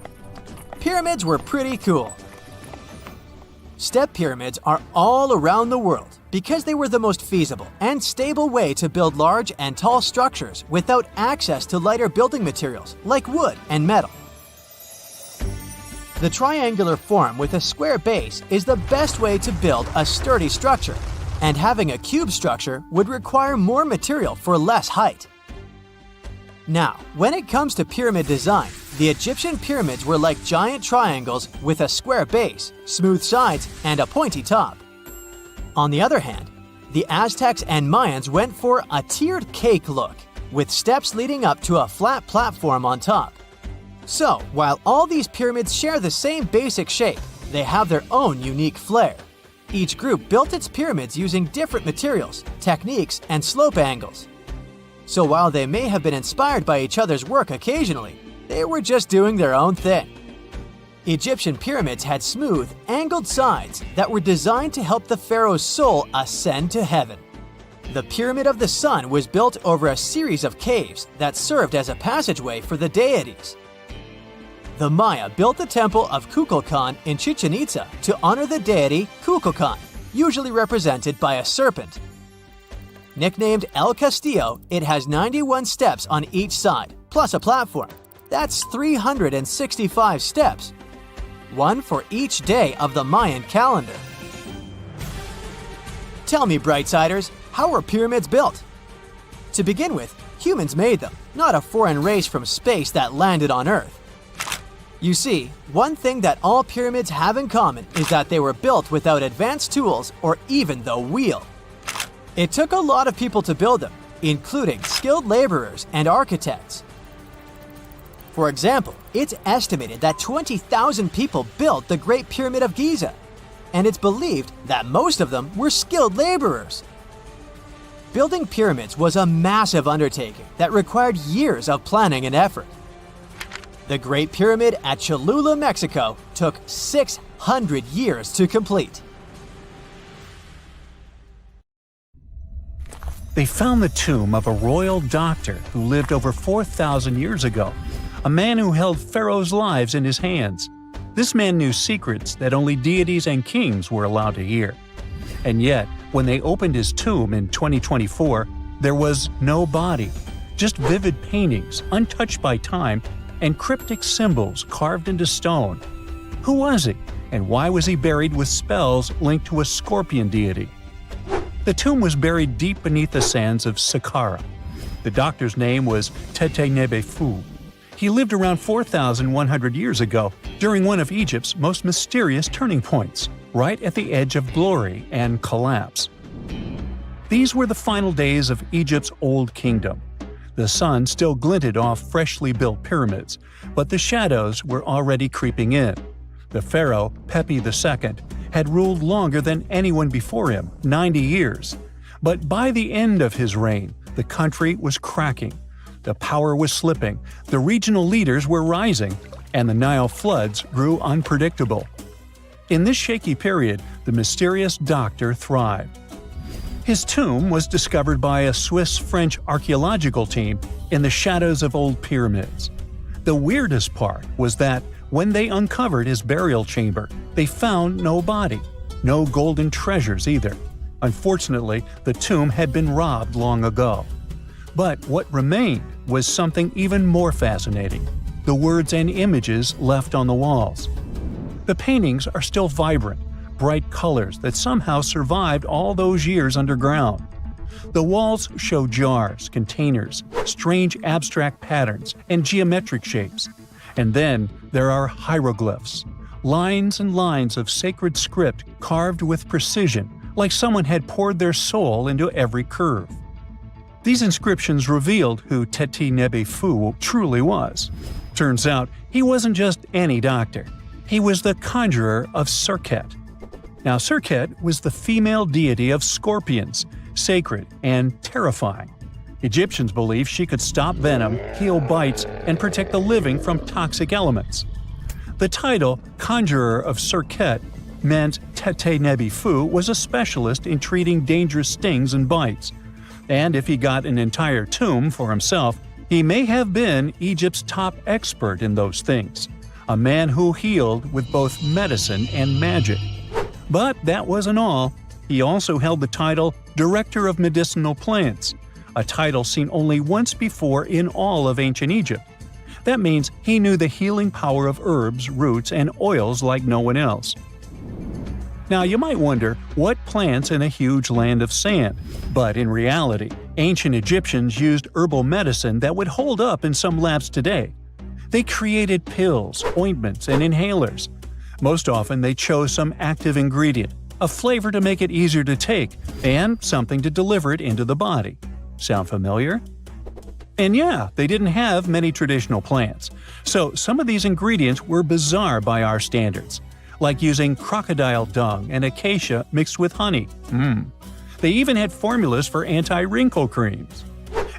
Pyramids were pretty cool. Step pyramids are all around the world because they were the most feasible and stable way to build large and tall structures without access to lighter building materials like wood and metal. The triangular form with a square base is the best way to build a sturdy structure, and having a cube structure would require more material for less height. Now, when it comes to pyramid design, the Egyptian pyramids were like giant triangles with a square base, smooth sides, and a pointy top. On the other hand, the Aztecs and Mayans went for a tiered cake look, with steps leading up to a flat platform on top. So, while all these pyramids share the same basic shape, they have their own unique flair. Each group built its pyramids using different materials, techniques, and slope angles. So while they may have been inspired by each other's work occasionally, they were just doing their own thing. Egyptian pyramids had smooth, angled sides that were designed to help the pharaoh's soul ascend to heaven. The Pyramid of the Sun was built over a series of caves that served as a passageway for the deities. The Maya built the temple of Kukulkan in Chichen Itza to honor the deity Kukulkan, usually represented by a serpent. Nicknamed El Castillo, it has 91 steps on each side, plus a platform. That's 365 steps, one for each day of the Mayan calendar. Tell me, Brightsiders, how were pyramids built? To begin with, humans made them, not a foreign race from space that landed on Earth. You see, one thing that all pyramids have in common is that they were built without advanced tools or even the wheel. It took a lot of people to build them, including skilled laborers and architects. For example, it's estimated that 20,000 people built the Great Pyramid of Giza, and it's believed that most of them were skilled laborers. Building pyramids was a massive undertaking that required years of planning and effort. The Great Pyramid at Cholula, Mexico, took 600 years to complete. They found the tomb of a royal doctor who lived over 4,000 years ago, a man who held pharaohs' lives in his hands. This man knew secrets that only deities and kings were allowed to hear. And yet, when they opened his tomb in 2024, there was no body, just vivid paintings, untouched by time, and cryptic symbols carved into stone. Who was he, and why was he buried with spells linked to a scorpion deity? The tomb was buried deep beneath the sands of Saqqara. The doctor's name was Tete Nebefu. He lived around 4,100 years ago, during one of Egypt's most mysterious turning points, right at the edge of glory and collapse. These were the final days of Egypt's Old Kingdom. The sun still glinted off freshly built pyramids, but the shadows were already creeping in. The pharaoh, Pepi II, had ruled longer than anyone before him, 90 years. But by the end of his reign, the country was cracking. The power was slipping, the regional leaders were rising, and the Nile floods grew unpredictable. In this shaky period, the mysterious doctor thrived. His tomb was discovered by a Swiss-French archaeological team in the shadows of old pyramids. The weirdest part was that when they uncovered his burial chamber, they found no body, no golden treasures either. Unfortunately, the tomb had been robbed long ago. But what remained was something even more fascinating: the words and images left on the walls. The paintings are still vibrant, bright colors that somehow survived all those years underground. The walls show jars, containers, strange abstract patterns, and geometric shapes. And then there are hieroglyphs, lines and lines of sacred script carved with precision, like someone had poured their soul into every curve. These inscriptions revealed who Teti Nebefu truly was. Turns out, he wasn't just any doctor. He was the conjurer of Serket. Now, Serket was the female deity of scorpions, sacred and terrifying. Egyptians believed she could stop venom, heal bites, and protect the living from toxic elements. The title, Conjurer of Serket, meant Tete Nebefu was a specialist in treating dangerous stings and bites. And if he got an entire tomb for himself, he may have been Egypt's top expert in those things, a man who healed with both medicine and magic. But that wasn't all. He also held the title Director of Medicinal Plants, a title seen only once before in all of ancient Egypt. That means he knew the healing power of herbs, roots, and oils like no one else. Now, you might wonder what plants in a huge land of sand, but in reality, ancient Egyptians used herbal medicine that would hold up in some labs today. They created pills, ointments, and inhalers. Most often, they chose some active ingredient, a flavor to make it easier to take, and something to deliver it into the body. Sound familiar? And yeah, they didn't have many traditional plants, so some of these ingredients were bizarre by our standards, like using crocodile dung and acacia mixed with honey. They even had formulas for anti-wrinkle creams.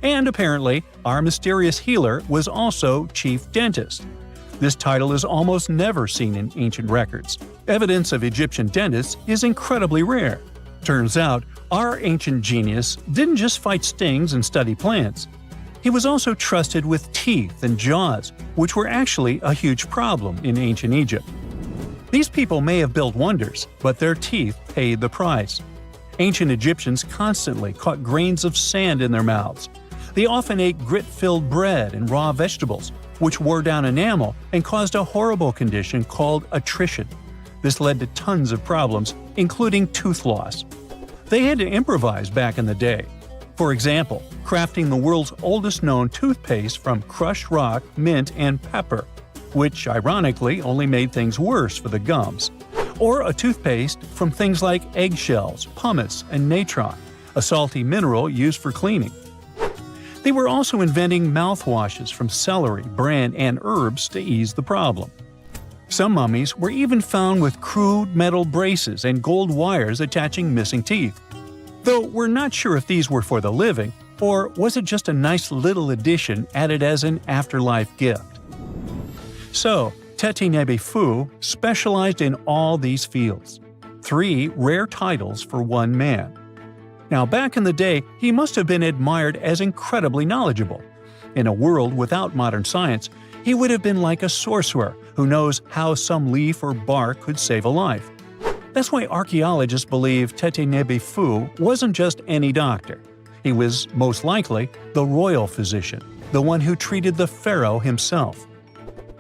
And apparently, our mysterious healer was also chief dentist. This title is almost never seen in ancient records. Evidence of Egyptian dentists is incredibly rare. Turns out, our ancient genius didn't just fight stings and study plants. He was also trusted with teeth and jaws, which were actually a huge problem in ancient Egypt. These people may have built wonders, but their teeth paid the price. Ancient Egyptians constantly caught grains of sand in their mouths. They often ate grit-filled bread and raw vegetables, which wore down enamel and caused a horrible condition called attrition. This led to tons of problems, including tooth loss. They had to improvise back in the day. For example, crafting the world's oldest known toothpaste from crushed rock, mint, and pepper, which ironically only made things worse for the gums. Or a toothpaste from things like eggshells, pumice, and natron, a salty mineral used for cleaning. They were also inventing mouthwashes from celery, bran, and herbs to ease the problem. Some mummies were even found with crude metal braces and gold wires attaching missing teeth. Though we're not sure if these were for the living, or was it just a nice little addition added as an afterlife gift. So, Teti Nebefu specialized in all these fields. 3 rare titles for one man. Now, back in the day, he must have been admired as incredibly knowledgeable. In a world without modern science, he would have been like a sorcerer who knows how some leaf or bark could save a life. That's why archaeologists believe Teti Nebefu wasn't just any doctor. He was, most likely, the royal physician, the one who treated the pharaoh himself.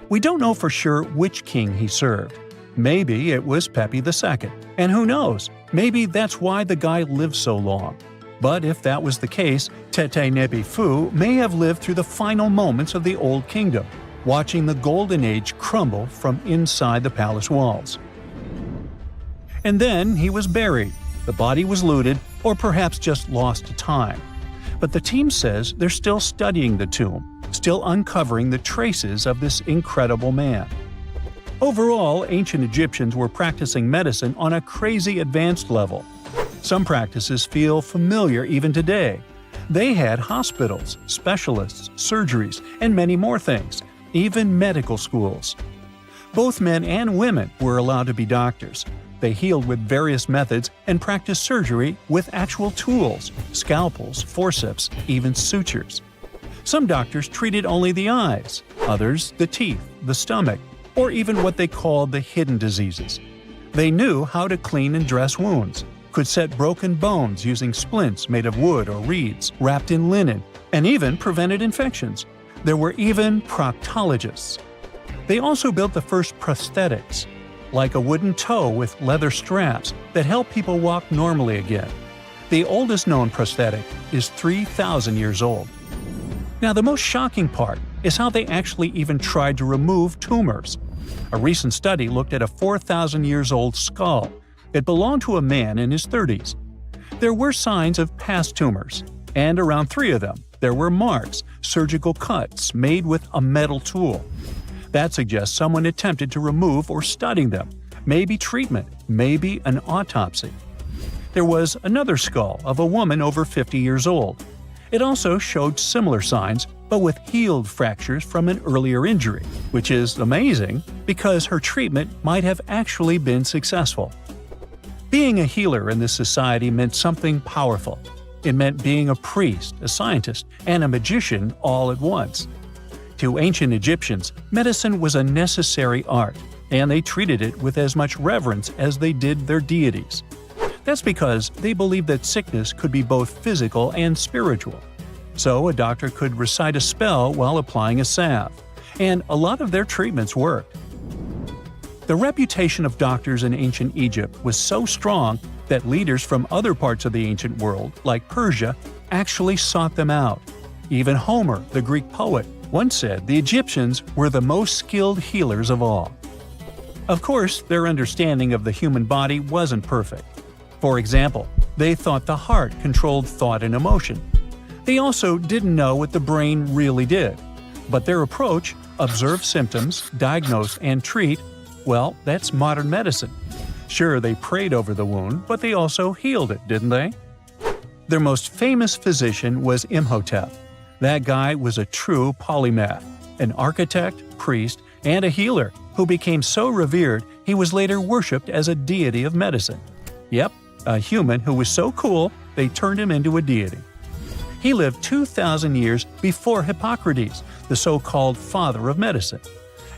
We don't know for sure which king he served. Maybe it was Pepi II, and who knows, maybe that's why the guy lived so long. But if that was the case, Teti Nebefu may have lived through the final moments of the Old Kingdom, watching the Golden Age crumble from inside the palace walls. And then he was buried. The body was looted, or perhaps just lost to time. But the team says they're still studying the tomb, still uncovering the traces of this incredible man. Overall, ancient Egyptians were practicing medicine on a crazy advanced level. Some practices feel familiar even today. They had hospitals, specialists, surgeries, and many more things, even medical schools. Both men and women were allowed to be doctors. They healed with various methods and practiced surgery with actual tools, scalpels, forceps, even sutures. Some doctors treated only the eyes, others the teeth, the stomach, or even what they called the hidden diseases. They knew how to clean and dress wounds, could set broken bones using splints made of wood or reeds wrapped in linen, and even prevented infections. There were even proctologists. They also built the first prosthetics, like a wooden toe with leather straps that help people walk normally again. The oldest known prosthetic is 3,000 years old. Now, the most shocking part is how they actually even tried to remove tumors. A recent study looked at a 4,000 years old skull. It belonged to a man in his 30s. There were signs of past tumors, and around 3 of them, there were marks, surgical cuts made with a metal tool. That suggests someone attempted to remove or study them, maybe treatment, maybe an autopsy. There was another skull of a woman over 50 years old. It also showed similar signs, but with healed fractures from an earlier injury, which is amazing because her treatment might have actually been successful. Being a healer in this society meant something powerful. It meant being a priest, a scientist, and a magician all at once. To ancient Egyptians, medicine was a necessary art, and they treated it with as much reverence as they did their deities. That's because they believed that sickness could be both physical and spiritual. So a doctor could recite a spell while applying a salve, and a lot of their treatments worked. The reputation of doctors in ancient Egypt was so strong that leaders from other parts of the ancient world, like Persia, actually sought them out. Even Homer, the Greek poet, once said the Egyptians were the most skilled healers of all. Of course, their understanding of the human body wasn't perfect. For example, they thought the heart controlled thought and emotion. They also didn't know what the brain really did. But their approach, observe symptoms, diagnose, and treat, well, that's modern medicine. Sure, they prayed over the wound, but they also healed it, didn't they? Their most famous physician was Imhotep. That guy was a true polymath, an architect, priest, and a healer who became so revered he was later worshipped as a deity of medicine. Yep, a human who was so cool they turned him into a deity. He lived 2,000 years before Hippocrates, the so-called father of medicine.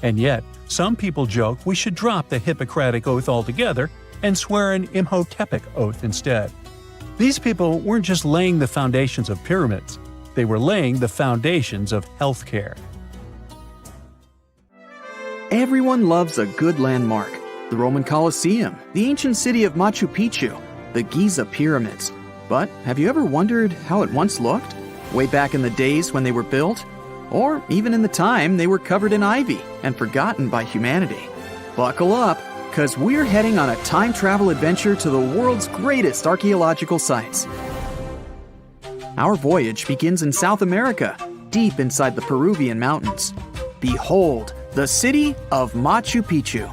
And yet, some people joke we should drop the Hippocratic Oath altogether and swear an Imhotepic Oath instead. These people weren't just laying the foundations of pyramids, they were laying the foundations of healthcare. Everyone loves a good landmark. The Roman Colosseum, the ancient city of Machu Picchu, the Giza pyramids. But have you ever wondered how it once looked? Way back in the days when they were built? Or even in the time they were covered in ivy and forgotten by humanity? Buckle up, because we're heading on a time travel adventure to the world's greatest archaeological sites. Our voyage begins in South America, deep inside the Peruvian mountains. Behold, the city of Machu Picchu.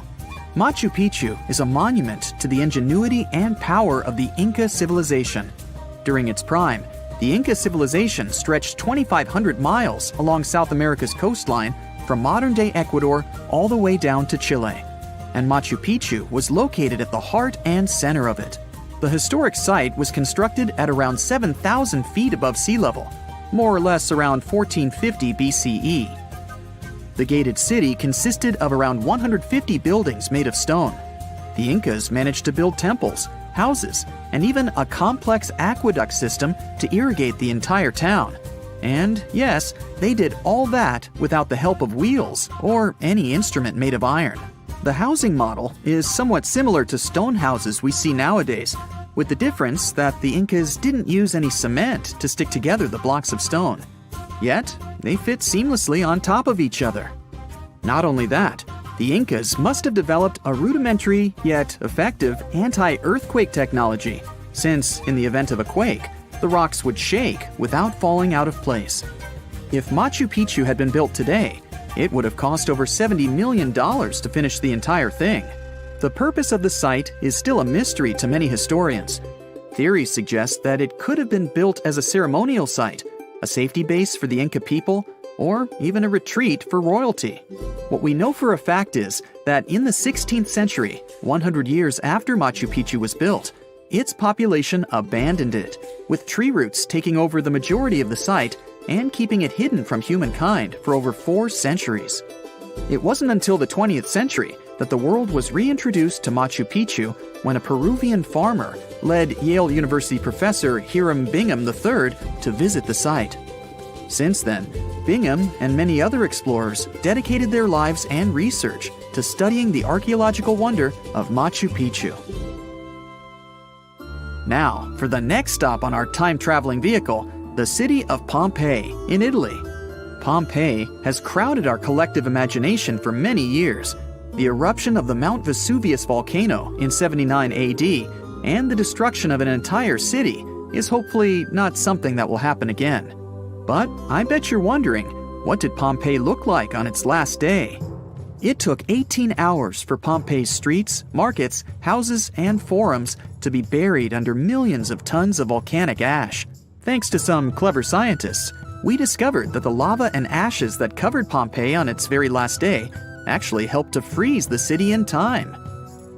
Machu Picchu is a monument to the ingenuity and power of the Inca civilization. During its prime, the Inca civilization stretched 2,500 miles along South America's coastline from modern-day Ecuador all the way down to Chile. And Machu Picchu was located at the heart and center of it. The historic site was constructed at around 7,000 feet above sea level, more or less around 1450 BCE. The gated city consisted of around 150 buildings made of stone. The Incas managed to build temples, houses, and even a complex aqueduct system to irrigate the entire town. And yes, they did all that without the help of wheels or any instrument made of iron. The housing model is somewhat similar to stone houses we see nowadays, with the difference that the Incas didn't use any cement to stick together the blocks of stone. Yet, they fit seamlessly on top of each other. Not only that, the Incas must have developed a rudimentary yet effective anti-earthquake technology, since, in the event of a quake, the rocks would shake without falling out of place. If Machu Picchu had been built today, it would have cost over $70 million to finish the entire thing. The purpose of the site is still a mystery to many historians. Theories suggest that it could have been built as a ceremonial site, a safety base for the Inca people, or even a retreat for royalty. What we know for a fact is that in the 16th century, 100 years after Machu Picchu was built, its population abandoned it, with tree roots taking over the majority of the site and keeping it hidden from humankind for over 4 centuries. It wasn't until the 20th century that the world was reintroduced to Machu Picchu when a Peruvian farmer led Yale University professor Hiram Bingham III to visit the site. Since then, Bingham and many other explorers dedicated their lives and research to studying the archaeological wonder of Machu Picchu. Now, for the next stop on our time-traveling vehicle, the city of Pompeii in Italy. Pompeii has crowded our collective imagination for many years. The eruption of the Mount Vesuvius volcano in 79 AD and the destruction of an entire city is hopefully not something that will happen again. But I bet you're wondering, what did Pompeii look like on its last day? It took 18 hours for Pompeii's streets, markets, houses, and forums to be buried under millions of tons of volcanic ash. Thanks to some clever scientists, we discovered that the lava and ashes that covered Pompeii on its very last day actually helped to freeze the city in time.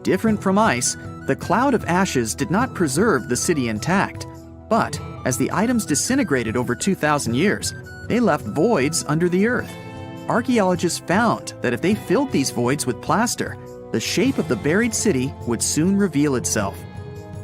Different from ice, the cloud of ashes did not preserve the city intact, but as the items disintegrated over 2,000 years, they left voids under the earth. Archaeologists found that if they filled these voids with plaster, the shape of the buried city would soon reveal itself.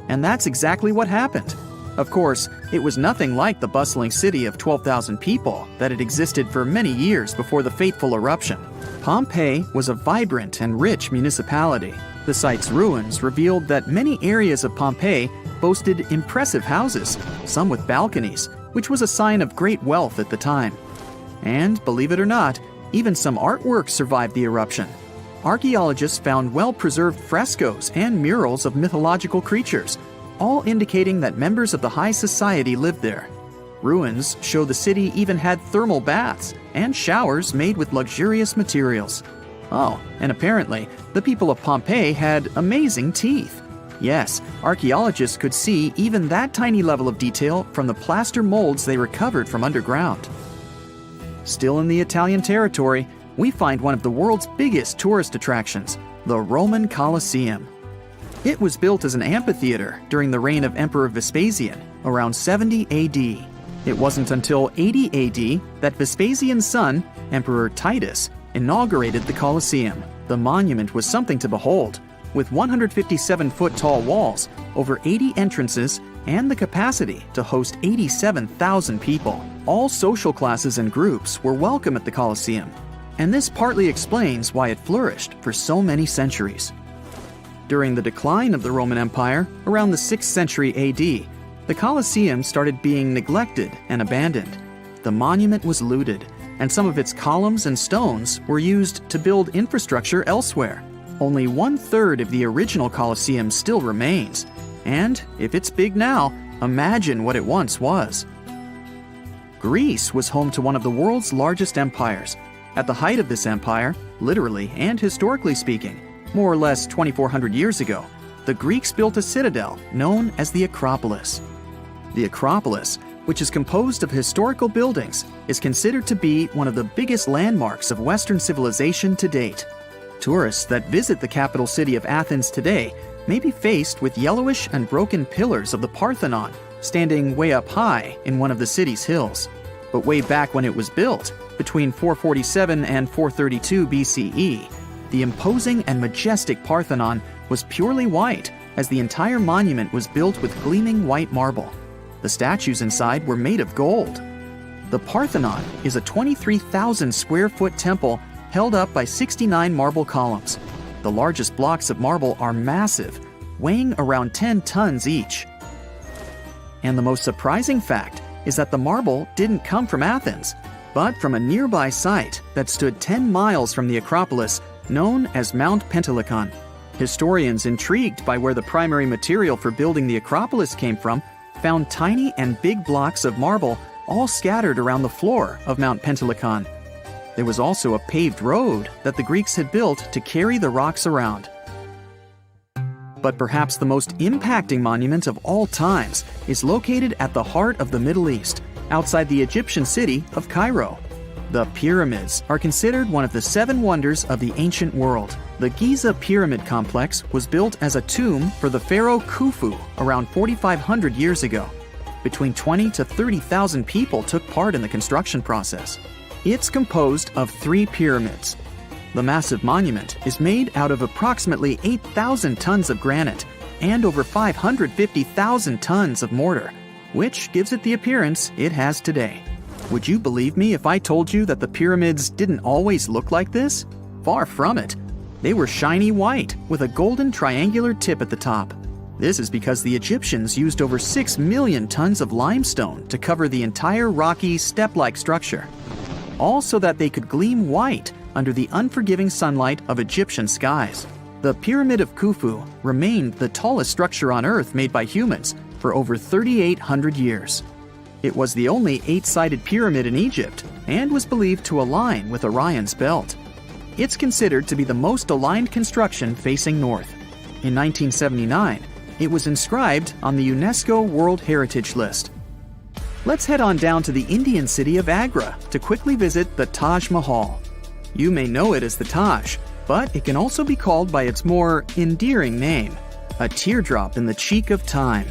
And that's exactly what happened. Of course, it was nothing like the bustling city of 12,000 people that had existed for many years before the fateful eruption. Pompeii was a vibrant and rich municipality. The site's ruins revealed that many areas of Pompeii boasted impressive houses, some with balconies, which was a sign of great wealth at the time. And, believe it or not, even some artwork survived the eruption. Archaeologists found well-preserved frescoes and murals of mythological creatures, all indicating that members of the high society lived there. Ruins show the city even had thermal baths and showers made with luxurious materials. Oh, and apparently, the people of Pompeii had amazing teeth. Yes, archaeologists could see even that tiny level of detail from the plaster molds they recovered from underground. Still in the Italian territory, we find one of the world's biggest tourist attractions, the Roman Colosseum. It was built as an amphitheater during the reign of Emperor Vespasian, around 70 AD. It wasn't until 80 AD that Vespasian's son, Emperor Titus, inaugurated the Colosseum. The monument was something to behold, with 157-foot-tall walls, over 80 entrances, and the capacity to host 87,000 people. All social classes and groups were welcome at the Colosseum, and this partly explains why it flourished for so many centuries. During the decline of the Roman Empire, around the 6th century AD, the Colosseum started being neglected and abandoned. The monument was looted, and some of its columns and stones were used to build infrastructure elsewhere. Only 1/3 of the original Colosseum still remains, and if it's big now, imagine what it once was. Greece was home to one of the world's largest empires. At the height of this empire, literally and historically speaking, more or less 2,400 years ago, the Greeks built a citadel known as the Acropolis. The Acropolis, which is composed of historical buildings, is considered to be one of the biggest landmarks of Western civilization to date. Tourists that visit the capital city of Athens today may be faced with yellowish and broken pillars of the Parthenon standing way up high in one of the city's hills. But way back when it was built, between 447 and 432 BCE, the imposing and majestic Parthenon was purely white, as the entire monument was built with gleaming white marble. The statues inside were made of gold. The Parthenon is a 23,000 square foot temple held up by 69 marble columns. The largest blocks of marble are massive, weighing around 10 tons each. And the most surprising fact is that the marble didn't come from Athens, but from a nearby site that stood 10 miles from the Acropolis, known as Mount Pentelicon. Historians intrigued by where the primary material for building the Acropolis came from found tiny and big blocks of marble all scattered around the floor of Mount Pentelicon. There was also a paved road that the Greeks had built to carry the rocks around. But perhaps the most impacting monument of all times is located at the heart of the Middle East, outside the Egyptian city of Cairo. The pyramids are considered one of the 7 wonders of the ancient world. The Giza Pyramid Complex was built as a tomb for the pharaoh Khufu around 4,500 years ago. Between 20 to 30,000 people took part in the construction process. It's composed of 3 pyramids. The massive monument is made out of approximately 8,000 tons of granite and over 550,000 tons of mortar, which gives it the appearance it has today. Would you believe me if I told you that the pyramids didn't always look like this? Far from it. They were shiny white with a golden triangular tip at the top. This is because the Egyptians used over 6 million tons of limestone to cover the entire rocky, step-like structure, all so that they could gleam white under the unforgiving sunlight of Egyptian skies. The Pyramid of Khufu remained the tallest structure on Earth made by humans for over 3,800 years. It was the only 8-sided pyramid in Egypt and was believed to align with Orion's belt. It's considered to be the most aligned construction facing north. In 1979, it was inscribed on the UNESCO World Heritage List. Let's head on down to the Indian city of Agra to quickly visit the Taj Mahal. You may know it as the Taj, but it can also be called by its more endearing name, a teardrop in the cheek of time.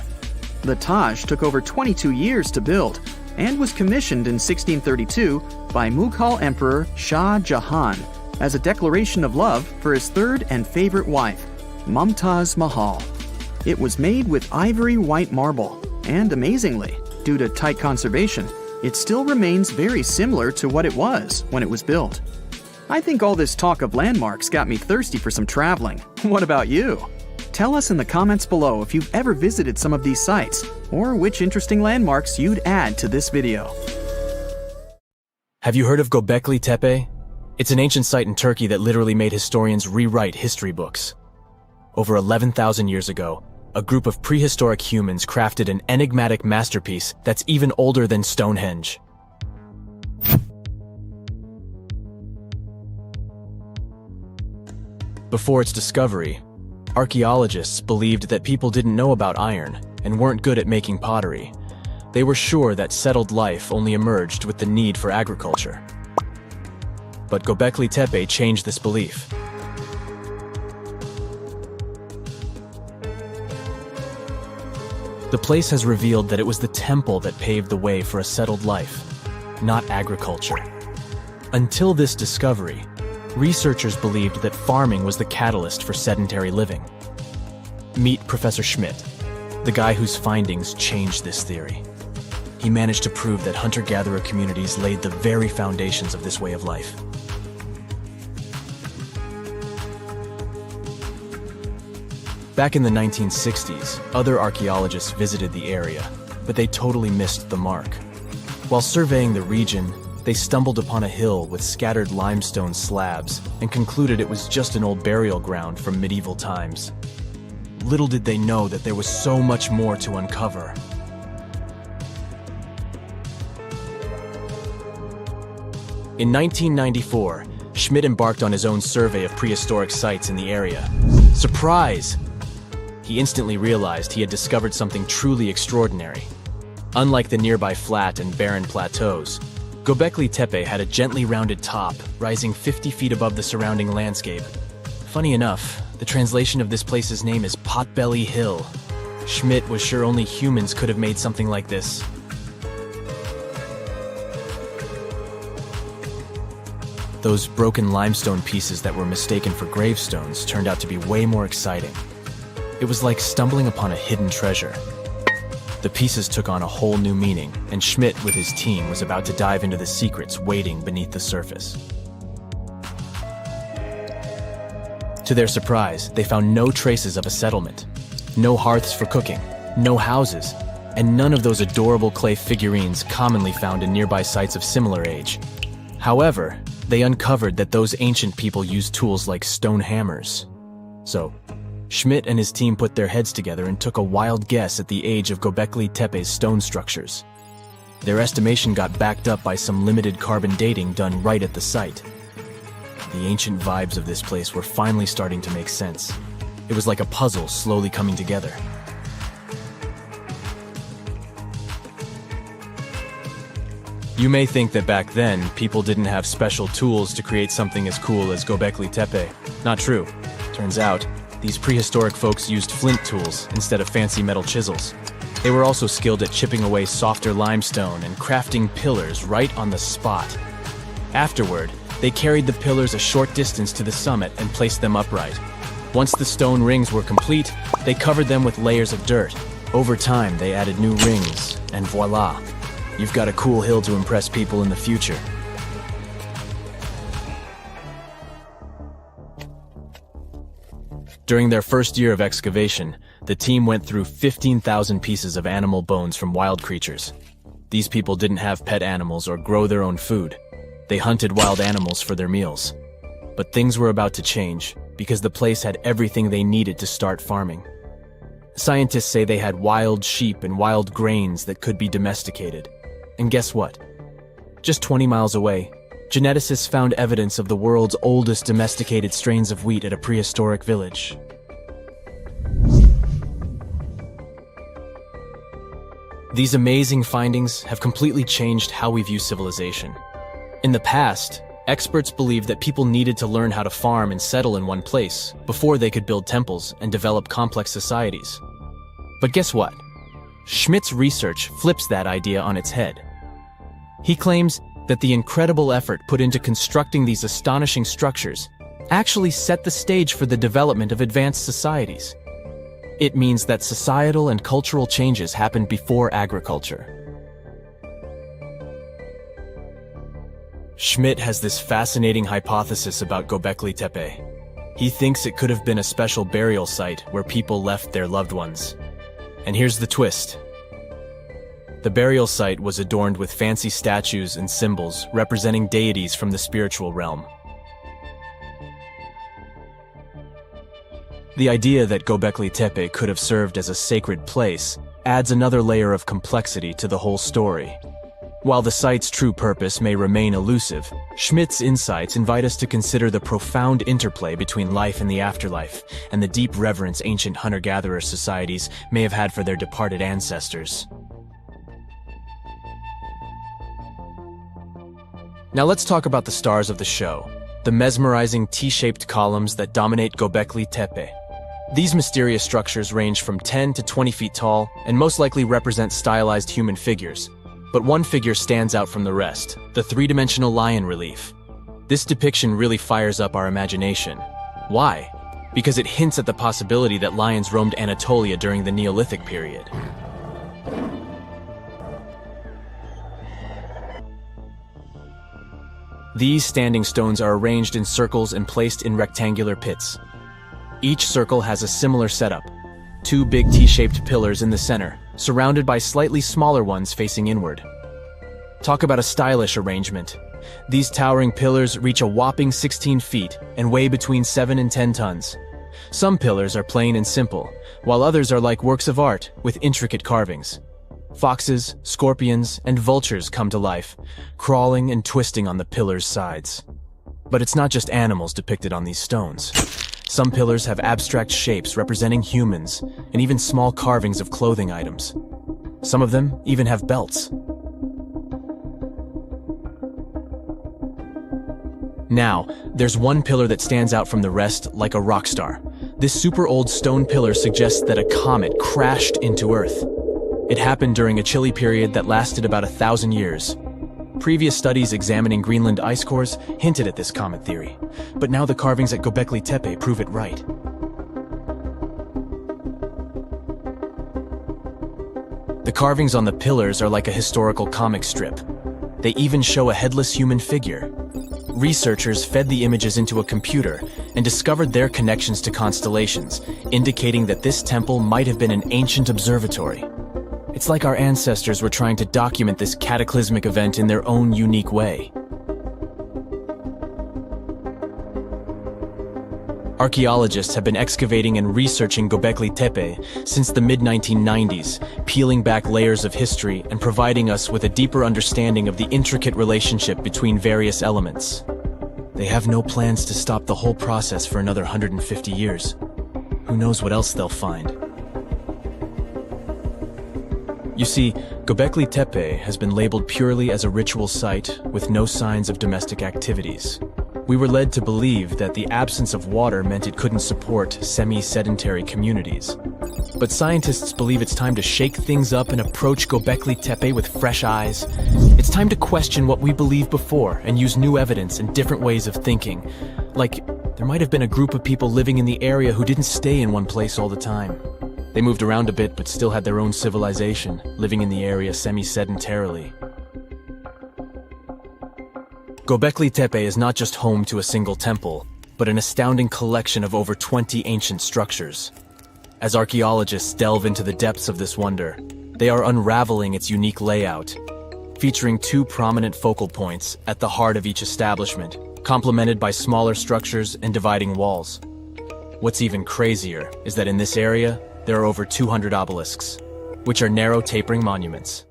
The Taj took over 22 years to build and was commissioned in 1632 by Mughal Emperor Shah Jahan as a declaration of love for his third and favorite wife, Mumtaz Mahal. It was made with ivory white marble and amazingly, due to tight conservation, it still remains very similar to what it was when it was built. I think all this talk of landmarks got me thirsty for some traveling. What about you? Tell us in the comments below if you've ever visited some of these sites, or which interesting landmarks you'd add to this video. Have you heard of Göbekli Tepe? It's an ancient site in Turkey that literally made historians rewrite history books. Over 11,000 years ago, a group of prehistoric humans crafted an enigmatic masterpiece that's even older than Stonehenge. Before its discovery, archaeologists believed that people didn't know about iron and weren't good at making pottery. They were sure that settled life only emerged with the need for agriculture. But Göbekli Tepe changed this belief. The place has revealed that it was the temple that paved the way for a settled life, not agriculture. Until this discovery, researchers believed that farming was the catalyst for sedentary living. Meet Professor Schmidt, the guy whose findings changed this theory. He managed to prove that hunter-gatherer communities laid the very foundations of this way of life. Back in the 1960s, other archaeologists visited the area, but they totally missed the mark. While surveying the region, they stumbled upon a hill with scattered limestone slabs and concluded it was just an old burial ground from medieval times. Little did they know that there was so much more to uncover. In 1994, Schmidt embarked on his own survey of prehistoric sites in the area. Surprise! He instantly realized he had discovered something truly extraordinary. Unlike the nearby flat and barren plateaus, Göbekli Tepe had a gently rounded top, rising 50 feet above the surrounding landscape. Funny enough, the translation of this place's name is Potbelly Hill. Schmidt was sure only humans could have made something like this. Those broken limestone pieces that were mistaken for gravestones turned out to be way more exciting. It was like stumbling upon a hidden treasure. The pieces took on a whole new meaning, and Schmidt with his team was about to dive into the secrets waiting beneath the surface. To their surprise, they found no traces of a settlement, no hearths for cooking, no houses, and none of those adorable clay figurines commonly found in nearby sites of similar age. However, they uncovered that those ancient people used tools like stone hammers. So, Schmidt and his team put their heads together and took a wild guess at the age of Göbekli Tepe's stone structures. Their estimation got backed up by some limited carbon dating done right at the site. The ancient vibes of this place were finally starting to make sense. It was like a puzzle slowly coming together. You may think that back then, people didn't have special tools to create something as cool as Göbekli Tepe. Not true. Turns out, these prehistoric folks used flint tools instead of fancy metal chisels. They were also skilled at chipping away softer limestone and crafting pillars right on the spot. Afterward, they carried the pillars a short distance to the summit and placed them upright. Once the stone rings were complete, they covered them with layers of dirt. Over time, they added new rings, and voila! You've got a cool hill to impress people in the future. During their first year of excavation, the team went through 15,000 pieces of animal bones from wild creatures. These people didn't have pet animals or grow their own food. They hunted wild animals for their meals. But things were about to change, because the place had everything they needed to start farming. Scientists say they had wild sheep and wild grains that could be domesticated. And guess what? Just 20 miles away, geneticists found evidence of the world's oldest domesticated strains of wheat at a prehistoric village. These amazing findings have completely changed how we view civilization. In the past, experts believed that people needed to learn how to farm and settle in one place before they could build temples and develop complex societies. But guess what? Schmidt's research flips that idea on its head. He claims that the incredible effort put into constructing these astonishing structures actually set the stage for the development of advanced societies. It means that societal and cultural changes happened before agriculture. Schmidt has this fascinating hypothesis about Göbekli Tepe. He thinks it could have been a special burial site where people left their loved ones. And here's the twist. The burial site was adorned with fancy statues and symbols representing deities from the spiritual realm. The idea that Göbekli Tepe could have served as a sacred place adds another layer of complexity to the whole story. While the site's true purpose may remain elusive, Schmidt's insights invite us to consider the profound interplay between life and the afterlife, and the deep reverence ancient hunter-gatherer societies may have had for their departed ancestors. Now let's talk about the stars of the show, the mesmerizing T-shaped columns that dominate Göbekli Tepe. These mysterious structures range from 10 to 20 feet tall and most likely represent stylized human figures. But one figure stands out from the rest, the three-dimensional lion relief. This depiction really fires up our imagination. Why? Because it hints at the possibility that lions roamed Anatolia during the Neolithic period. These standing stones are arranged in circles and placed in rectangular pits. Each circle has a similar setup. Two big T-shaped pillars in the center, surrounded by slightly smaller ones facing inward. Talk about a stylish arrangement. These towering pillars reach a whopping 16 feet and weigh between 7 and 10 tons. Some pillars are plain and simple, while others are like works of art with intricate carvings. Foxes, scorpions, and vultures come to life, crawling and twisting on the pillars' sides. But it's not just animals depicted on these stones. Some pillars have abstract shapes representing humans, and even small carvings of clothing items. Some of them even have belts. Now, there's one pillar that stands out from the rest like a rock star. This super old stone pillar suggests that a comet crashed into Earth. It happened during a chilly period that lasted about 1,000 years. Previous studies examining Greenland ice cores hinted at this comet theory, but now the carvings at Göbekli Tepe prove it right. The carvings on the pillars are like a historical comic strip. They even show a headless human figure. Researchers fed the images into a computer and discovered their connections to constellations, indicating that this temple might have been an ancient observatory. It's like our ancestors were trying to document this cataclysmic event in their own unique way. Archaeologists have been excavating and researching Göbekli Tepe since the mid-1990s, peeling back layers of history and providing us with a deeper understanding of the intricate relationship between various elements. They have no plans to stop the whole process for another 150 years. Who knows what else they'll find? You see, Göbekli Tepe has been labeled purely as a ritual site with no signs of domestic activities. We were led to believe that the absence of water meant it couldn't support semi-sedentary communities. But scientists believe it's time to shake things up and approach Göbekli Tepe with fresh eyes. It's time to question what we believed before and use new evidence and different ways of thinking. Like, there might have been a group of people living in the area who didn't stay in one place all the time. They moved around a bit but still had their own civilization, living in the area semi-sedentarily. Göbekli Tepe is not just home to a single temple, but an astounding collection of over 20 ancient structures. As archaeologists delve into the depths of this wonder, they are unraveling its unique layout, featuring two prominent focal points at the heart of each establishment, complemented by smaller structures and dividing walls. What's even crazier is that in this area, there are over 200 obelisks, which are narrow tapering monuments.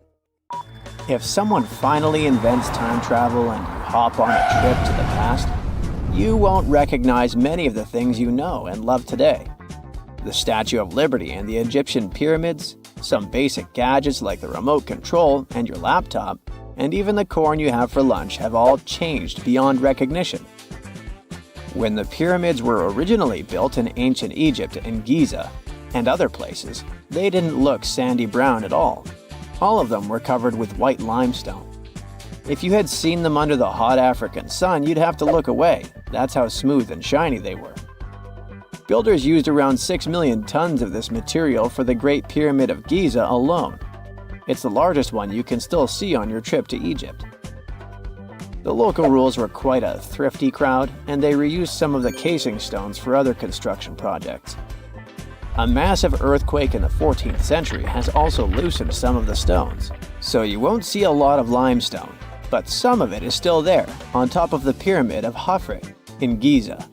If someone finally invents time travel and you hop on a trip to the past, you won't recognize many of the things you know and love today. The Statue of Liberty and the Egyptian pyramids, some basic gadgets like the remote control and your laptop, and even the corn you have for lunch have all changed beyond recognition. When the pyramids were originally built in ancient Egypt and Giza, and other places, they didn't look sandy brown at all. All of them were covered with white limestone. If you had seen them under the hot African sun, you'd have to look away. That's how smooth and shiny they were. Builders used around 6 million tons of this material for the Great Pyramid of Giza alone. It's the largest one you can still see on your trip to Egypt. The local rules were quite a thrifty crowd, and they reused some of the casing stones for other construction projects. A massive earthquake in the 14th century has also loosened some of the stones, so you won't see a lot of limestone, but some of it is still there, on top of the Pyramid of Khafre in Giza.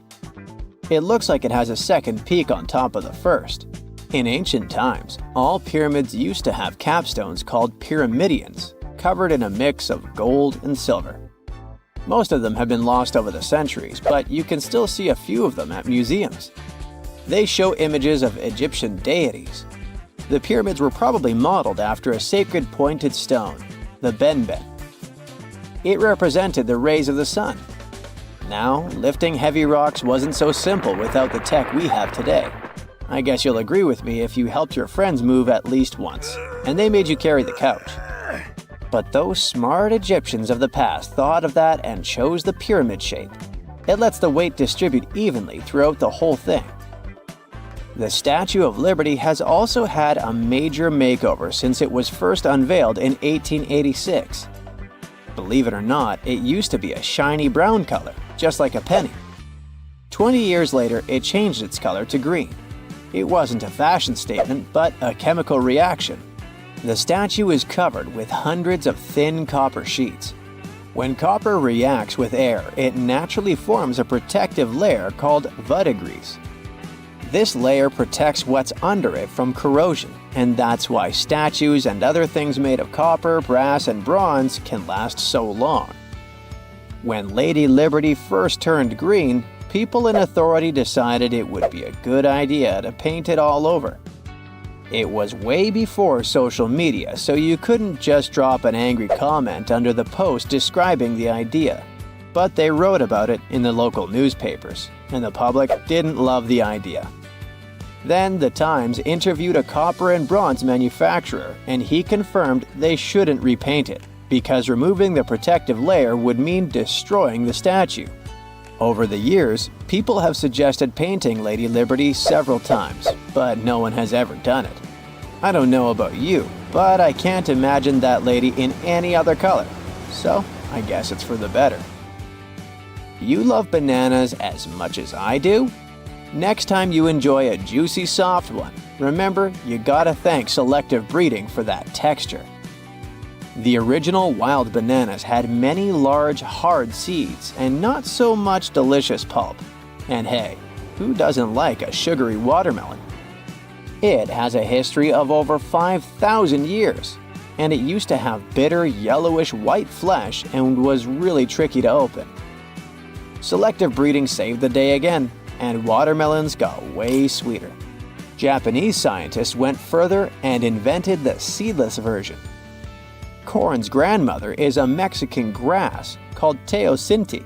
It looks like it has a second peak on top of the first. In ancient times, all pyramids used to have capstones called pyramidions, covered in a mix of gold and silver. Most of them have been lost over the centuries, but you can still see a few of them at museums. They show images of Egyptian deities. The pyramids were probably modeled after a sacred pointed stone, the benben. It represented the rays of the sun. Now, lifting heavy rocks wasn't so simple without the tech we have today. I guess you'll agree with me if you helped your friends move at least once, and they made you carry the couch. But those smart Egyptians of the past thought of that and chose the pyramid shape. It lets the weight distribute evenly throughout the whole thing. The Statue of Liberty has also had a major makeover since it was first unveiled in 1886. Believe it or not, it used to be a shiny brown color, just like a penny. 20 years later, it changed its color to green. It wasn't a fashion statement, but a chemical reaction. The statue is covered with hundreds of thin copper sheets. When copper reacts with air, it naturally forms a protective layer called verdigris. This layer protects what's under it from corrosion, and that's why statues and other things made of copper, brass, and bronze can last so long. When Lady Liberty first turned green, people in authority decided it would be a good idea to paint it all over. It was way before social media, so you couldn't just drop an angry comment under the post describing the idea. But they wrote about it in the local newspapers, and the public didn't love the idea. Then the Times interviewed a copper and bronze manufacturer, and he confirmed they shouldn't repaint it, because removing the protective layer would mean destroying the statue. Over the years, people have suggested painting Lady Liberty several times, but no one has ever done it. I don't know about you, but I can't imagine that lady in any other color, so I guess it's for the better. You love bananas as much as I do? Next time you enjoy a juicy soft one, remember you gotta thank selective breeding for that texture. The original wild bananas had many large, hard seeds and not so much delicious pulp. And hey, who doesn't like a sugary watermelon? It has a history of over 5,000 years, and it used to have bitter yellowish white flesh and was really tricky to open. Selective breeding saved the day again, and watermelons got way sweeter. Japanese scientists went further and invented the seedless version. Corn's grandmother is a Mexican grass called teosinte.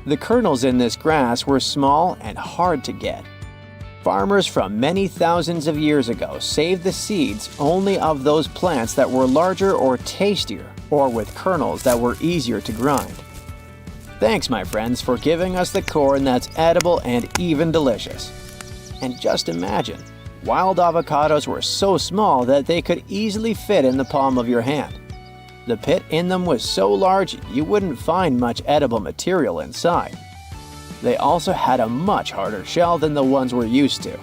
The kernels in this grass were small and hard to get. Farmers from many thousands of years ago saved the seeds only of those plants that were larger or tastier, or with kernels that were easier to grind. Thanks, my friends, for giving us the corn that's edible and even delicious. And just imagine, wild avocados were so small that they could easily fit in the palm of your hand. The pit in them was so large you wouldn't find much edible material inside. They also had a much harder shell than the ones we're used to.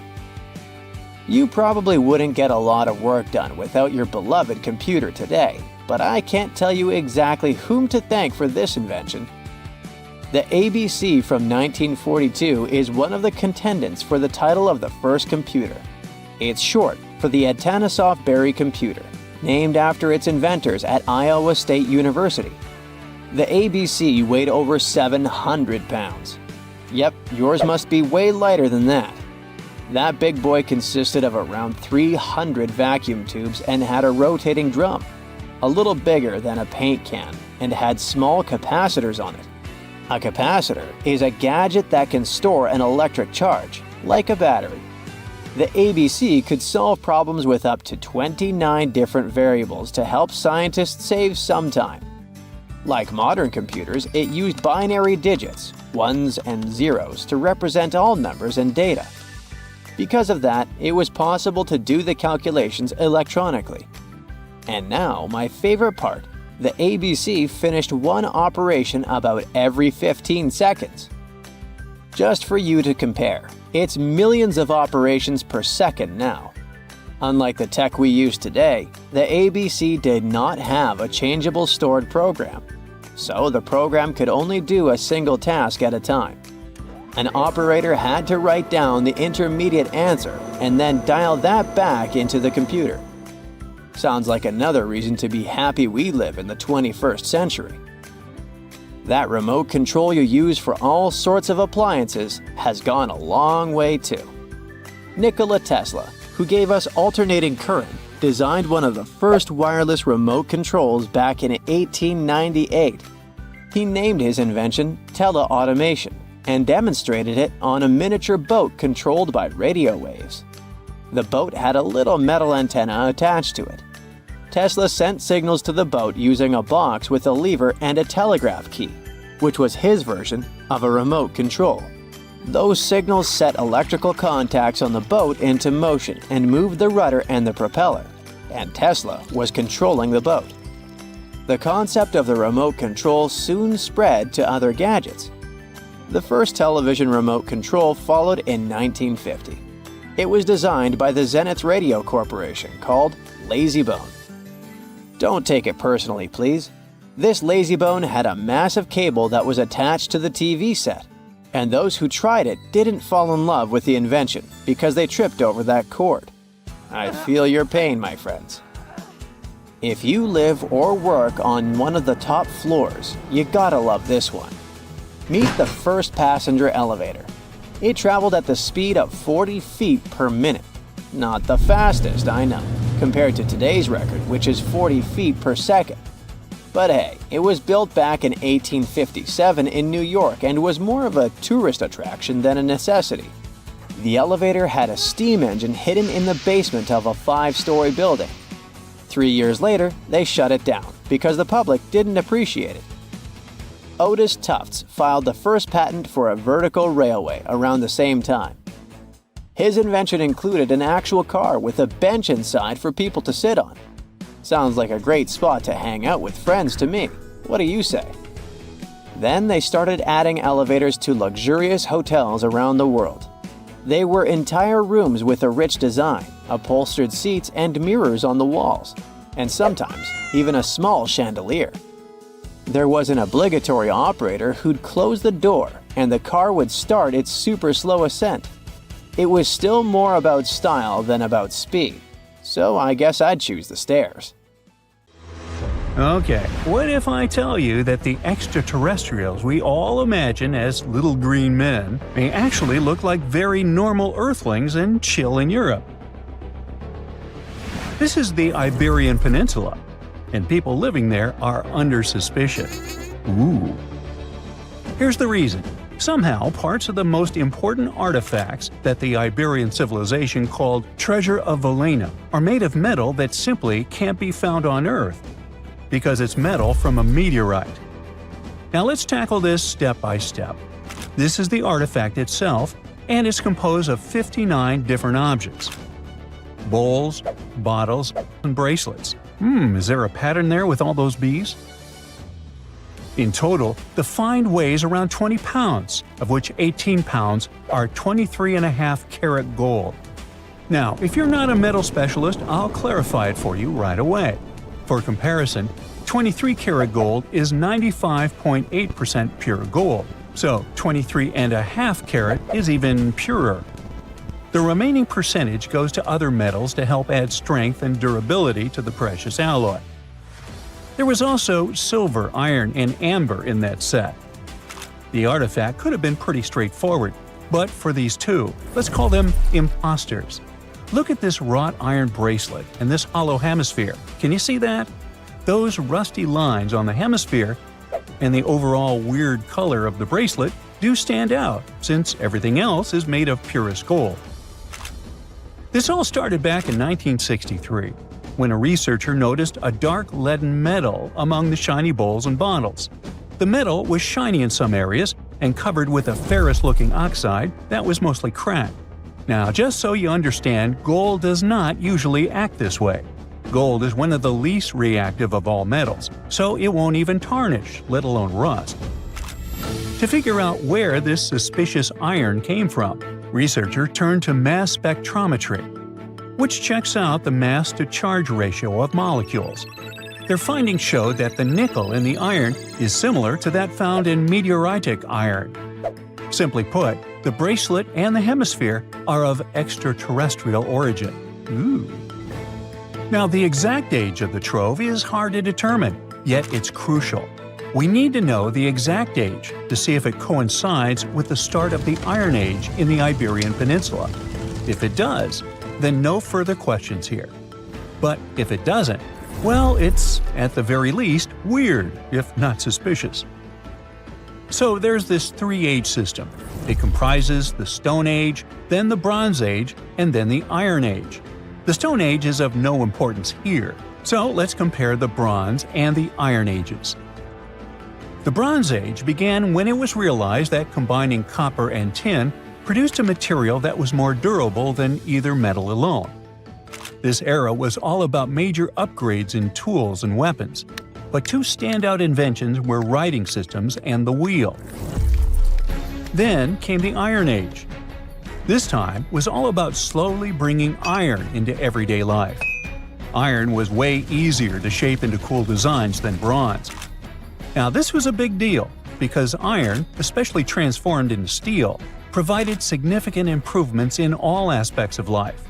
You probably wouldn't get a lot of work done without your beloved computer today, but I can't tell you exactly whom to thank for this invention. The ABC from 1942 is one of the contendants for the title of the first computer. It's short for the Atanasoff Berry computer, named after its inventors at Iowa State University. The ABC weighed over 700 pounds. Yep, yours must be way lighter than that. That big boy consisted of around 300 vacuum tubes and had a rotating drum, a little bigger than a paint can, and had small capacitors on it. A capacitor is a gadget that can store an electric charge, like a battery. The ABC could solve problems with up to 29 different variables to help scientists save some time. Like modern computers, it used binary digits, ones and zeros, to represent all numbers and data. Because of that, it was possible to do the calculations electronically. And now, my favorite part, the ABC finished one operation about every 15 seconds. Just for you to compare, it's millions of operations per second now. Unlike the tech we use today, the ABC did not have a changeable stored program, so the program could only do a single task at a time. An operator had to write down the intermediate answer and then dial that back into the computer. Sounds like another reason to be happy we live in the 21st century. That remote control you use for all sorts of appliances has gone a long way too. Nikola Tesla, who gave us alternating current, designed one of the first wireless remote controls back in 1898. He named his invention teleautomation and demonstrated it on a miniature boat controlled by radio waves. The boat had a little metal antenna attached to it. Tesla sent signals to the boat using a box with a lever and a telegraph key, which was his version of a remote control. Those signals set electrical contacts on the boat into motion and moved the rudder and the propeller, and Tesla was controlling the boat. The concept of the remote control soon spread to other gadgets. The first television remote control followed in 1950. It was designed by the Zenith Radio Corporation called LazyBone. Don't take it personally, please. This LazyBone had a massive cable that was attached to the TV set, and those who tried it didn't fall in love with the invention because they tripped over that cord. I feel your pain, my friends. If you live or work on one of the top floors, you gotta love this one. Meet the first passenger elevator. It traveled at the speed of 40 feet per minute. Not the fastest, I know, compared to today's record, which is 40 feet per second. But hey, it was built back in 1857 in New York and was more of a tourist attraction than a necessity. The elevator had a steam engine hidden in the basement of a 5-story building. 3 years later, they shut it down because the public didn't appreciate it. Otis Tufts filed the first patent for a vertical railway around the same time. His invention included an actual car with a bench inside for people to sit on. Sounds like a great spot to hang out with friends to me. What do you say? Then they started adding elevators to luxurious hotels around the world. They were entire rooms with a rich design, upholstered seats and mirrors on the walls, and sometimes even a small chandelier. There was an obligatory operator who'd close the door and the car would start its super slow ascent. It was still more about style than about speed, so I guess I'd choose the stairs. Okay, what if I tell you that the extraterrestrials we all imagine as little green men may actually look like very normal Earthlings and chill in Europe? This is the Iberian Peninsula, and people living there are under suspicion. Ooh. Here's the reason. Somehow, parts of the most important artifacts that the Iberian civilization called Treasure of Valena are made of metal that simply can't be found on Earth, because it's metal from a meteorite. Now let's tackle this step by step. This is the artifact itself, and it's composed of 59 different objects. Bowls, bottles, and bracelets. Is there a pattern there with all those bees? In total, the find weighs around 20 pounds, of which 18 pounds are 23.5 karat gold. Now, if you're not a metal specialist, I'll clarify it for you right away. For comparison, 23 karat gold is 95.8% pure gold, so 23.5 karat is even purer. The remaining percentage goes to other metals to help add strength and durability to the precious alloy. There was also silver, iron, and amber in that set. The artifact could have been pretty straightforward, but for these two, let's call them imposters. Look at this wrought iron bracelet and this hollow hemisphere. Can you see that? Those rusty lines on the hemisphere and the overall weird color of the bracelet do stand out, since everything else is made of purest gold. This all started back in 1963, when a researcher noticed a dark leaden metal among the shiny bowls and bottles. The metal was shiny in some areas and covered with a ferrous-looking oxide that was mostly cracked. Now, just so you understand, gold does not usually act this way. Gold is one of the least reactive of all metals, so it won't even tarnish, let alone rust. To figure out where this suspicious iron came from, researchers turned to mass spectrometry, which checks out the mass-to-charge ratio of molecules. Their findings showed that the nickel in the iron is similar to that found in meteoritic iron. Simply put, the bracelet and the hemisphere are of extraterrestrial origin. Ooh. Now, the exact age of the trove is hard to determine, yet it's crucial. We need to know the exact age to see if it coincides with the start of the Iron Age in the Iberian Peninsula. If it does, then no further questions here. But if it doesn't, well, it's, at the very least, weird, if not suspicious. So there's this three-age system. It comprises the Stone Age, then the Bronze Age, and then the Iron Age. The Stone Age is of no importance here, so let's compare the Bronze and the Iron Ages. The Bronze Age began when it was realized that combining copper and tin produced a material that was more durable than either metal alone. This era was all about major upgrades in tools and weapons, but two standout inventions were writing systems and the wheel. Then came the Iron Age. This time was all about slowly bringing iron into everyday life. Iron was way easier to shape into cool designs than bronze. Now, this was a big deal because iron, especially transformed into steel, provided significant improvements in all aspects of life.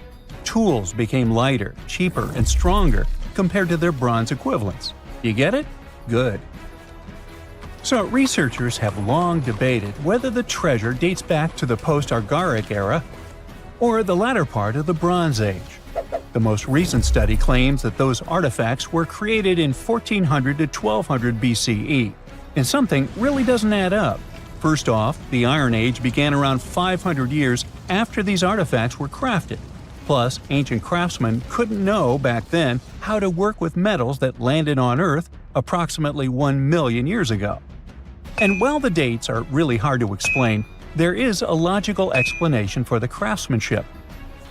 Tools became lighter, cheaper, and stronger compared to their bronze equivalents. You get it? Good. So, researchers have long debated whether the treasure dates back to the post-Archaic era or the latter part of the Bronze Age. The most recent study claims that those artifacts were created in 1400 to 1200 BCE, and something really doesn't add up. First off, the Iron Age began around 500 years after these artifacts were crafted. Plus, ancient craftsmen couldn't know back then how to work with metals that landed on Earth approximately 1 million years ago. And while the dates are really hard to explain, there is a logical explanation for the craftsmanship.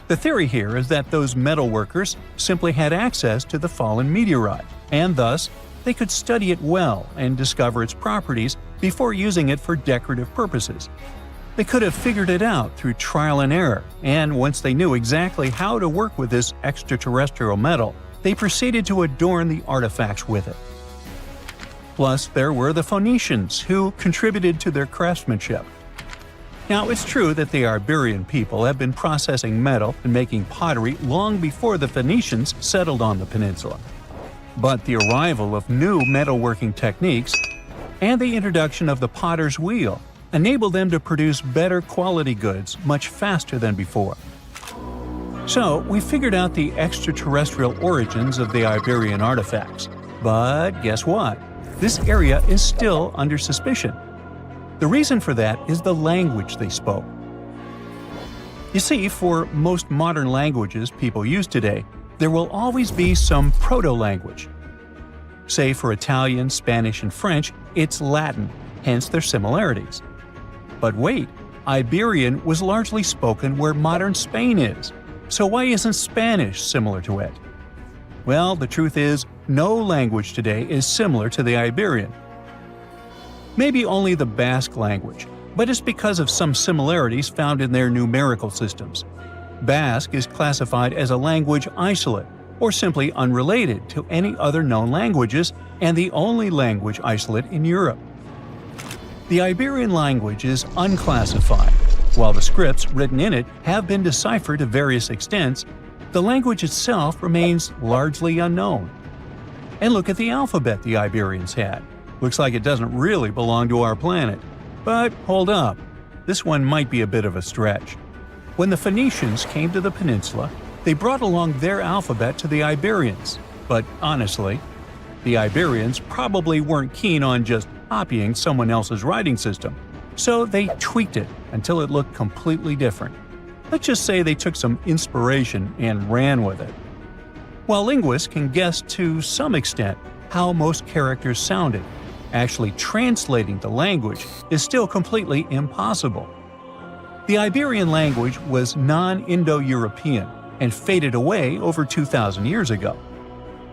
The theory here is that those metal workers simply had access to the fallen meteorite, and thus, they could study it well and discover its properties before using it for decorative purposes. They could have figured it out through trial and error, and once they knew exactly how to work with this extraterrestrial metal, they proceeded to adorn the artifacts with it. Plus, there were the Phoenicians, who contributed to their craftsmanship. Now, it's true that the Iberian people have been processing metal and making pottery long before the Phoenicians settled on the peninsula. But the arrival of new metalworking techniques and the introduction of the potter's wheel enabled them to produce better quality goods much faster than before. So, we figured out the extraterrestrial origins of the Iberian artifacts. But guess what? This area is still under suspicion. The reason for that is the language they spoke. You see, for most modern languages people use today, there will always be some proto-language. Say for Italian, Spanish, and French, it's Latin, hence their similarities. But wait, Iberian was largely spoken where modern Spain is, so why isn't Spanish similar to it? Well, the truth is, no language today is similar to the Iberian. Maybe only the Basque language, but it's because of some similarities found in their numerical systems. Basque is classified as a language isolate, or simply unrelated to any other known languages, and the only language isolate in Europe. The Iberian language is unclassified. While the scripts written in it have been deciphered to various extents, the language itself remains largely unknown. And look at the alphabet the Iberians had. Looks like it doesn't really belong to our planet. But hold up, this one might be a bit of a stretch. When the Phoenicians came to the peninsula, they brought along their alphabet to the Iberians. But honestly, the Iberians probably weren't keen on just copying someone else's writing system, so they tweaked it until it looked completely different. Let's just say they took some inspiration and ran with it. While linguists can guess to some extent how most characters sounded, actually translating the language is still completely impossible. The Iberian language was non-Indo-European and faded away over 2,000 years ago.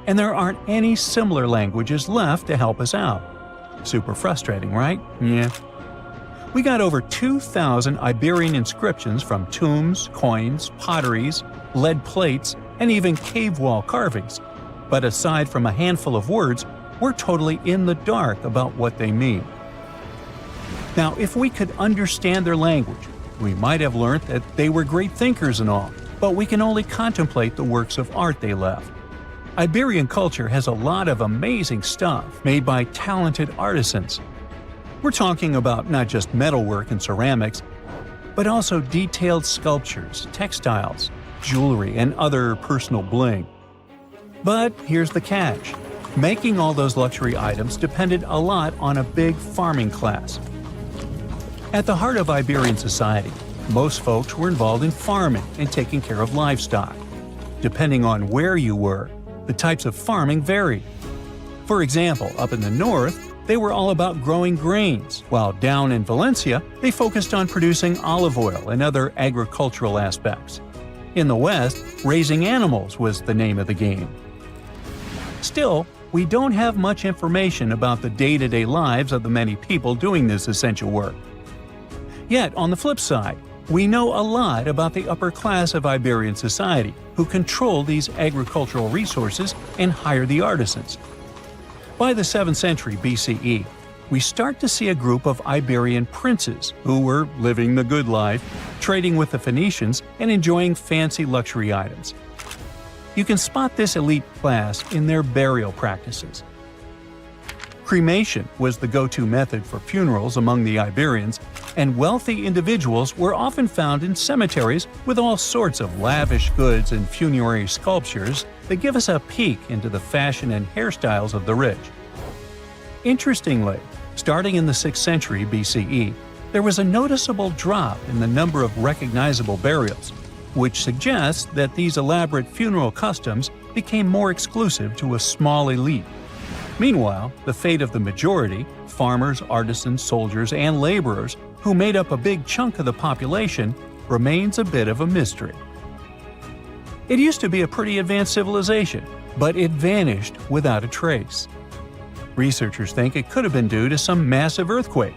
And there aren't any similar languages left to help us out. Super frustrating, right? Yeah. We got over 2,000 Iberian inscriptions from tombs, coins, potteries, lead plates, and even cave wall carvings. But aside from a handful of words, we're totally in the dark about what they mean. Now, if we could understand their language, we might have learned that they were great thinkers and all, but we can only contemplate the works of art they left. Iberian culture has a lot of amazing stuff made by talented artisans. We're talking about not just metalwork and ceramics, but also detailed sculptures, textiles, jewelry, and other personal bling. But here's the catch. Making all those luxury items depended a lot on a big farming class. At the heart of Iberian society, most folks were involved in farming and taking care of livestock. Depending on where you were, the types of farming varied. For example, up in the north, they were all about growing grains, while down in Valencia, they focused on producing olive oil and other agricultural aspects. In the west, raising animals was the name of the game. Still, we don't have much information about the day-to-day lives of the many people doing this essential work. Yet, on the flip side, we know a lot about the upper class of Iberian society, who control these agricultural resources and hire the artisans. By the 7th century BCE, we start to see a group of Iberian princes who were living the good life, trading with the Phoenicians, and enjoying fancy luxury items. You can spot this elite class in their burial practices. Cremation was the go-to method for funerals among the Iberians, and wealthy individuals were often found in cemeteries with all sorts of lavish goods and funerary sculptures that give us a peek into the fashion and hairstyles of the rich. Interestingly, starting in the 6th century BCE, there was a noticeable drop in the number of recognizable burials, which suggests that these elaborate funeral customs became more exclusive to a small elite. Meanwhile, the fate of the majority, farmers, artisans, soldiers, and laborers, who made up a big chunk of the population, remains a bit of a mystery. It used to be a pretty advanced civilization, but it vanished without a trace. Researchers think it could have been due to some massive earthquake,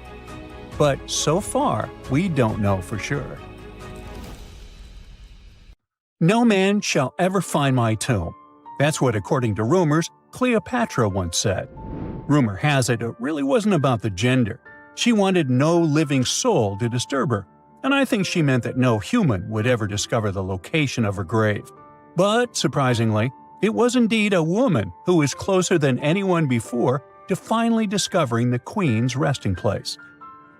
but so far, we don't know for sure. No man shall ever find my tomb. That's what, according to rumors, Cleopatra once said. Rumor has it really wasn't about the gender. She wanted no living soul to disturb her, and I think she meant that no human would ever discover the location of her grave. But, surprisingly, it was indeed a woman who was closer than anyone before to finally discovering the Queen's resting place.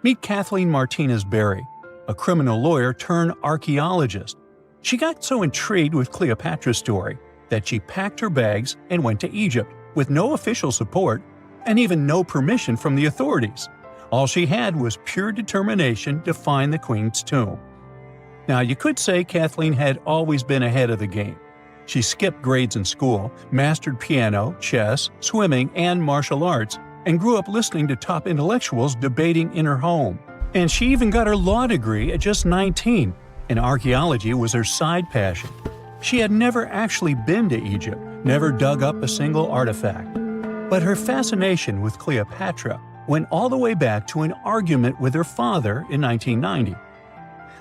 Meet Kathleen Martinez Berry, a criminal lawyer turned archaeologist. She got so intrigued with Cleopatra's story that she packed her bags and went to Egypt with no official support and even no permission from the authorities. All she had was pure determination to find the Queen's tomb. Now, you could say Kathleen had always been ahead of the game. She skipped grades in school, mastered piano, chess, swimming, and martial arts, and grew up listening to top intellectuals debating in her home. And she even got her law degree at just 19, and archaeology was her side passion. She had never actually been to Egypt, never dug up a single artifact. But her fascination with Cleopatra went all the way back to an argument with her father in 1990.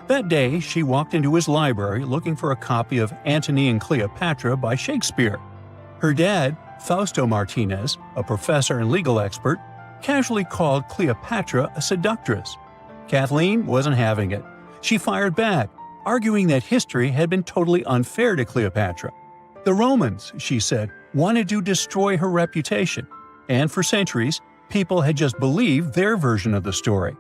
That day, she walked into his library looking for a copy of Antony and Cleopatra by Shakespeare. Her dad, Fausto Martinez, a professor and legal expert, casually called Cleopatra a seductress. Kathleen wasn't having it. She fired back, arguing that history had been totally unfair to Cleopatra. The Romans, she said, wanted to destroy her reputation, and for centuries, people had just believed their version of the story.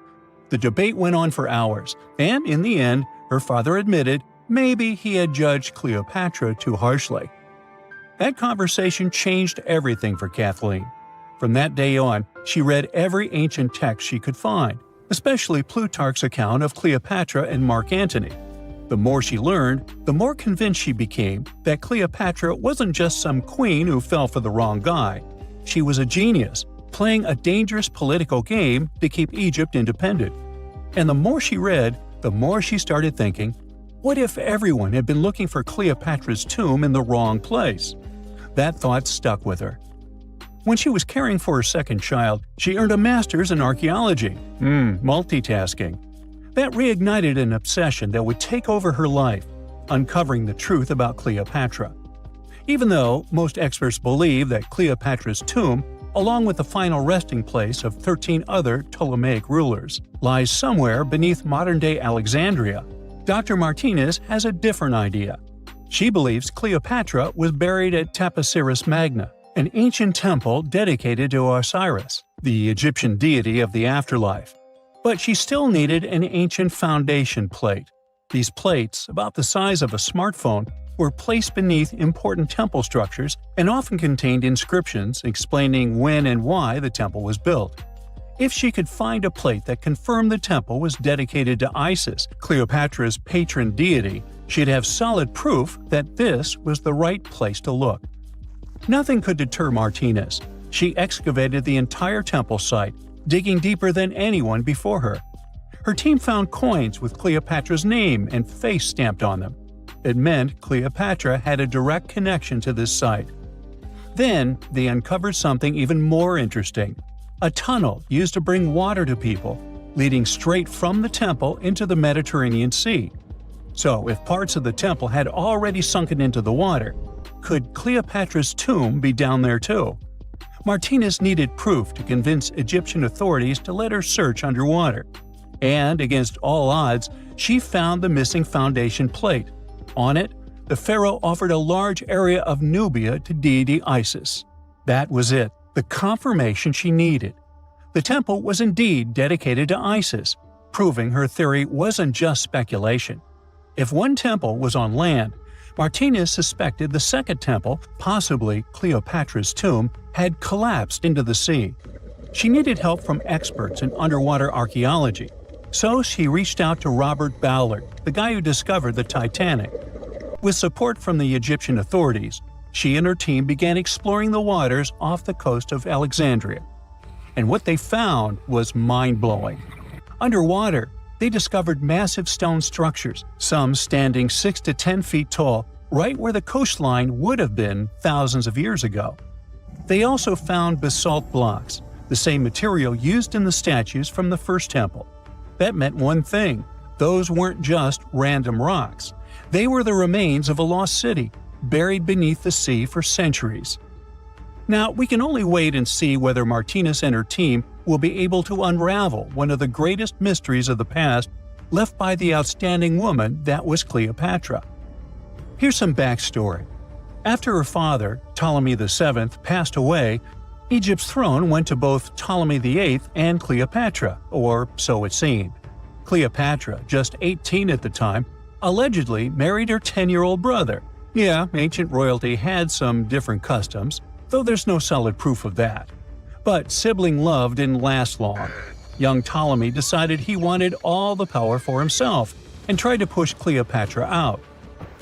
The debate went on for hours, and in the end, her father admitted maybe he had judged Cleopatra too harshly. That conversation changed everything for Kathleen. From that day on, she read every ancient text she could find, especially Plutarch's account of Cleopatra and Mark Antony. The more she learned, the more convinced she became that Cleopatra wasn't just some queen who fell for the wrong guy. She was a genius, playing a dangerous political game to keep Egypt independent. And the more she read, the more she started thinking, what if everyone had been looking for Cleopatra's tomb in the wrong place? That thought stuck with her. When she was caring for her second child, she earned a master's in archaeology. Multitasking. That reignited an obsession that would take over her life, uncovering the truth about Cleopatra. Even though most experts believe that Cleopatra's tomb, along with the final resting place of 13 other Ptolemaic rulers, lies somewhere beneath modern-day Alexandria, Dr. Martinez has a different idea. She believes Cleopatra was buried at Taposiris Magna, an ancient temple dedicated to Osiris, the Egyptian deity of the afterlife. But she still needed an ancient foundation plate. These plates, about the size of a smartphone, were placed beneath important temple structures and often contained inscriptions explaining when and why the temple was built. If she could find a plate that confirmed the temple was dedicated to Isis, Cleopatra's patron deity, she'd have solid proof that this was the right place to look. Nothing could deter Martinez. She excavated the entire temple site, digging deeper than anyone before her. Her team found coins with Cleopatra's name and face stamped on them. It meant Cleopatra had a direct connection to this site. Then, they uncovered something even more interesting: a tunnel used to bring water to people, leading straight from the temple into the Mediterranean Sea. So, if parts of the temple had already sunken into the water, could Cleopatra's tomb be down there too? Martinez needed proof to convince Egyptian authorities to let her search underwater. And, against all odds, she found the missing foundation plate. On it, the pharaoh offered a large area of Nubia to deity Isis. That was it, the confirmation she needed. The temple was indeed dedicated to Isis, proving her theory wasn't just speculation. If one temple was on land, Martinez suspected the second temple, possibly Cleopatra's tomb, had collapsed into the sea. She needed help from experts in underwater archaeology, so she reached out to Robert Ballard, the guy who discovered the Titanic. With support from the Egyptian authorities, she and her team began exploring the waters off the coast of Alexandria. And what they found was mind-blowing. Underwater, they discovered massive stone structures, some standing 6 to 10 feet tall, right where the coastline would have been thousands of years ago. They also found basalt blocks, the same material used in the statues from the first temple. That meant one thing: those weren't just random rocks. They were the remains of a lost city, buried beneath the sea for centuries. Now, we can only wait and see whether Martinez and her team will be able to unravel one of the greatest mysteries of the past left by the outstanding woman that was Cleopatra. Here's some backstory. After her father, Ptolemy VII, passed away, Egypt's throne went to both Ptolemy VIII and Cleopatra, or so it seemed. Cleopatra, just 18 at the time, allegedly married her 10-year-old brother. Yeah, ancient royalty had some different customs, though there's no solid proof of that. But sibling love didn't last long. Young Ptolemy decided he wanted all the power for himself and tried to push Cleopatra out.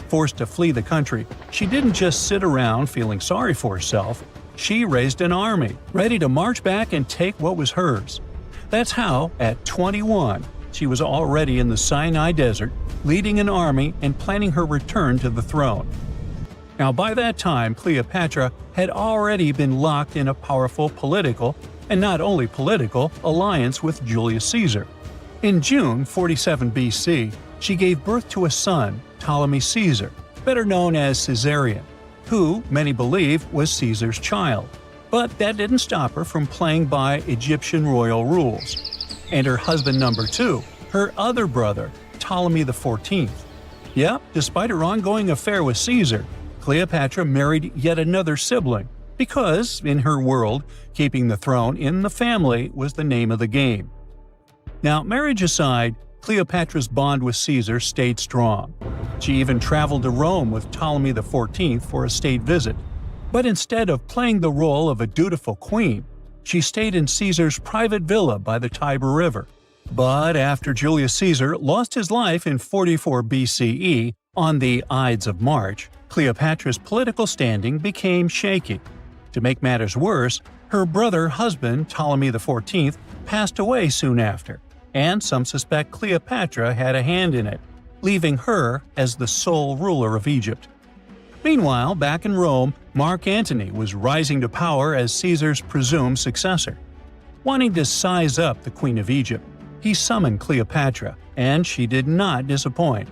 Forced to flee the country, she didn't just sit around feeling sorry for herself. She raised an army, ready to march back and take what was hers. That's how, at 21, she was already in the Sinai Desert, leading an army and planning her return to the throne. Now, by that time, Cleopatra had already been locked in a powerful political, and not only political, alliance with Julius Caesar. In June 47 BC, she gave birth to a son, Ptolemy Caesar, better known as Caesarion, who, many believe, was Caesar's child. But that didn't stop her from playing by Egyptian royal rules. And her husband number 2, her other brother, Ptolemy XIV. Yep, despite her ongoing affair with Caesar, Cleopatra married yet another sibling, because, in her world, keeping the throne in the family was the name of the game. Now, marriage aside, Cleopatra's bond with Caesar stayed strong. She even traveled to Rome with Ptolemy XIV for a state visit. But instead of playing the role of a dutiful queen, she stayed in Caesar's private villa by the Tiber River. But after Julius Caesar lost his life in 44 BCE on the Ides of March, Cleopatra's political standing became shaky. To make matters worse, her brother-husband Ptolemy XIV passed away soon after, and some suspect Cleopatra had a hand in it, leaving her as the sole ruler of Egypt. Meanwhile, back in Rome, Mark Antony was rising to power as Caesar's presumed successor. Wanting to size up the Queen of Egypt, he summoned Cleopatra, and she did not disappoint.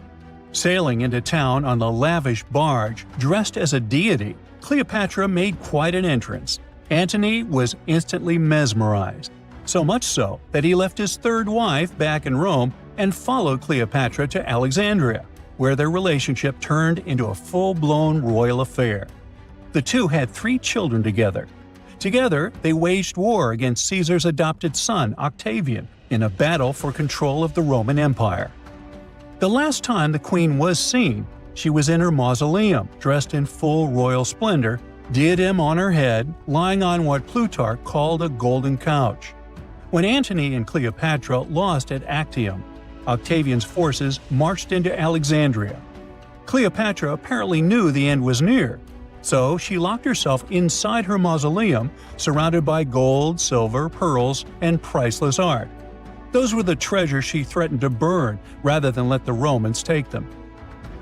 Sailing into town on a lavish barge dressed as a deity, Cleopatra made quite an entrance. Antony was instantly mesmerized, so much so that he left his third wife back in Rome and followed Cleopatra to Alexandria, where their relationship turned into a full-blown royal affair. The two had 3 children together. Together, they waged war against Caesar's adopted son, Octavian, in a battle for control of the Roman Empire. The last time the queen was seen, she was in her mausoleum, dressed in full royal splendor, diadem on her head, lying on what Plutarch called a golden couch. When Antony and Cleopatra lost at Actium, Octavian's forces marched into Alexandria. Cleopatra apparently knew the end was near, so she locked herself inside her mausoleum, surrounded by gold, silver, pearls, and priceless art. Those were the treasures she threatened to burn rather than let the Romans take them.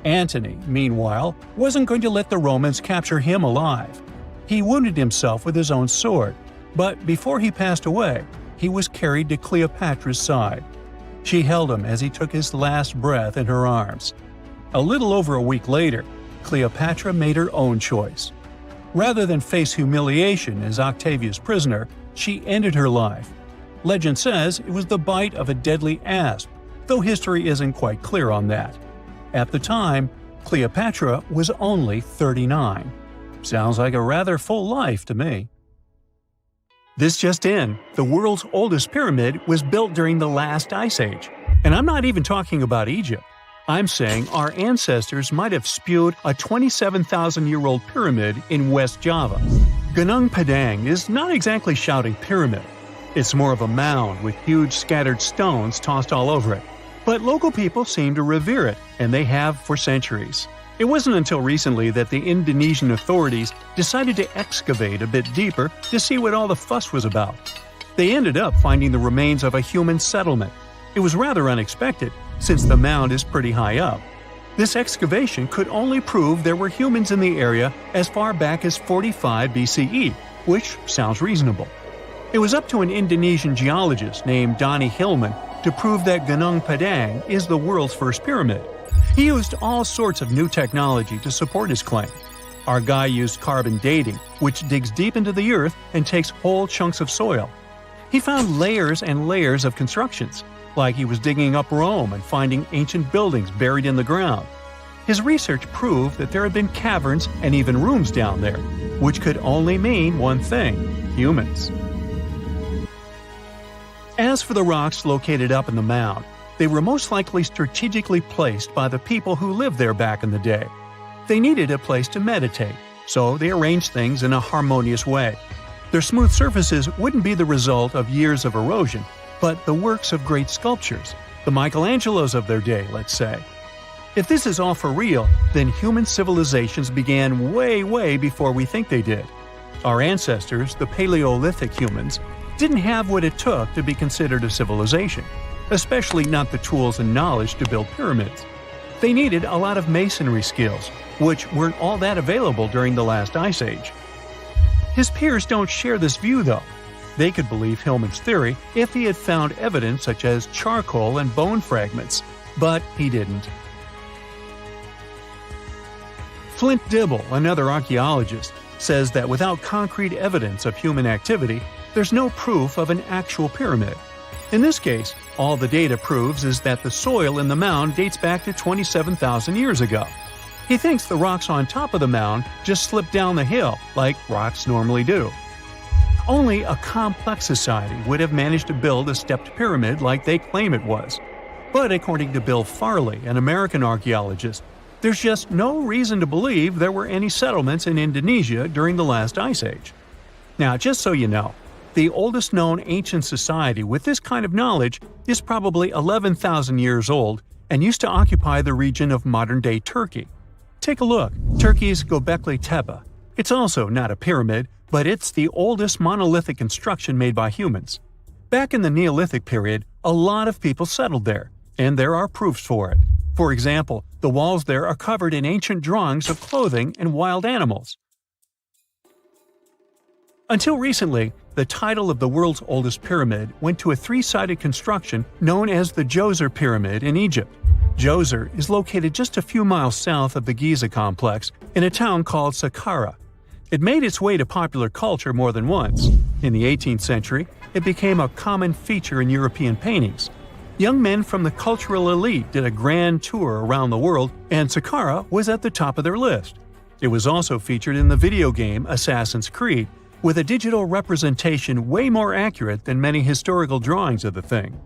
Antony, meanwhile, wasn't going to let the Romans capture him alive. He wounded himself with his own sword, but before he passed away, he was carried to Cleopatra's side. She held him as he took his last breath in her arms. A little over a week later, Cleopatra made her own choice. Rather than face humiliation as Octavia's prisoner, she ended her life. Legend says it was the bite of a deadly asp, though history isn't quite clear on that. At the time, Cleopatra was only 39. Sounds like a rather full life to me. This just in, the world's oldest pyramid was built during the last ice age. And I'm not even talking about Egypt. I'm saying our ancestors might have spewed a 27,000-year-old pyramid in West Java. Gunung Padang is not exactly shouting pyramid. It's more of a mound with huge scattered stones tossed all over it. But local people seem to revere it, and they have for centuries. It wasn't until recently that the Indonesian authorities decided to excavate a bit deeper to see what all the fuss was about. They ended up finding the remains of a human settlement. It was rather unexpected, since the mound is pretty high up. This excavation could only prove there were humans in the area as far back as 45 BCE, which sounds reasonable. It was up to an Indonesian geologist named Donny Hillman to prove that Gunung Padang is the world's first pyramid. He used all sorts of new technology to support his claim. Our guy used carbon dating, which digs deep into the earth and takes whole chunks of soil. He found layers and layers of constructions, like he was digging up Rome and finding ancient buildings buried in the ground. His research proved that there had been caverns and even rooms down there, which could only mean one thing: humans. As for the rocks located up in the mound, they were most likely strategically placed by the people who lived there back in the day. They needed a place to meditate, so they arranged things in a harmonious way. Their smooth surfaces wouldn't be the result of years of erosion, but the works of great sculptures, the Michelangelos of their day, let's say. If this is all for real, then human civilizations began way before we think they did. Our ancestors, the Paleolithic humans, didn't have what it took to be considered a civilization, especially not the tools and knowledge to build pyramids. They needed a lot of masonry skills, which weren't all that available during the last ice age. His peers don't share this view, though. They could believe Hillman's theory if he had found evidence such as charcoal and bone fragments, but he didn't. Flint Dibble, another archaeologist, says that without concrete evidence of human activity, there's no proof of an actual pyramid. In this case, all the data proves is that the soil in the mound dates back to 27,000 years ago. He thinks the rocks on top of the mound just slipped down the hill, like rocks normally do. Only a complex society would have managed to build a stepped pyramid like they claim it was. But according to Bill Farley, an American archaeologist, there's just no reason to believe there were any settlements in Indonesia during the last ice age. Now, just so you know, the oldest known ancient society with this kind of knowledge is probably 11,000 years old and used to occupy the region of modern-day Turkey. Take a look, Turkey's Göbekli Tepe. It's also not a pyramid, but it's the oldest monolithic construction made by humans. Back in the Neolithic period, a lot of people settled there, and there are proofs for it. For example, the walls there are covered in ancient drawings of clothing and wild animals. Until recently, the title of the world's oldest pyramid went to a three-sided construction known as the Djoser Pyramid in Egypt. Djoser is located just a few miles south of the Giza complex in a town called Saqqara. It made its way to popular culture more than once. In the 18th century, it became a common feature in European paintings. Young men from the cultural elite did a grand tour around the world, and Saqqara was at the top of their list. It was also featured in the video game Assassin's Creed, with a digital representation way more accurate than many historical drawings of the thing.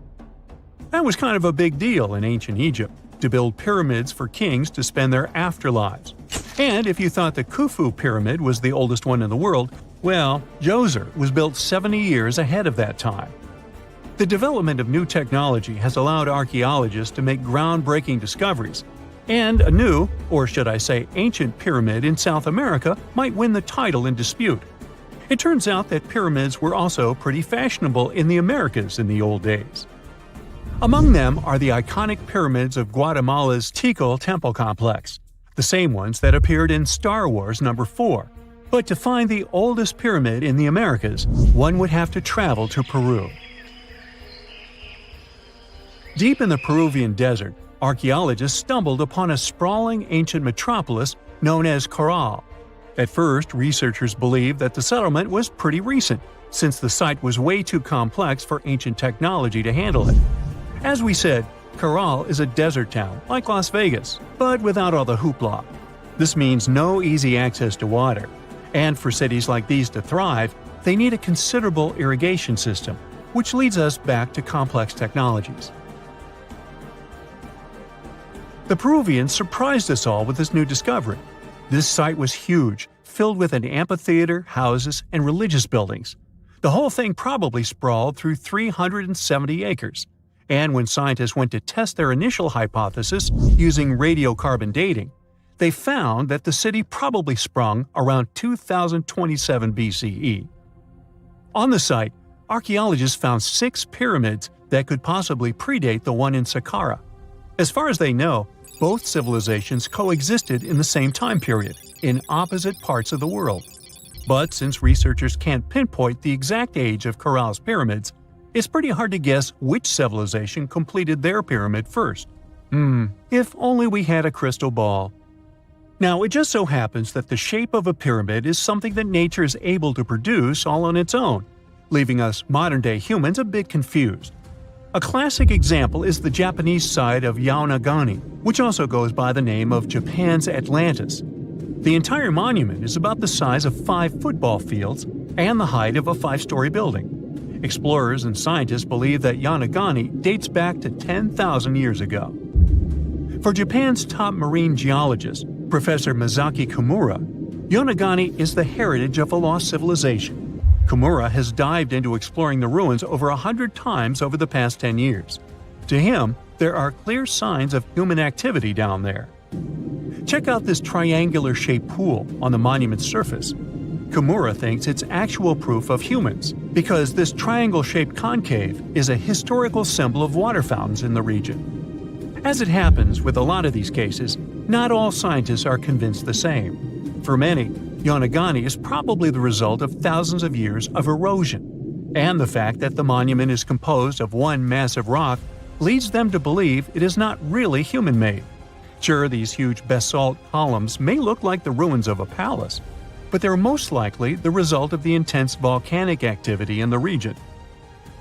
That was kind of a big deal in ancient Egypt, to build pyramids for kings to spend their afterlives. And if you thought the Khufu pyramid was the oldest one in the world, well, Djoser was built 70 years ahead of that time. The development of new technology has allowed archaeologists to make groundbreaking discoveries, and a new, or should I say ancient pyramid in South America might win the title in dispute. It turns out that pyramids were also pretty fashionable in the Americas in the old days. Among them are the iconic pyramids of Guatemala's Tikal temple complex, the same ones that appeared in Star Wars No. 4. But to find the oldest pyramid in the Americas, one would have to travel to Peru. Deep in the Peruvian desert, archaeologists stumbled upon a sprawling ancient metropolis known as Caral. At first, researchers believed that the settlement was pretty recent, since the site was way too complex for ancient technology to handle it. As we said, Caral is a desert town, like Las Vegas, but without all the hoopla. This means no easy access to water. And for cities like these to thrive, they need a considerable irrigation system, which leads us back to complex technologies. The Peruvians surprised us all with this new discovery. This site was huge, filled with an amphitheater, houses, and religious buildings. The whole thing probably sprawled through 370 acres. And when scientists went to test their initial hypothesis using radiocarbon dating, they found that the city probably sprung around 2027 BCE. On the site, archaeologists found 6 pyramids that could possibly predate the one in Saqqara. As far as they know, both civilizations coexisted in the same time period, in opposite parts of the world. But since researchers can't pinpoint the exact age of Caral's pyramids, it's pretty hard to guess which civilization completed their pyramid first. If only we had a crystal ball. Now, it just so happens that the shape of a pyramid is something that nature is able to produce all on its own, leaving us modern-day humans a bit confused. A classic example is the Japanese site of Yaonagani, which also goes by the name of Japan's Atlantis. The entire monument is about the size of 5 football fields and the height of a 5-story building. Explorers and scientists believe that Yaonagani dates back to 10,000 years ago. For Japan's top marine geologist, Professor Masaki Kimura, Yaonagani is the heritage of a lost civilization. Kimura has dived into exploring the ruins over 100 times over the past 10 years. To him, there are clear signs of human activity down there. Check out this triangular-shaped pool on the monument's surface. Kimura thinks it's actual proof of humans, because this triangle-shaped concave is a historical symbol of water fountains in the region. As it happens with a lot of these cases, not all scientists are convinced the same. For many, Yaonagani is probably the result of thousands of years of erosion, and the fact that the monument is composed of one massive rock leads them to believe it is not really human-made. Sure, these huge basalt columns may look like the ruins of a palace, but they're most likely the result of the intense volcanic activity in the region.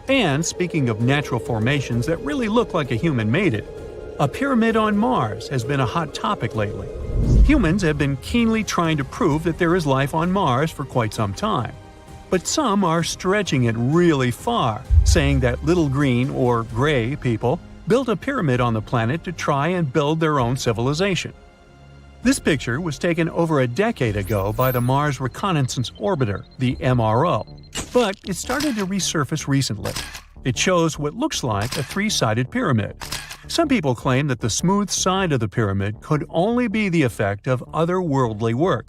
And speaking of natural formations that really look like a human made it, a pyramid on Mars has been a hot topic lately. Humans have been keenly trying to prove that there is life on Mars for quite some time. But some are stretching it really far, saying that little green or gray people built a pyramid on the planet to try and build their own civilization. This picture was taken over a decade ago by the Mars Reconnaissance Orbiter, the MRO, but it started to resurface recently. It shows what looks like a 3-sided pyramid. Some people claim that the smooth side of the pyramid could only be the effect of otherworldly work.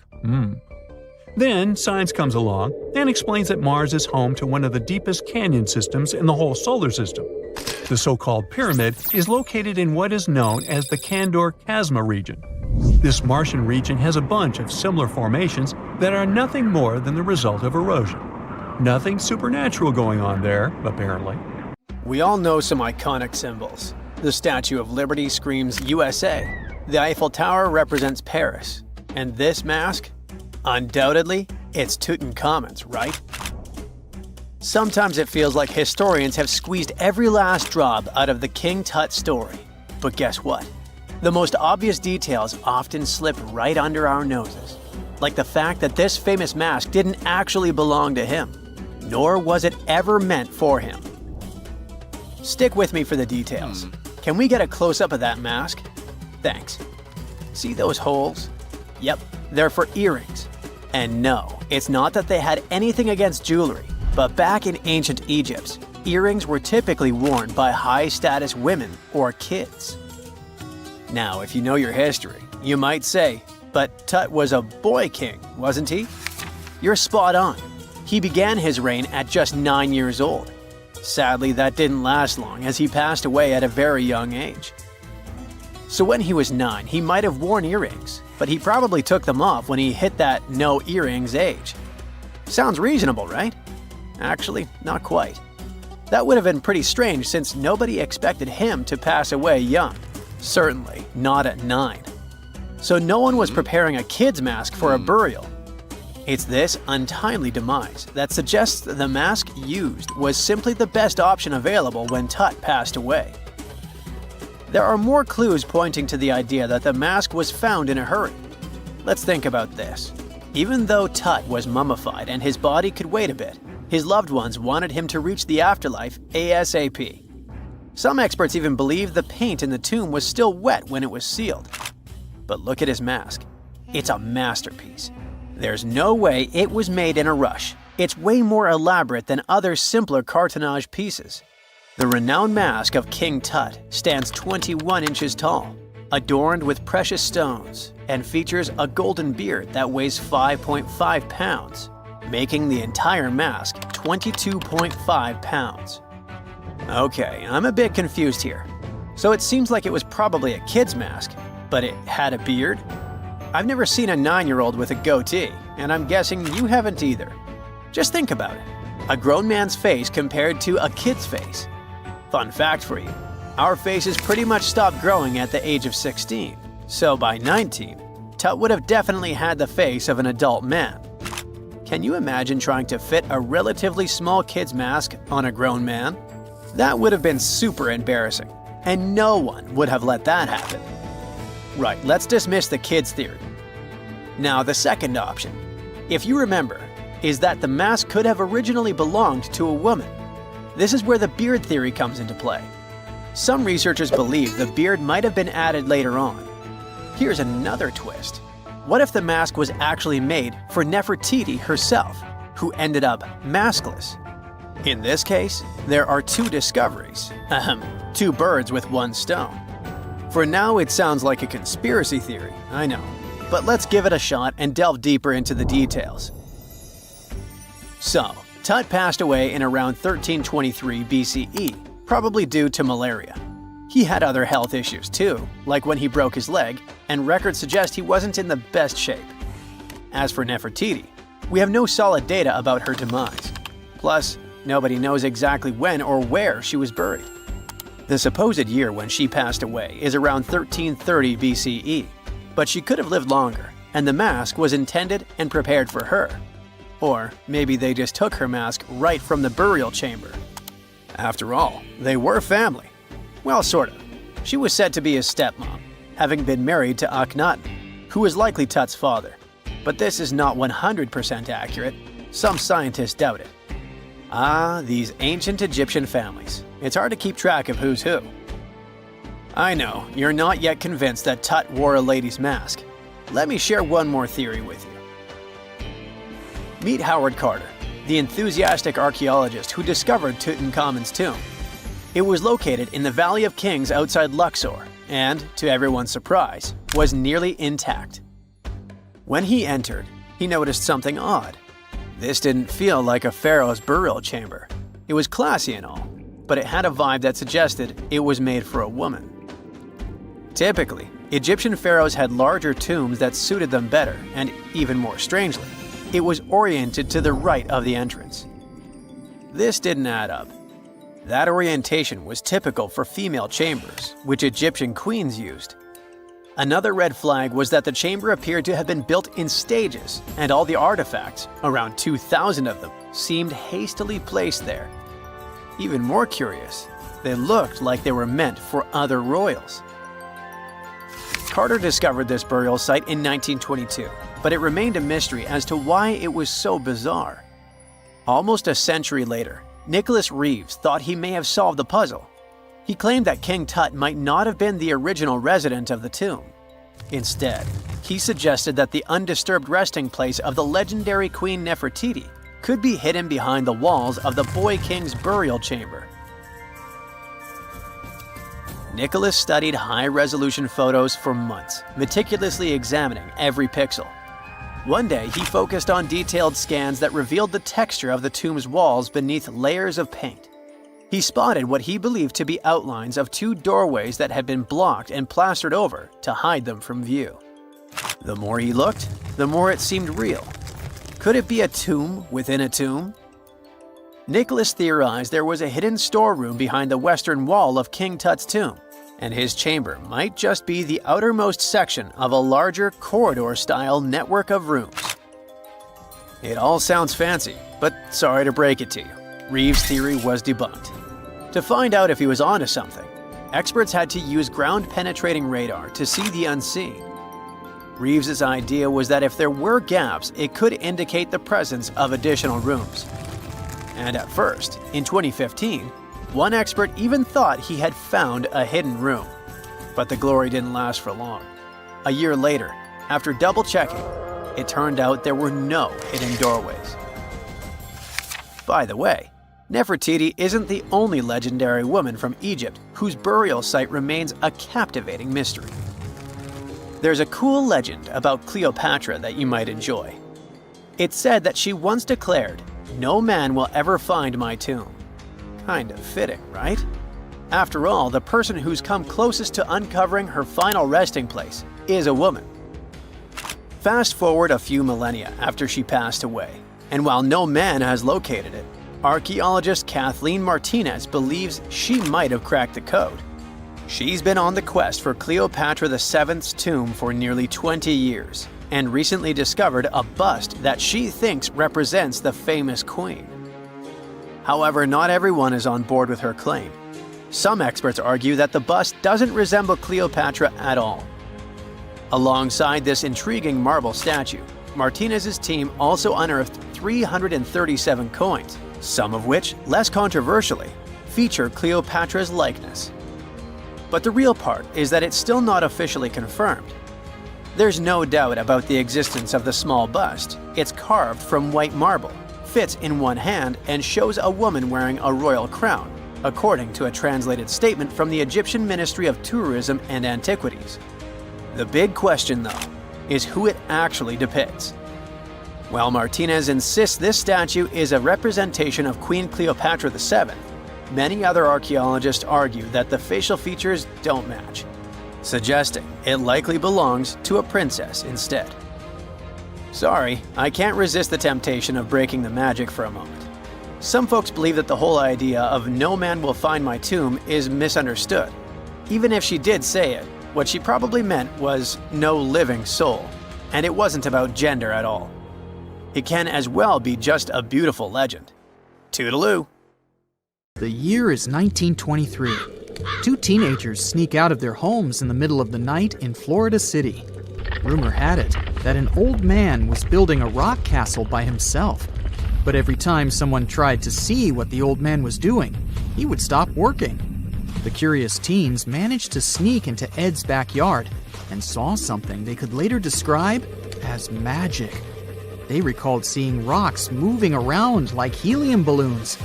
Then science comes along and explains that Mars is home to one of the deepest canyon systems in the whole solar system. The so-called pyramid is located in what is known as the Kandor-Chasma region. This Martian region has a bunch of similar formations that are nothing more than the result of erosion. Nothing supernatural going on there, apparently. We all know some iconic symbols. The Statue of Liberty screams USA. The Eiffel Tower represents Paris. And this mask? Undoubtedly, it's Tutankhamun's, right? Sometimes it feels like historians have squeezed every last drop out of the King Tut story. But guess what? The most obvious details often slip right under our noses. Like the fact that this famous mask didn't actually belong to him, nor was it ever meant for him. Stick with me for the details. Can we get a close-up of that mask? Thanks. See those holes? Yep, they're for earrings. And no, it's not that they had anything against jewelry, but back in ancient Egypt, earrings were typically worn by high-status women or kids. Now, if you know your history, you might say, but Tut was a boy king, wasn't he? You're spot on. He began his reign at just 9 years old. Sadly, that didn't last long as he passed away at a very young age. So when he was 9, he might have worn earrings, but he probably took them off when he hit that no earrings age. Sounds reasonable, right? Actually, not quite. That would have been pretty strange since nobody expected him to pass away young. Certainly not at 9. So no one was preparing a kid's mask for a burial. It's this untimely demise that suggests that the mask used was simply the best option available when Tut passed away. There are more clues pointing to the idea that the mask was found in a hurry. Let's think about this. Even though Tut was mummified and his body could wait a bit, his loved ones wanted him to reach the afterlife ASAP. Some experts even believe the paint in the tomb was still wet when it was sealed. But look at his mask. It's a masterpiece. There's no way it was made in a rush. It's way more elaborate than other simpler cartonnage pieces. The renowned mask of King Tut stands 21 inches tall, adorned with precious stones, and features a golden beard that weighs 5.5 pounds, making the entire mask 22.5 pounds. Okay, I'm a bit confused here. So it seems like it was probably a kid's mask, but it had a beard? I've never seen a 9-year-old with a goatee, and I'm guessing you haven't either. Just think about it. A grown man's face compared to a kid's face. Fun fact for you, our faces pretty much stopped growing at the age of 16, so by 19, Tut would have definitely had the face of an adult man. Can you imagine trying to fit a relatively small kid's mask on a grown man? That would have been super embarrassing, and no one would have let that happen. Right, let's dismiss the kid's theory. Now, the second option, if you remember, is that the mask could have originally belonged to a woman. This is where the beard theory comes into play. Some researchers believe the beard might have been added later on. Here's another twist. What if the mask was actually made for Nefertiti herself, who ended up maskless? In this case, there are two discoveries. Two birds with one stone. For now, it sounds like a conspiracy theory, I know. But let's give it a shot and delve deeper into the details. So, Tut passed away in around 1323 BCE, probably due to malaria. He had other health issues too, like when he broke his leg, and records suggest he wasn't in the best shape. As for Nefertiti, we have no solid data about her demise. Plus, nobody knows exactly when or where she was buried. The supposed year when she passed away is around 1330 BCE, but she could have lived longer, and the mask was intended and prepared for her. Or maybe they just took her mask right from the burial chamber. After all, they were family. Well, sort of. She was said to be his stepmom, having been married to Akhenaten, who was likely Tut's father. But this is not 100% accurate. Some scientists doubt it. Ah, these ancient Egyptian families. It's hard to keep track of who's who. I know, you're not yet convinced that Tut wore a lady's mask. Let me share one more theory with you. Meet Howard Carter, the enthusiastic archaeologist who discovered Tutankhamun's tomb. It was located in the Valley of Kings outside Luxor, and, to everyone's surprise, was nearly intact. When he entered, he noticed something odd. This didn't feel like a pharaoh's burial chamber. It was classy and all, but it had a vibe that suggested it was made for a woman. Typically, Egyptian pharaohs had larger tombs that suited them better, and even more strangely, it was oriented to the right of the entrance. This didn't add up. That orientation was typical for female chambers, which Egyptian queens used. Another red flag was that the chamber appeared to have been built in stages, and all the artifacts, around 2,000 of them, seemed hastily placed there. Even more curious, they looked like they were meant for other royals. Carter discovered this burial site in 1922, but it remained a mystery as to why it was so bizarre. Almost a century later, Nicholas Reeves thought he may have solved the puzzle. He claimed that King Tut might not have been the original resident of the tomb. Instead, he suggested that the undisturbed resting place of the legendary Queen Nefertiti could be hidden behind the walls of the boy king's burial chamber. Nicholas studied high-resolution photos for months, meticulously examining every pixel. One day, he focused on detailed scans that revealed the texture of the tomb's walls beneath layers of paint. He spotted what he believed to be outlines of two doorways that had been blocked and plastered over to hide them from view. The more he looked, the more it seemed real. Could it be a tomb within a tomb? Nicholas theorized there was a hidden storeroom behind the western wall of King Tut's tomb, and his chamber might just be the outermost section of a larger corridor-style network of rooms. It all sounds fancy, but sorry to break it to you, Reeves' theory was debunked. To find out if he was onto something, experts had to use ground-penetrating radar to see the unseen. Reeves' idea was that if there were gaps, it could indicate the presence of additional rooms. And at first, in 2015, one expert even thought he had found a hidden room. But the glory didn't last for long. A year later, after double-checking, it turned out there were no hidden doorways. By the way, Nefertiti isn't the only legendary woman from Egypt whose burial site remains a captivating mystery. There's a cool legend about Cleopatra that you might enjoy. It's said that she once declared, "No man will ever find my tomb." Kind of fitting, right? After all, the person who's come closest to uncovering her final resting place is a woman. Fast forward a few millennia after she passed away, and while no man has located it, archaeologist Kathleen Martinez believes she might have cracked the code. She's been on the quest for Cleopatra VII's tomb for nearly 20 years, and recently discovered a bust that she thinks represents the famous queen. However, not everyone is on board with her claim. Some experts argue that the bust doesn't resemble Cleopatra at all. Alongside this intriguing marble statue, Martinez's team also unearthed 337 coins, some of which, less controversially, feature Cleopatra's likeness. But the real part is that it's still not officially confirmed. There's no doubt about the existence of the small bust. It's carved from white marble, fits in one hand, and shows a woman wearing a royal crown, according to a translated statement from the Egyptian Ministry of Tourism and Antiquities. The big question, though, is who it actually depicts. While Martinez insists this statue is a representation of Queen Cleopatra VII, many other archaeologists argue that the facial features don't match, suggesting it likely belongs to a princess instead. Sorry, I can't resist the temptation of breaking the magic for a moment. Some folks believe that the whole idea of "no man will find my tomb" is misunderstood. Even if she did say it, what she probably meant was "no living soul," and it wasn't about gender at all. It can as well be just a beautiful legend. Toodaloo! The year is 1923. Two teenagers sneak out of their homes in the middle of the night in Florida City. Rumor had it that an old man was building a rock castle by himself. But every time someone tried to see what the old man was doing, he would stop working. The curious teens managed to sneak into Ed's backyard and saw something they could later describe as magic. They recalled seeing rocks moving around like helium balloons.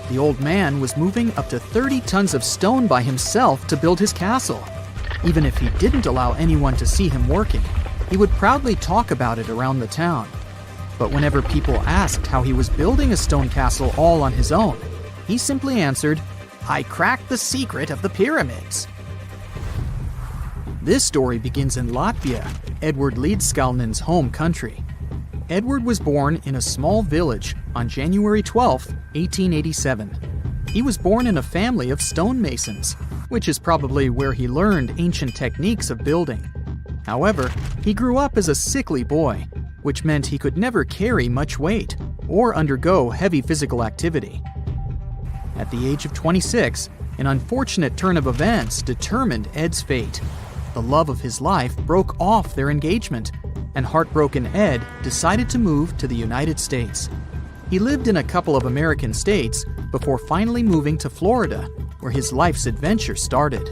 The old man was moving up to 30 tons of stone by himself to build his castle. Even if he didn't allow anyone to see him working, he would proudly talk about it around the town. But whenever people asked how he was building a stone castle all on his own, he simply answered, "I cracked the secret of the pyramids." This story begins in Latvia, Edward Leedskalnin's home country. Edward was born in a small village on January 12, 1887. He was born in a family of stonemasons, which is probably where he learned ancient techniques of building. However, he grew up as a sickly boy, which meant he could never carry much weight or undergo heavy physical activity. At the age of 26, an unfortunate turn of events determined Ed's fate. The love of his life broke off their engagement, and heartbroken Ed decided to move to the United States. He lived in a couple of American states before finally moving to Florida, where his life's adventure started.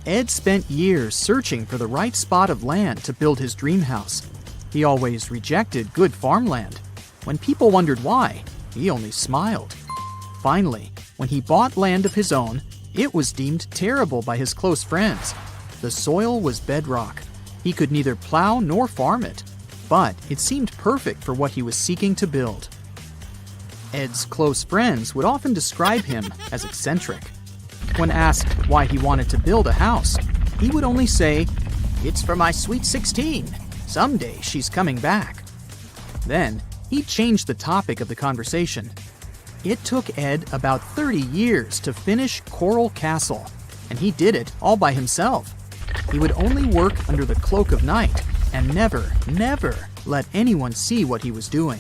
Ed spent years searching for the right spot of land to build his dream house. He always rejected good farmland. When people wondered why, he only smiled. Finally, when he bought land of his own, it was deemed terrible by his close friends. The soil was bedrock. He could neither plow nor farm it, but it seemed perfect for what he was seeking to build. Ed's close friends would often describe him as eccentric. When asked why he wanted to build a house, he would only say, "It's for my sweet 16. Someday she's coming back." Then, he changed the topic of the conversation. It took Ed about 30 years to finish Coral Castle, and he did it all by himself. He would only work under the cloak of night and never let anyone see what he was doing.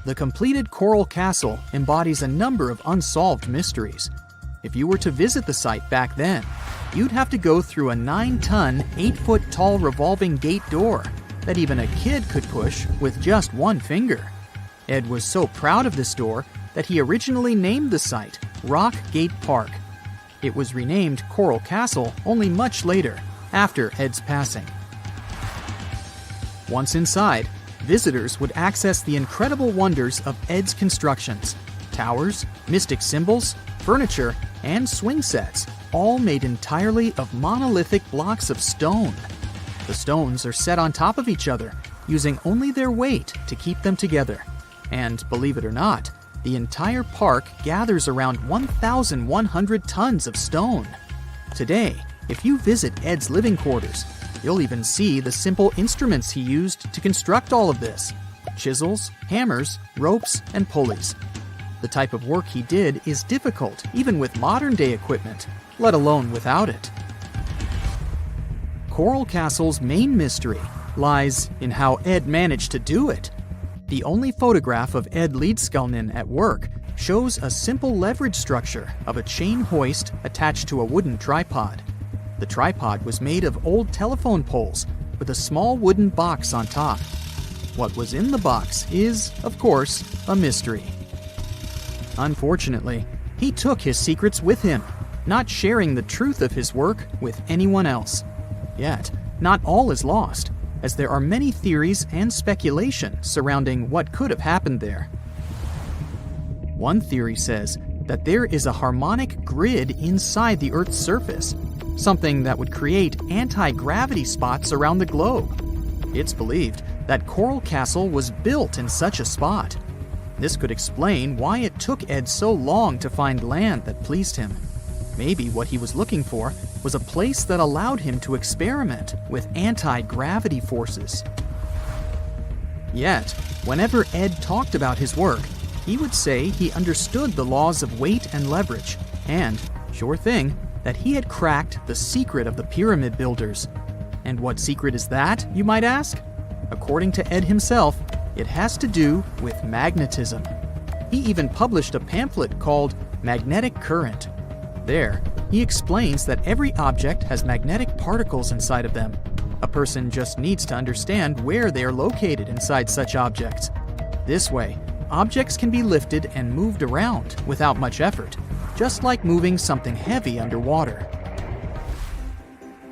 The completed Coral Castle embodies a number of unsolved mysteries. If you were to visit the site back then, you'd have to go through a 9-ton, 8-foot-tall revolving gate door that even a kid could push with just one finger. Ed was so proud of this door that he originally named the site Rock Gate Park. It was renamed Coral Castle only much later, after Ed's passing. Once inside, visitors would access the incredible wonders of Ed's constructions: towers, mystic symbols, furniture, and swing sets, all made entirely of monolithic blocks of stone. The stones are set on top of each other, using only their weight to keep them together. And believe it or not, the entire park gathers around 1,100 tons of stone. Today, if you visit Ed's living quarters, you'll even see the simple instruments he used to construct all of this: chisels, hammers, ropes, and pulleys. The type of work he did is difficult even with modern-day equipment, let alone without it. Coral Castle's main mystery lies in how Ed managed to do it. The only photograph of Ed Leedskalnin at work shows a simple leverage structure of a chain hoist attached to a wooden tripod. The tripod was made of old telephone poles with a small wooden box on top. What was in the box is, of course, a mystery. Unfortunately, he took his secrets with him, not sharing the truth of his work with anyone else. Yet, not all is lost, as there are many theories and speculation surrounding what could have happened there. One theory says that there is a harmonic grid inside the Earth's surface, something that would create anti-gravity spots around the globe. It's believed that Coral Castle was built in such a spot. This could explain why it took Ed so long to find land that pleased him. Maybe what he was looking for was a place that allowed him to experiment with anti-gravity forces. Yet, whenever Ed talked about his work, he would say he understood the laws of weight and leverage, and, sure thing, that he had cracked the secret of the pyramid builders. And what secret is that, you might ask? According to Ed himself, it has to do with magnetism. He even published a pamphlet called Magnetic Current. There, he explains that every object has magnetic particles inside of them. A person just needs to understand where they are located inside such objects. This way, objects can be lifted and moved around without much effort, just like moving something heavy underwater.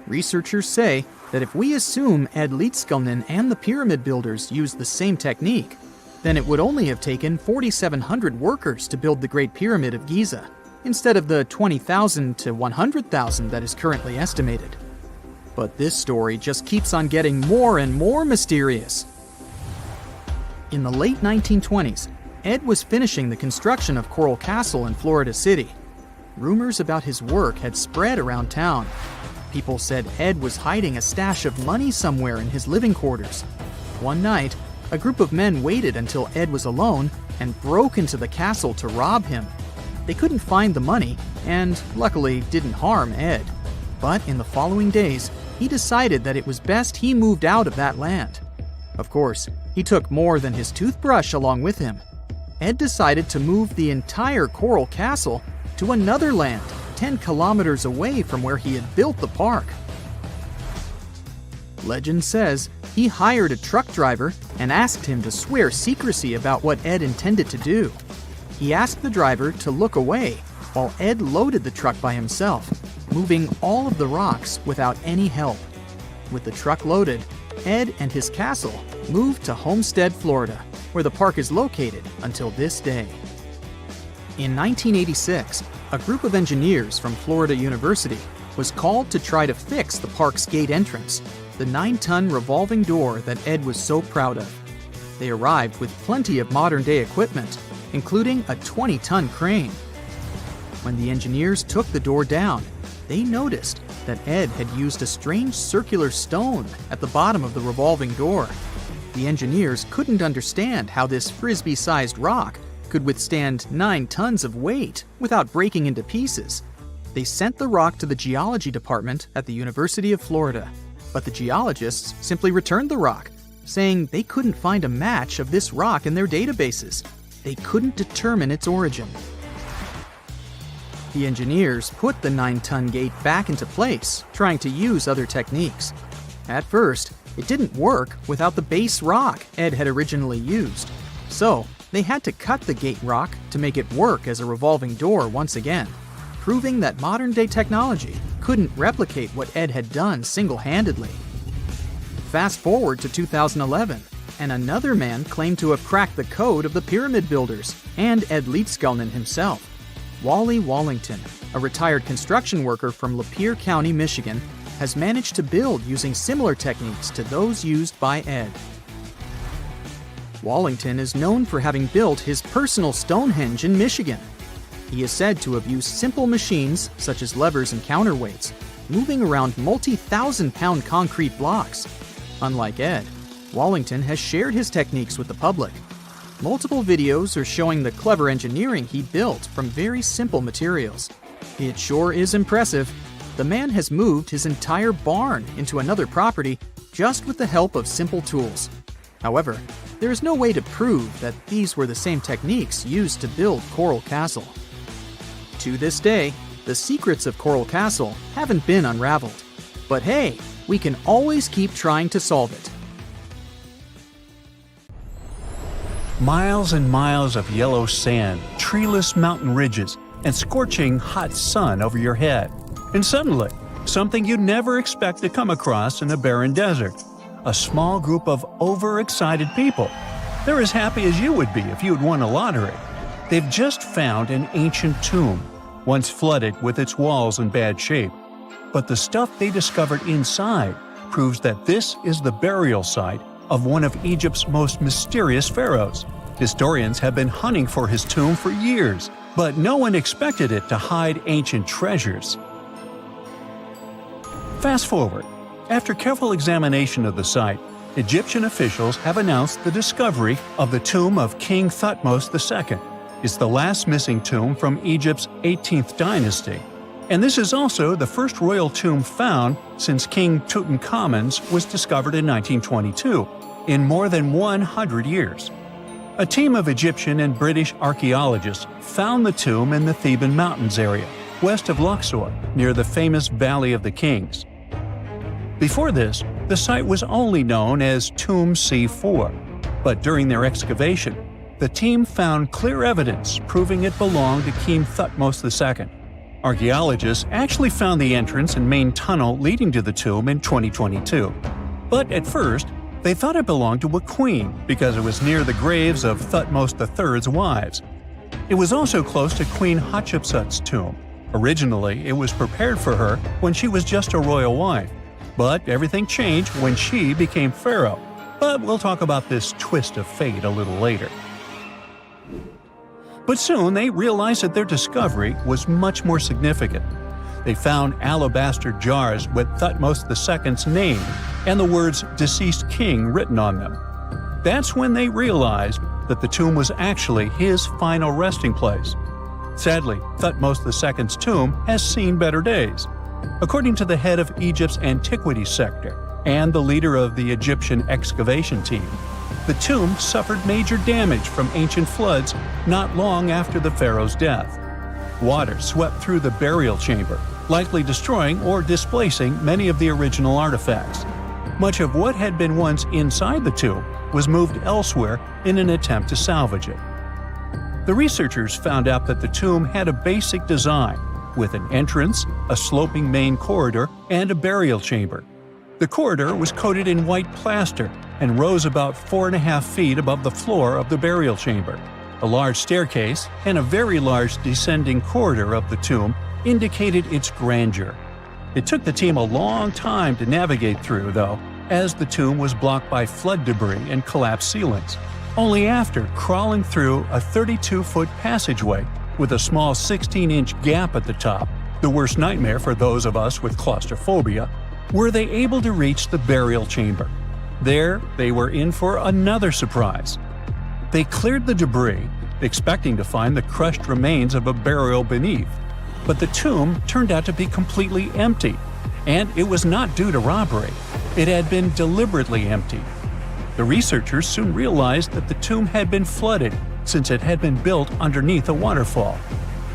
Researchers say that if we assume Ed Leedskalnin and the pyramid builders used the same technique, then it would only have taken 4,700 workers to build the Great Pyramid of Giza, instead of the 20,000 to 100,000 that is currently estimated. But this story just keeps on getting more and more mysterious. In the late 1920s, Ed was finishing the construction of Coral Castle in Florida City. Rumors about his work had spread around town. People said Ed was hiding a stash of money somewhere in his living quarters. One night, a group of men waited until Ed was alone and broke into the castle to rob him. They couldn't find the money and, luckily, didn't harm Ed. But in the following days, he decided that it was best he moved out of that land. Of course, he took more than his toothbrush along with him. Ed decided to move the entire Coral Castle to another land 10 kilometers away from where he had built the park. Legend says he hired a truck driver and asked him to swear secrecy about what Ed intended to do. He asked the driver to look away while Ed loaded the truck by himself, moving all of the rocks without any help. With the truck loaded, Ed and his castle moved to Homestead, Florida, where the park is located until this day. In 1986, a group of engineers from Florida University was called to try to fix the park's gate entrance, the 9-ton revolving door that Ed was so proud of. They arrived with plenty of modern-day equipment, including a 20-ton crane. When the engineers took the door down, they noticed that Ed had used a strange circular stone at the bottom of the revolving door. The engineers couldn't understand how this frisbee-sized rock could withstand 9 tons of weight without breaking into pieces. They sent the rock to the geology department at the University of Florida, but the geologists simply returned the rock, saying they couldn't find a match of this rock in their databases. They couldn't determine its origin. The engineers put the 9-ton gate back into place, trying to use other techniques. At first, it didn't work without the base rock Ed had originally used. So, they had to cut the gate rock to make it work as a revolving door once again, proving that modern-day technology couldn't replicate what Ed had done single-handedly. Fast forward to 2011, and another man claimed to have cracked the code of the pyramid builders and Ed Leedskalnin himself. Wally Wallington, a retired construction worker from Lapeer County, Michigan, has managed to build using similar techniques to those used by Ed. Wallington is known for having built his personal Stonehenge in Michigan. He is said to have used simple machines, such as levers and counterweights, moving around multi-thousand-pound concrete blocks. Unlike Ed, Wallington has shared his techniques with the public. Multiple videos are showing the clever engineering he built from very simple materials. It sure is impressive. The man has moved his entire barn into another property just with the help of simple tools. However, there is no way to prove that these were the same techniques used to build Coral Castle. To this day, the secrets of Coral Castle haven't been unraveled. But hey, we can always keep trying to solve it. Miles and miles of yellow sand, treeless mountain ridges, and scorching hot sun over your head. And suddenly, something you'd never expect to come across in a barren desert. A small group of overexcited people. They're as happy as you would be if you'd won a lottery. They've just found an ancient tomb, once flooded with its walls in bad shape. But the stuff they discovered inside proves that this is the burial site of one of Egypt's most mysterious pharaohs. Historians have been hunting for his tomb for years, but no one expected it to hide ancient treasures. Fast forward. After careful examination of the site, Egyptian officials have announced the discovery of the tomb of King Thutmose II. It's the last missing tomb from Egypt's 18th dynasty. And this is also the first royal tomb found since King Tutankhamun's was discovered in 1922, in more than 100 years. A team of Egyptian and British archaeologists found the tomb in the Theban Mountains area, west of Luxor, near the famous Valley of the Kings. Before this, the site was only known as Tomb C4, but during their excavation, the team found clear evidence proving it belonged to King Thutmose II. Archaeologists actually found the entrance and main tunnel leading to the tomb in 2022. But at first, they thought it belonged to a queen because it was near the graves of Thutmose III's wives. It was also close to Queen Hatshepsut's tomb. Originally, it was prepared for her when she was just a royal wife. But everything changed when she became pharaoh. But we'll talk about this twist of fate a little later. But soon they realized that their discovery was much more significant. They found alabaster jars with Thutmose II's name and the words "deceased king" written on them. That's when they realized that the tomb was actually his final resting place. Sadly, Thutmose II's tomb has seen better days. According to the head of Egypt's antiquities sector and the leader of the Egyptian excavation team, the tomb suffered major damage from ancient floods not long after the pharaoh's death. Water swept through the burial chamber, likely destroying or displacing many of the original artifacts. Much of what had been once inside the tomb was moved elsewhere in an attempt to salvage it. The researchers found out that the tomb had a basic design, with an entrance, a sloping main corridor, and a burial chamber. The corridor was coated in white plaster and rose about 4.5 feet above the floor of the burial chamber. A large staircase and a very large descending corridor of the tomb indicated its grandeur. It took the team a long time to navigate through, though, as the tomb was blocked by flood debris and collapsed ceilings. Only after crawling through a 32-foot passageway with a small 16-inch gap at the top, the worst nightmare for those of us with claustrophobia, were they able to reach the burial chamber. There, they were in for another surprise. They cleared the debris, expecting to find the crushed remains of a burial beneath. But the tomb turned out to be completely empty, and it was not due to robbery. It had been deliberately emptied. The researchers soon realized that the tomb had been flooded since it had been built underneath a waterfall.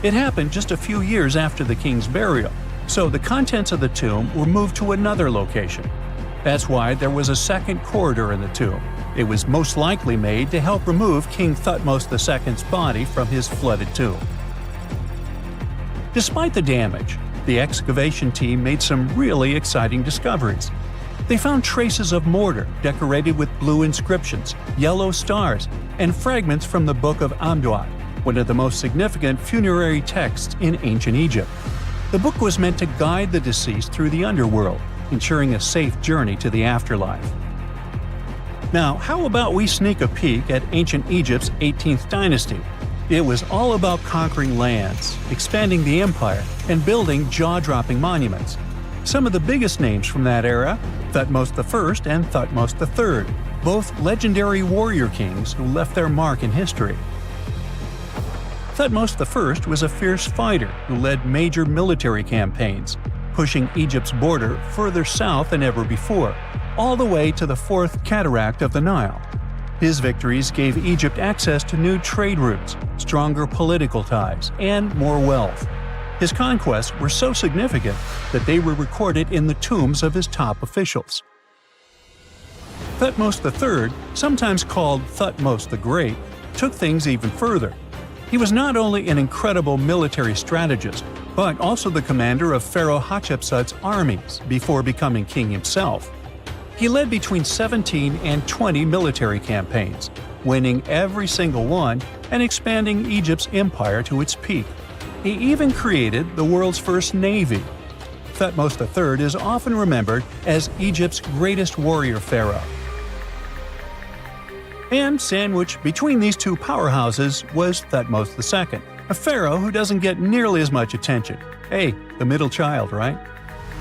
It happened just a few years after the king's burial, so the contents of the tomb were moved to another location. That's why there was a second corridor in the tomb. It was most likely made to help remove King Thutmose II's body from his flooded tomb. Despite the damage, the excavation team made some really exciting discoveries. They found traces of mortar decorated with blue inscriptions, yellow stars, and fragments from the Book of Amduat, one of the most significant funerary texts in ancient Egypt. The book was meant to guide the deceased through the underworld, ensuring a safe journey to the afterlife. Now, how about we sneak a peek at ancient Egypt's 18th dynasty? It was all about conquering lands, expanding the empire, and building jaw-dropping monuments. Some of the biggest names from that era, Thutmose I and Thutmose III, both legendary warrior kings who left their mark in history. Thutmose I was a fierce fighter who led major military campaigns, pushing Egypt's border further south than ever before, all the way to the fourth cataract of the Nile. His victories gave Egypt access to new trade routes, stronger political ties, and more wealth. His conquests were so significant that they were recorded in the tombs of his top officials. Thutmose III, sometimes called Thutmose the Great, took things even further. He was not only an incredible military strategist, but also the commander of Pharaoh Hatshepsut's armies before becoming king himself. He led between 17 and 20 military campaigns, winning every single one and expanding Egypt's empire to its peak. He even created the world's first navy. Thutmose III is often remembered as Egypt's greatest warrior pharaoh. And sandwiched between these two powerhouses was Thutmose II, a pharaoh who doesn't get nearly as much attention. Hey, the middle child, right?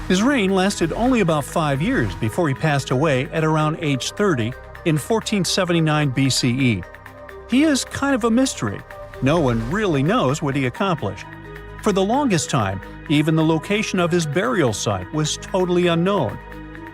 His reign lasted only about 5 years before he passed away at around age 30 in 1479 BCE. He is kind of a mystery. No one really knows what he accomplished. For the longest time, even the location of his burial site was totally unknown.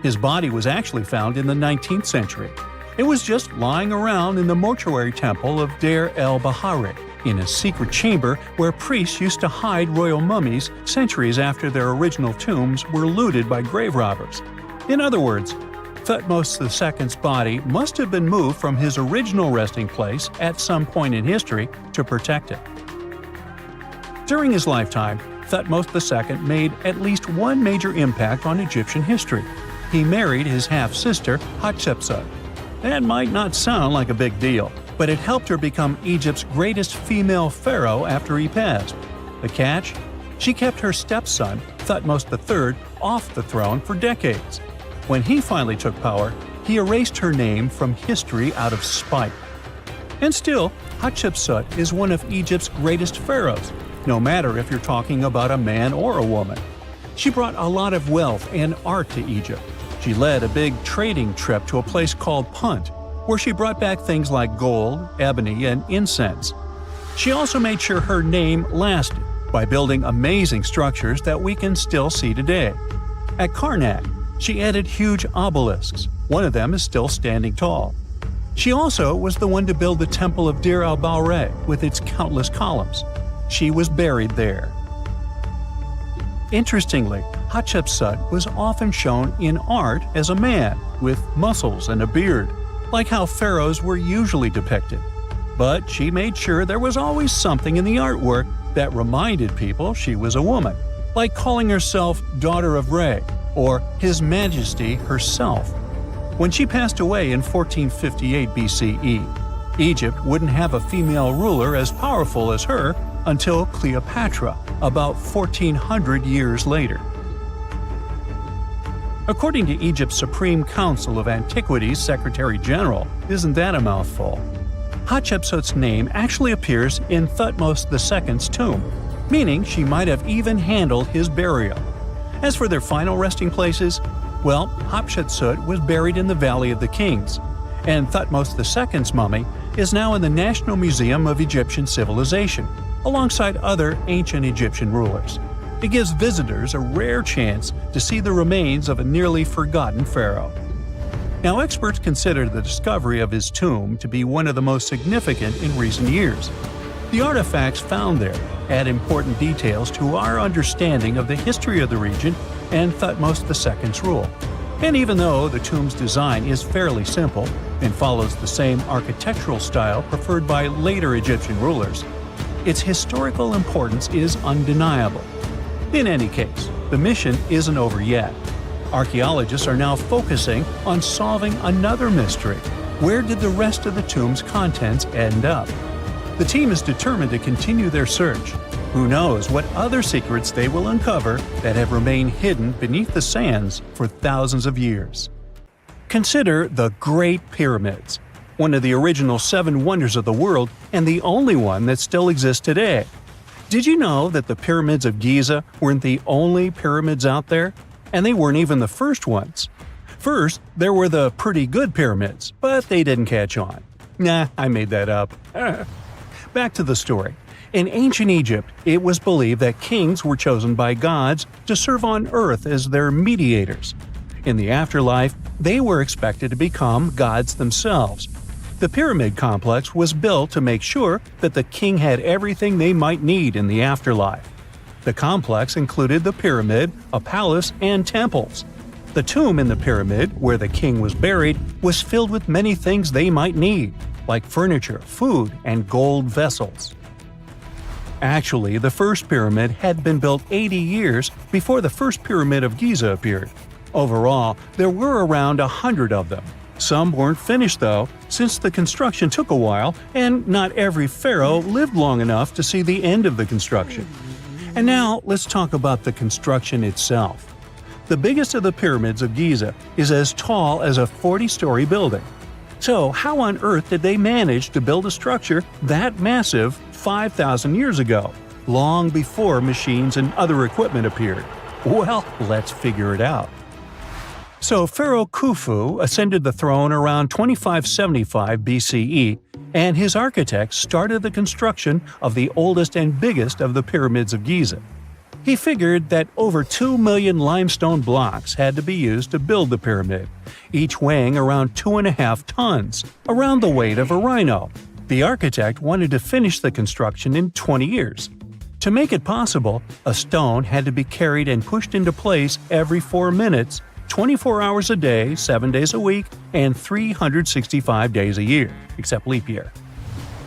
His body was actually found in the 19th century. It was just lying around in the mortuary temple of Deir el-Bahari, in a secret chamber where priests used to hide royal mummies centuries after their original tombs were looted by grave robbers. In other words, Thutmose II's body must have been moved from his original resting place at some point in history to protect it. During his lifetime, Thutmose II made at least one major impact on Egyptian history. He married his half-sister, Hatshepsut. That might not sound like a big deal, but it helped her become Egypt's greatest female pharaoh after he passed. The catch? She kept her stepson, Thutmose III, off the throne for decades. When he finally took power, he erased her name from history out of spite. And still, Hatshepsut is one of Egypt's greatest pharaohs, no matter if you're talking about a man or a woman. She brought a lot of wealth and art to Egypt. She led a big trading trip to a place called Punt, where she brought back things like gold, ebony, and incense. She also made sure her name lasted by building amazing structures that we can still see today. At Karnak, she added huge obelisks. One of them is still standing tall. She also was the one to build the Temple of Dir al-Bahre with its countless columns. She was buried there. Interestingly, Hatshepsut was often shown in art as a man with muscles and a beard, like how pharaohs were usually depicted. But she made sure there was always something in the artwork that reminded people she was a woman, like calling herself Daughter of Re or His Majesty herself. When she passed away in 1458 BCE, Egypt wouldn't have a female ruler as powerful as her until Cleopatra, about 1400 years later. According to Egypt's Supreme Council of Antiquities Secretary General, isn't that a mouthful? Hatshepsut's name actually appears in Thutmose II's tomb, meaning she might have even handled his burial. As for their final resting places, well, Hatshepsut was buried in the Valley of the Kings, and Thutmose II's mummy is now in the National Museum of Egyptian Civilization, alongside other ancient Egyptian rulers. It gives visitors a rare chance to see the remains of a nearly forgotten pharaoh. Now, experts consider the discovery of his tomb to be one of the most significant in recent years. The artifacts found there add important details to our understanding of the history of the region and Thutmose II's rule. And even though the tomb's design is fairly simple and follows the same architectural style preferred by later Egyptian rulers, its historical importance is undeniable. In any case, the mission isn't over yet. Archaeologists are now focusing on solving another mystery. Where did the rest of the tomb's contents end up? The team is determined to continue their search. Who knows what other secrets they will uncover that have remained hidden beneath the sands for thousands of years. Consider the Great Pyramids, one of the original 7 wonders of the world and the only one that still exists today. Did you know that the pyramids of Giza weren't the only pyramids out there? And they weren't even the first ones. First, there were the pretty good pyramids, but they didn't catch on. Nah, I made that up. Back to the story. In ancient Egypt, it was believed that kings were chosen by gods to serve on earth as their mediators. In the afterlife, they were expected to become gods themselves. The pyramid complex was built to make sure that the king had everything they might need in the afterlife. The complex included the pyramid, a palace, and temples. The tomb in the pyramid, where the king was buried, was filled with many things they might need, like furniture, food, and gold vessels. Actually, the first pyramid had been built 80 years before the first pyramid of Giza appeared. Overall, there were around 100 of them. Some weren't finished though, since the construction took a while and not every pharaoh lived long enough to see the end of the construction. And now let's talk about the construction itself. The biggest of the pyramids of Giza is as tall as a 40-story building. So how on earth did they manage to build a structure that massive 5,000 years ago, long before machines and other equipment appeared? Well, let's figure it out. So Pharaoh Khufu ascended the throne around 2575 BCE, and his architects started the construction of the oldest and biggest of the pyramids of Giza. He figured that over 2 million limestone blocks had to be used to build the pyramid, each weighing around 2.5 tons, around the weight of a rhino. The architect wanted to finish the construction in 20 years. To make it possible, a stone had to be carried and pushed into place every 4 minutes, 24 hours a day, 7 days a week, and 365 days a year, except leap year.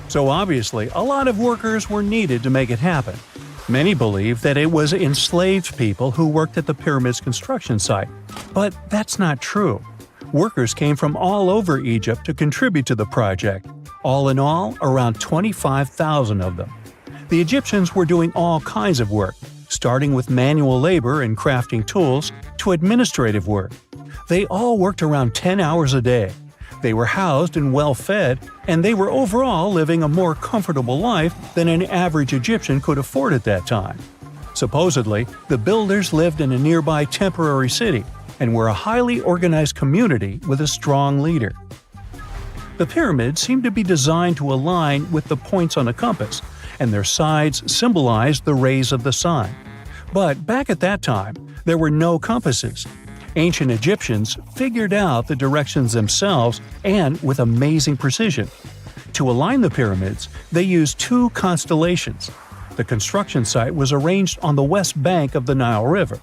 So obviously, a lot of workers were needed to make it happen. Many believe that it was enslaved people who worked at the pyramid's construction site, but that's not true. Workers came from all over Egypt to contribute to the project. All in all, around 25,000 of them. The Egyptians were doing all kinds of work, starting with manual labor and crafting tools to administrative work. They all worked around 10 hours a day. They were housed and well fed, and they were overall living a more comfortable life than an average Egyptian could afford at that time. Supposedly, the builders lived in a nearby temporary city and were a highly organized community with a strong leader. The pyramids seemed to be designed to align with the points on a compass, and their sides symbolized the rays of the sun. But back at that time, there were no compasses. Ancient Egyptians figured out the directions themselves and with amazing precision. To align the pyramids, they used two constellations. The construction site was arranged on the west bank of the Nile River.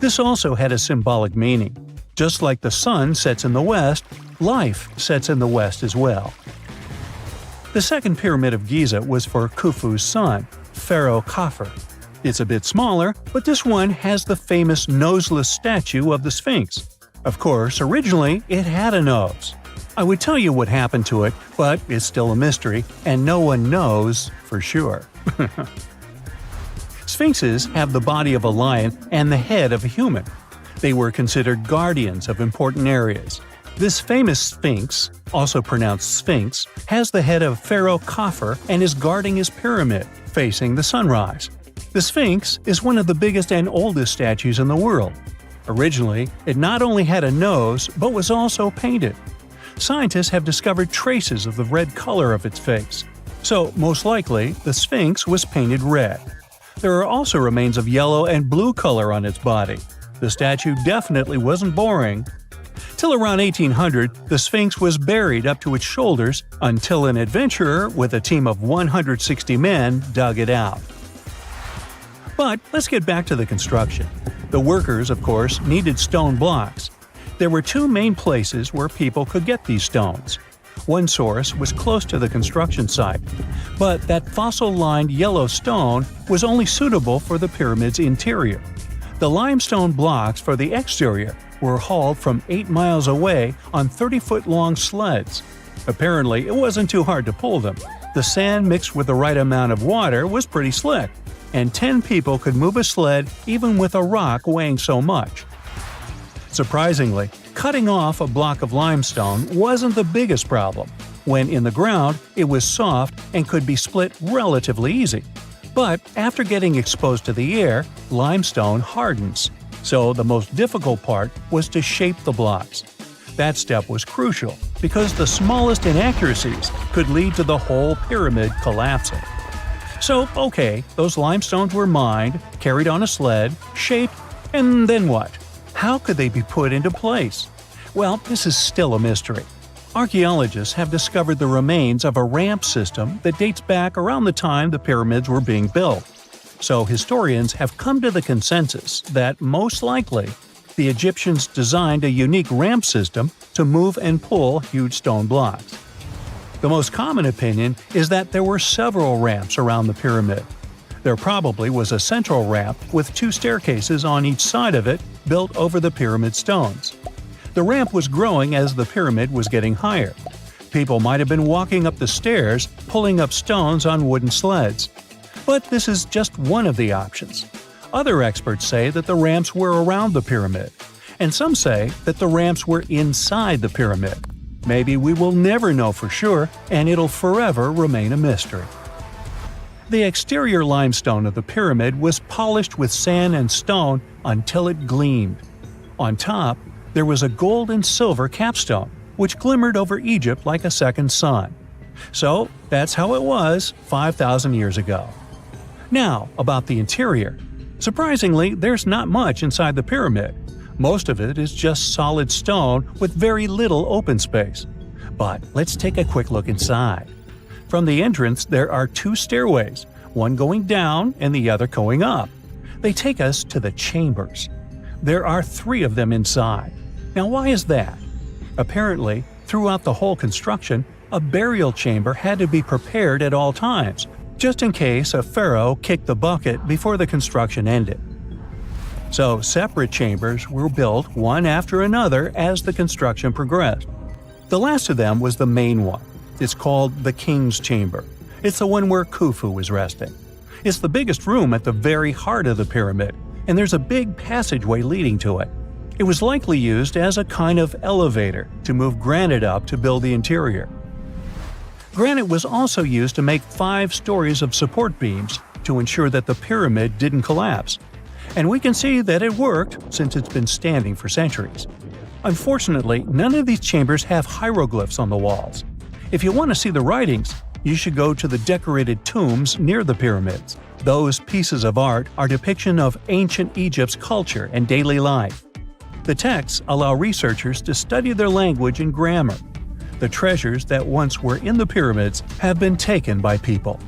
This also had a symbolic meaning. Just like the sun sets in the west, life sets in the west as well. The second pyramid of Giza was for Khufu's son, Pharaoh Khafre. It's a bit smaller, but this one has the famous noseless statue of the Sphinx. Of course, originally it had a nose. I would tell you what happened to it, but it's still a mystery, and no one knows for sure. Sphinxes have the body of a lion and the head of a human. They were considered guardians of important areas. This famous Sphinx, also pronounced Sphinx, has the head of Pharaoh Khafre and is guarding his pyramid, facing the sunrise. The Sphinx is one of the biggest and oldest statues in the world. Originally, it not only had a nose, but was also painted. Scientists have discovered traces of the red color of its face. So, most likely, the Sphinx was painted red. There are also remains of yellow and blue color on its body. The statue definitely wasn't boring. Till around 1800, the Sphinx was buried up to its shoulders until an adventurer with a team of 160 men dug it out. But let's get back to the construction. The workers, of course, needed stone blocks. There were two main places where people could get these stones. One source was close to the construction site, but that fossil-lined yellow stone was only suitable for the pyramid's interior. The limestone blocks for the exterior were hauled from 8 miles away on 30-foot-long sleds. Apparently, it wasn't too hard to pull them. The sand mixed with the right amount of water was pretty slick, and 10 people could move a sled even with a rock weighing so much. Surprisingly, cutting off a block of limestone wasn't the biggest problem. When in the ground, it was soft and could be split relatively easy. But after getting exposed to the air, limestone hardens. So the most difficult part was to shape the blocks. That step was crucial because the smallest inaccuracies could lead to the whole pyramid collapsing. So, okay, those limestones were mined, carried on a sled, shaped, and then what? How could they be put into place? Well, this is still a mystery. Archaeologists have discovered the remains of a ramp system that dates back around the time the pyramids were being built. So historians have come to the consensus that, most likely, the Egyptians designed a unique ramp system to move and pull huge stone blocks. The most common opinion is that there were several ramps around the pyramid. There probably was a central ramp with 2 staircases on each side of it built over the pyramid stones. The ramp was growing as the pyramid was getting higher. People might have been walking up the stairs, pulling up stones on wooden sleds. But this is just one of the options. Other experts say that the ramps were around the pyramid, and some say that the ramps were inside the pyramid. Maybe we will never know for sure, and it'll forever remain a mystery. The exterior limestone of the pyramid was polished with sand and stone until it gleamed. On top, there was a gold and silver capstone, which glimmered over Egypt like a second sun. So, that's how it was 5,000 years ago. Now, about the interior. Surprisingly, there's not much inside the pyramid. Most of it is just solid stone with very little open space. But let's take a quick look inside. From the entrance, there are 2 stairways, one going down and the other going up. They take us to the chambers. There are 3 of them inside. Now, why is that? Apparently, throughout the whole construction, a burial chamber had to be prepared at all times, just in case a pharaoh kicked the bucket before the construction ended. So, separate chambers were built one after another as the construction progressed. The last of them was the main one. It's called the King's Chamber. It's the one where Khufu was resting. It's the biggest room at the very heart of the pyramid, and there's a big passageway leading to it. It was likely used as a kind of elevator to move granite up to build the interior. Granite was also used to make 5 stories of support beams to ensure that the pyramid didn't collapse. And we can see that it worked since it's been standing for centuries. Unfortunately, none of these chambers have hieroglyphs on the walls. If you want to see the writings, you should go to the decorated tombs near the pyramids. Those pieces of art are depiction of ancient Egypt's culture and daily life. The texts allow researchers to study their language and grammar. The treasures that once were in the pyramids have been taken by people.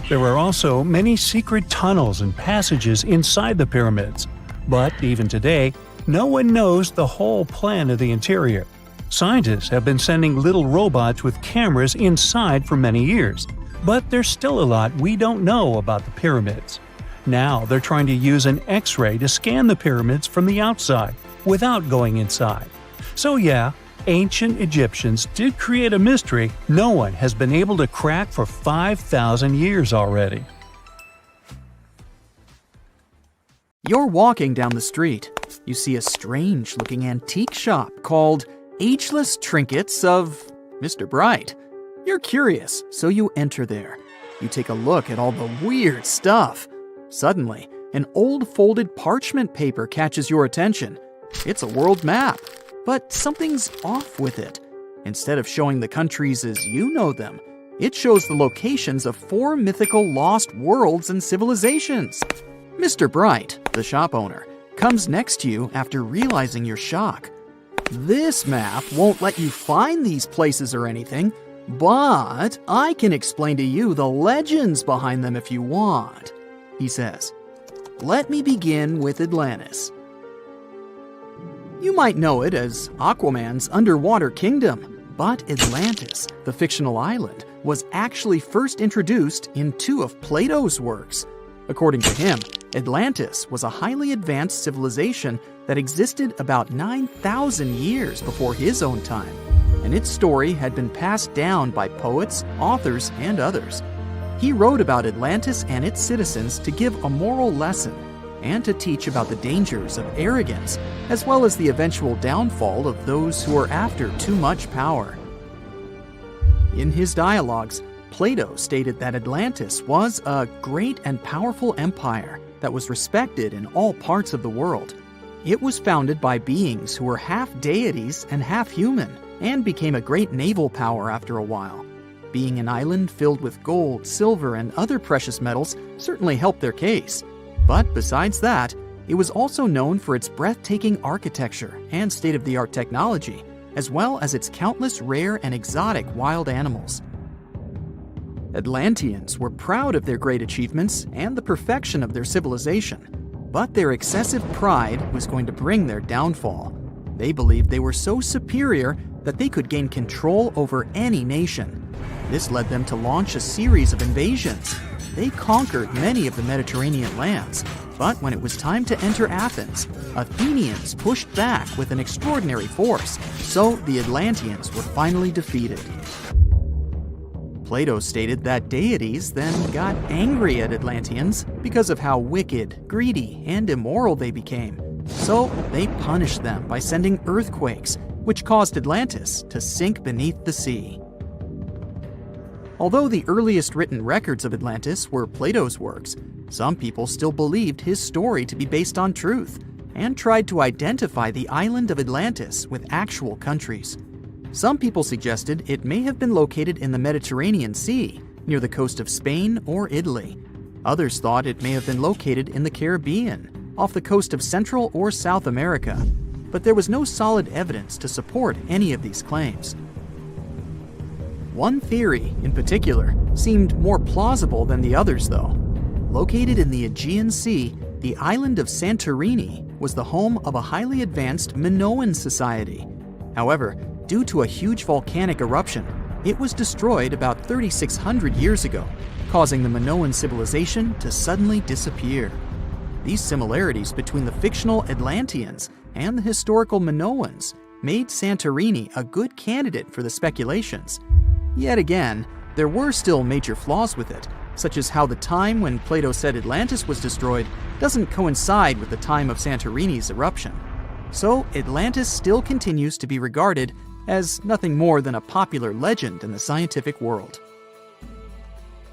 There are also many secret tunnels and passages inside the pyramids, but even today, no one knows the whole plan of the interior. Scientists have been sending little robots with cameras inside for many years, but there's still a lot we don't know about the pyramids. Now they're trying to use an X-ray to scan the pyramids from the outside without going inside. So yeah, ancient Egyptians did create a mystery no one has been able to crack for 5,000 years already. You're walking down the street. You see a strange-looking antique shop called Ageless Trinkets of Mr. Bright. You're curious, so you enter there. You take a look at all the weird stuff. Suddenly, an old folded parchment paper catches your attention. It's a world map, but something's off with it. Instead of showing the countries as you know them, it shows the locations of 4 mythical lost worlds and civilizations. Mr. Bright, the shop owner, comes next to you after realizing your shock. This map won't let you find these places or anything, but I can explain to you the legends behind them if you want, he says. Let me begin with Atlantis. You might know it as Aquaman's underwater kingdom, but Atlantis, the fictional island, was actually first introduced in 2 of Plato's works. According to him, Atlantis was a highly advanced civilization that existed about 9,000 years before his own time, and its story had been passed down by poets, authors, and others. He wrote about Atlantis and its citizens to give a moral lesson and to teach about the dangers of arrogance, as well as the eventual downfall of those who are after too much power. In his dialogues, Plato stated that Atlantis was a great and powerful empire that was respected in all parts of the world. It was founded by beings who were half deities and half human, and became a great naval power after a while. Being an island filled with gold, silver, and other precious metals certainly helped their case. But besides that, it was also known for its breathtaking architecture and state-of-the-art technology, as well as its countless rare and exotic wild animals. Atlanteans were proud of their great achievements and the perfection of their civilization, but their excessive pride was going to bring their downfall. They believed they were so superior that they could gain control over any nation. This led them to launch a series of invasions. They conquered many of the Mediterranean lands, but when it was time to enter Athens, Athenians pushed back with an extraordinary force, so the Atlanteans were finally defeated. Plato stated that deities then got angry at Atlanteans because of how wicked, greedy, and immoral they became. So they punished them by sending earthquakes, which caused Atlantis to sink beneath the sea. Although the earliest written records of Atlantis were Plato's works, some people still believed his story to be based on truth and tried to identify the island of Atlantis with actual countries. Some people suggested it may have been located in the Mediterranean Sea, near the coast of Spain or Italy. Others thought it may have been located in the Caribbean, off the coast of Central or South America, but there was no solid evidence to support any of these claims. One theory, in particular, seemed more plausible than the others, though. Located in the Aegean Sea, the island of Santorini was the home of a highly advanced Minoan society. However, due to a huge volcanic eruption, it was destroyed about 3,600 years ago, causing the Minoan civilization to suddenly disappear. These similarities between the fictional Atlanteans and the historical Minoans made Santorini a good candidate for the speculations. Yet again, there were still major flaws with it, such as how the time when Plato said Atlantis was destroyed doesn't coincide with the time of Santorini's eruption. So Atlantis still continues to be regarded as nothing more than a popular legend in the scientific world.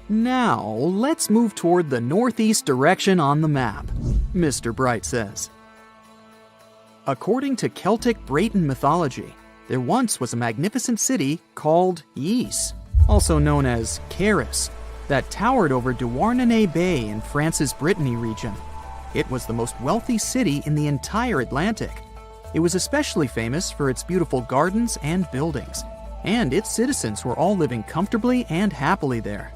Now, let's move toward the northeast direction on the map, Mr. Bright says. According to Celtic Breton mythology, there once was a magnificent city called Ys, also known as Caris, that towered over Douarnenez Bay in France's Brittany region. It was the most wealthy city in the entire Atlantic. It was especially famous for its beautiful gardens and buildings, and its citizens were all living comfortably and happily there.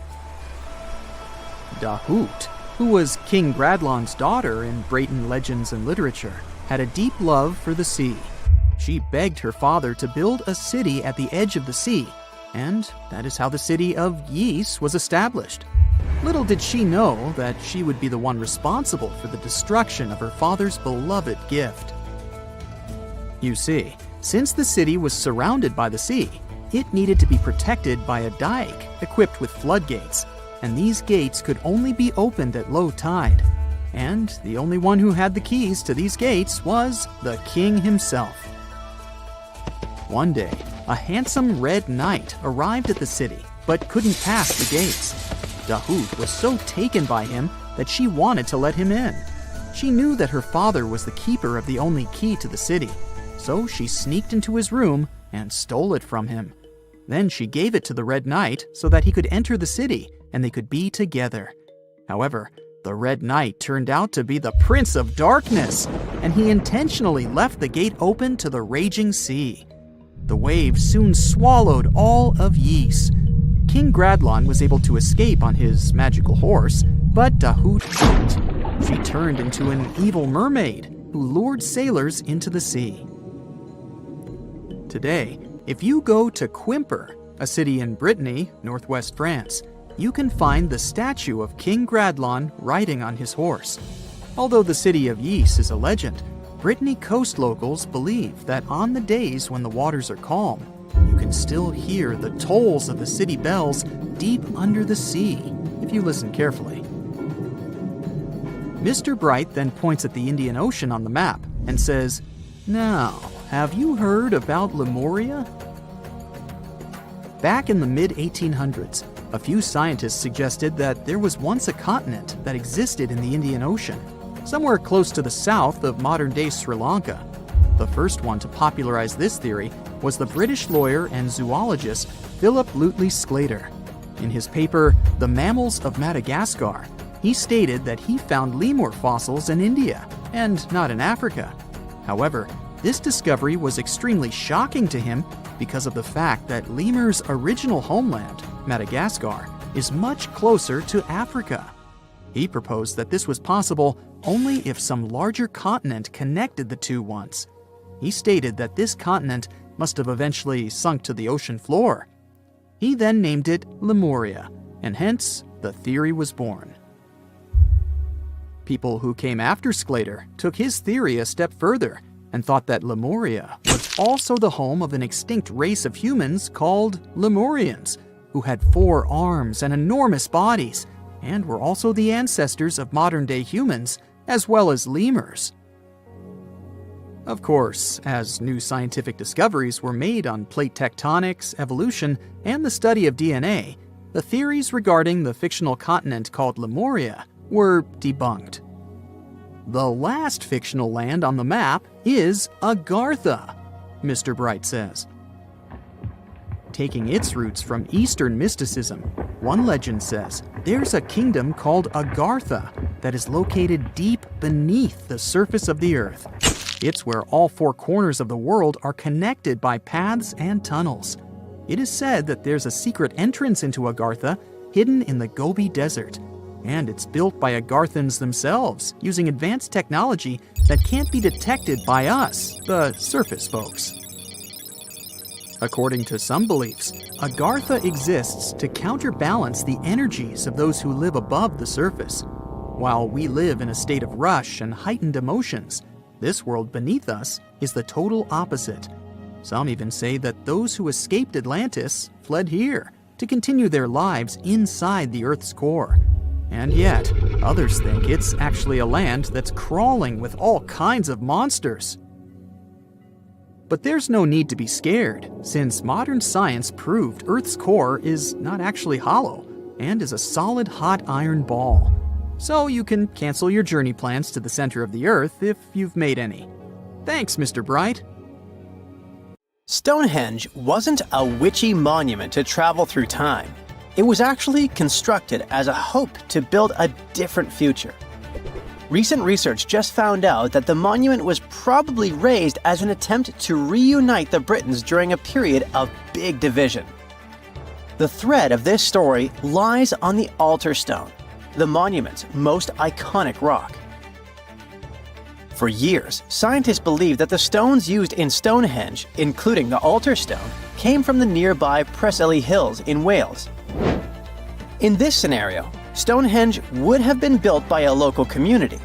Dahout, who was King Gradlon's daughter in Breton legends and literature, had a deep love for the sea. She begged her father to build a city at the edge of the sea, and that is how the city of Ys was established. Little did she know that she would be the one responsible for the destruction of her father's beloved gift. You see, since the city was surrounded by the sea, it needed to be protected by a dike equipped with floodgates, and these gates could only be opened at low tide. And the only one who had the keys to these gates was the king himself. One day, a handsome red knight arrived at the city, but couldn't pass the gates. Dahout was so taken by him that she wanted to let him in. She knew that her father was the keeper of the only key to the city, so she sneaked into his room and stole it from him. Then she gave it to the Red Knight so that he could enter the city and they could be together. However, the Red Knight turned out to be the Prince of Darkness, and he intentionally left the gate open to the raging sea. The waves soon swallowed all of Ys. King Gradlon was able to escape on his magical horse, but Dahout couldn't. She turned into an evil mermaid who lured sailors into the sea. Today, if you go to Quimper, a city in Brittany, northwest France, you can find the statue of King Gradlon riding on his horse. Although the city of Ys is a legend, Brittany coast locals believe that on the days when the waters are calm, you can still hear the tolls of the city bells deep under the sea, if you listen carefully. Mr. Bright then points at the Indian Ocean on the map and says, "Now, have you heard about Lemuria?" Back in the mid-1800s, a few scientists suggested that there was once a continent that existed in the Indian Ocean, somewhere close to the south of modern-day Sri Lanka. The first one to popularize this theory was the British lawyer and zoologist Philip Lutley Sclater. In his paper, The Mammals of Madagascar, he stated that he found lemur fossils in India, and not in Africa. However, this discovery was extremely shocking to him because of the fact that lemurs' original homeland, Madagascar, is much closer to Africa. He proposed that this was possible only if some larger continent connected the two once. He stated that this continent must have eventually sunk to the ocean floor. He then named it Lemuria, and hence the theory was born. People who came after Sclater took his theory a step further and thought that Lemuria was also the home of an extinct race of humans called Lemurians, who had 4 arms and enormous bodies, and were also the ancestors of modern-day humans, as well as lemurs. Of course, as new scientific discoveries were made on plate tectonics, evolution, and the study of DNA, the theories regarding the fictional continent called Lemuria were debunked. The last fictional land on the map is Agartha, Mr. Bright says. Taking its roots from Eastern mysticism, one legend says there's a kingdom called Agartha that is located deep beneath the surface of the earth. It's where all 4 corners of the world are connected by paths and tunnels. It is said that there's a secret entrance into Agartha hidden in the Gobi Desert, and it's built by Agarthans themselves using advanced technology that can't be detected by us, the surface folks. According to some beliefs, Agartha exists to counterbalance the energies of those who live above the surface. While we live in a state of rush and heightened emotions, this world beneath us is the total opposite. Some even say that those who escaped Atlantis fled here to continue their lives inside the Earth's core. And yet, others think it's actually a land that's crawling with all kinds of monsters. But there's no need to be scared, since modern science proved Earth's core is not actually hollow and is a solid hot iron ball. So you can cancel your journey plans to the center of the Earth if you've made any. Thanks, Mr. Bright. Stonehenge wasn't a witchy monument to travel through time. It was actually constructed as a hope to build a different future. Recent research just found out that the monument was probably raised as an attempt to reunite the Britons during a period of big division. The thread of this story lies on the altar stone, the monument's most iconic rock. For years, scientists believed that the stones used in Stonehenge, including the altar stone, came from the nearby Preseli Hills in Wales. In this scenario, Stonehenge would have been built by a local community,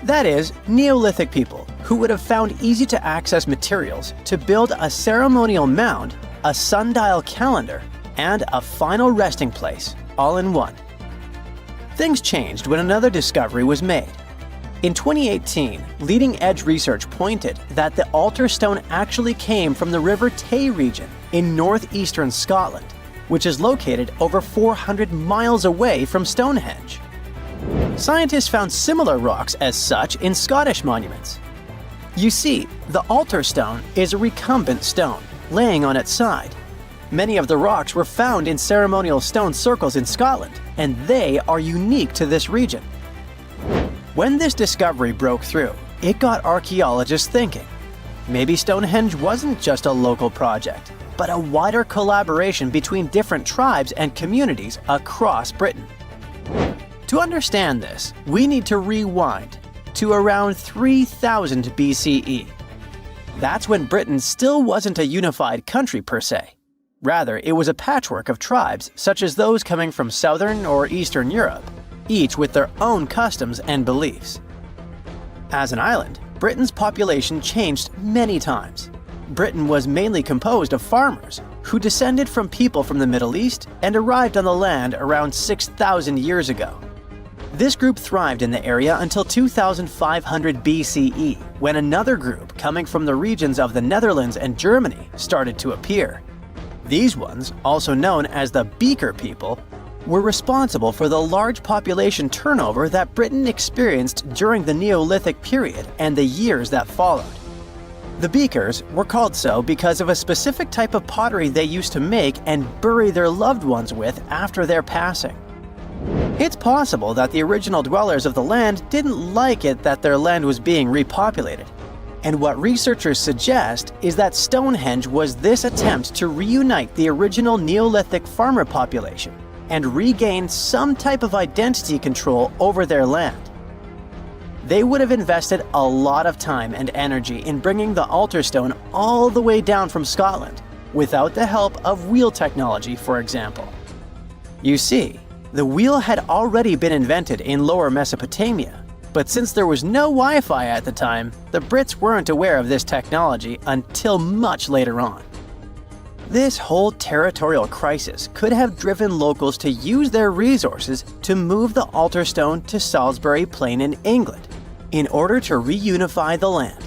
that is, Neolithic people who would have found easy-to-access materials to build a ceremonial mound, a sundial calendar, and a final resting place, all in one. Things changed when another discovery was made. In 2018, leading-edge research pointed that the altar stone actually came from the River Tay region in northeastern Scotland, which is located over 400 miles away from Stonehenge. Scientists found similar rocks as such in Scottish monuments. You see, the altar stone is a recumbent stone, laying on its side. Many of the rocks were found in ceremonial stone circles in Scotland, and they are unique to this region. When this discovery broke through, it got archaeologists thinking. Maybe Stonehenge wasn't just a local project, but a wider collaboration between different tribes and communities across Britain. To understand this, we need to rewind to around 3000 BCE. That's when Britain still wasn't a unified country per se. Rather, it was a patchwork of tribes such as those coming from southern or eastern Europe, each with their own customs and beliefs. As an island, Britain's population changed many times. Britain was mainly composed of farmers who descended from people from the Middle East and arrived on the land around 6,000 years ago. This group thrived in the area until 2500 BCE, when another group coming from the regions of the Netherlands and Germany started to appear. These ones, also known as the Beaker people, were responsible for the large population turnover that Britain experienced during the Neolithic period and the years that followed. The Beakers were called so because of a specific type of pottery they used to make and bury their loved ones with after their passing. It's possible that the original dwellers of the land didn't like it that their land was being repopulated. And what researchers suggest is that Stonehenge was this attempt to reunite the original Neolithic farmer population and regain some type of identity control over their land. They would have invested a lot of time and energy in bringing the altar stone all the way down from Scotland, without the help of wheel technology, for example. You see, the wheel had already been invented in Lower Mesopotamia, but since there was no Wi-Fi at the time, the Brits weren't aware of this technology until much later on. This whole territorial crisis could have driven locals to use their resources to move the altar stone to Salisbury Plain in England, in order to reunify the land.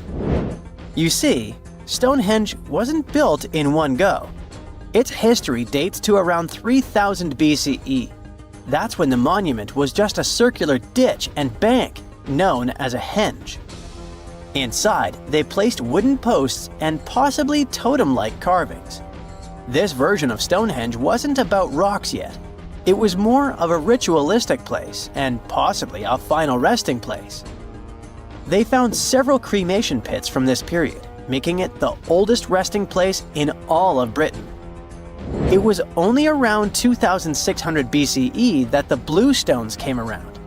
You see, Stonehenge wasn't built in one go. Its history dates to around 3000 BCE. That's when the monument was just a circular ditch and bank, known as a henge. Inside, they placed wooden posts and possibly totem-like carvings. This version of Stonehenge wasn't about rocks yet. It was more of a ritualistic place and possibly a final resting place. They found several cremation pits from this period, making it the oldest resting place in all of Britain. It was only around 2600 BCE that the blue stones came around.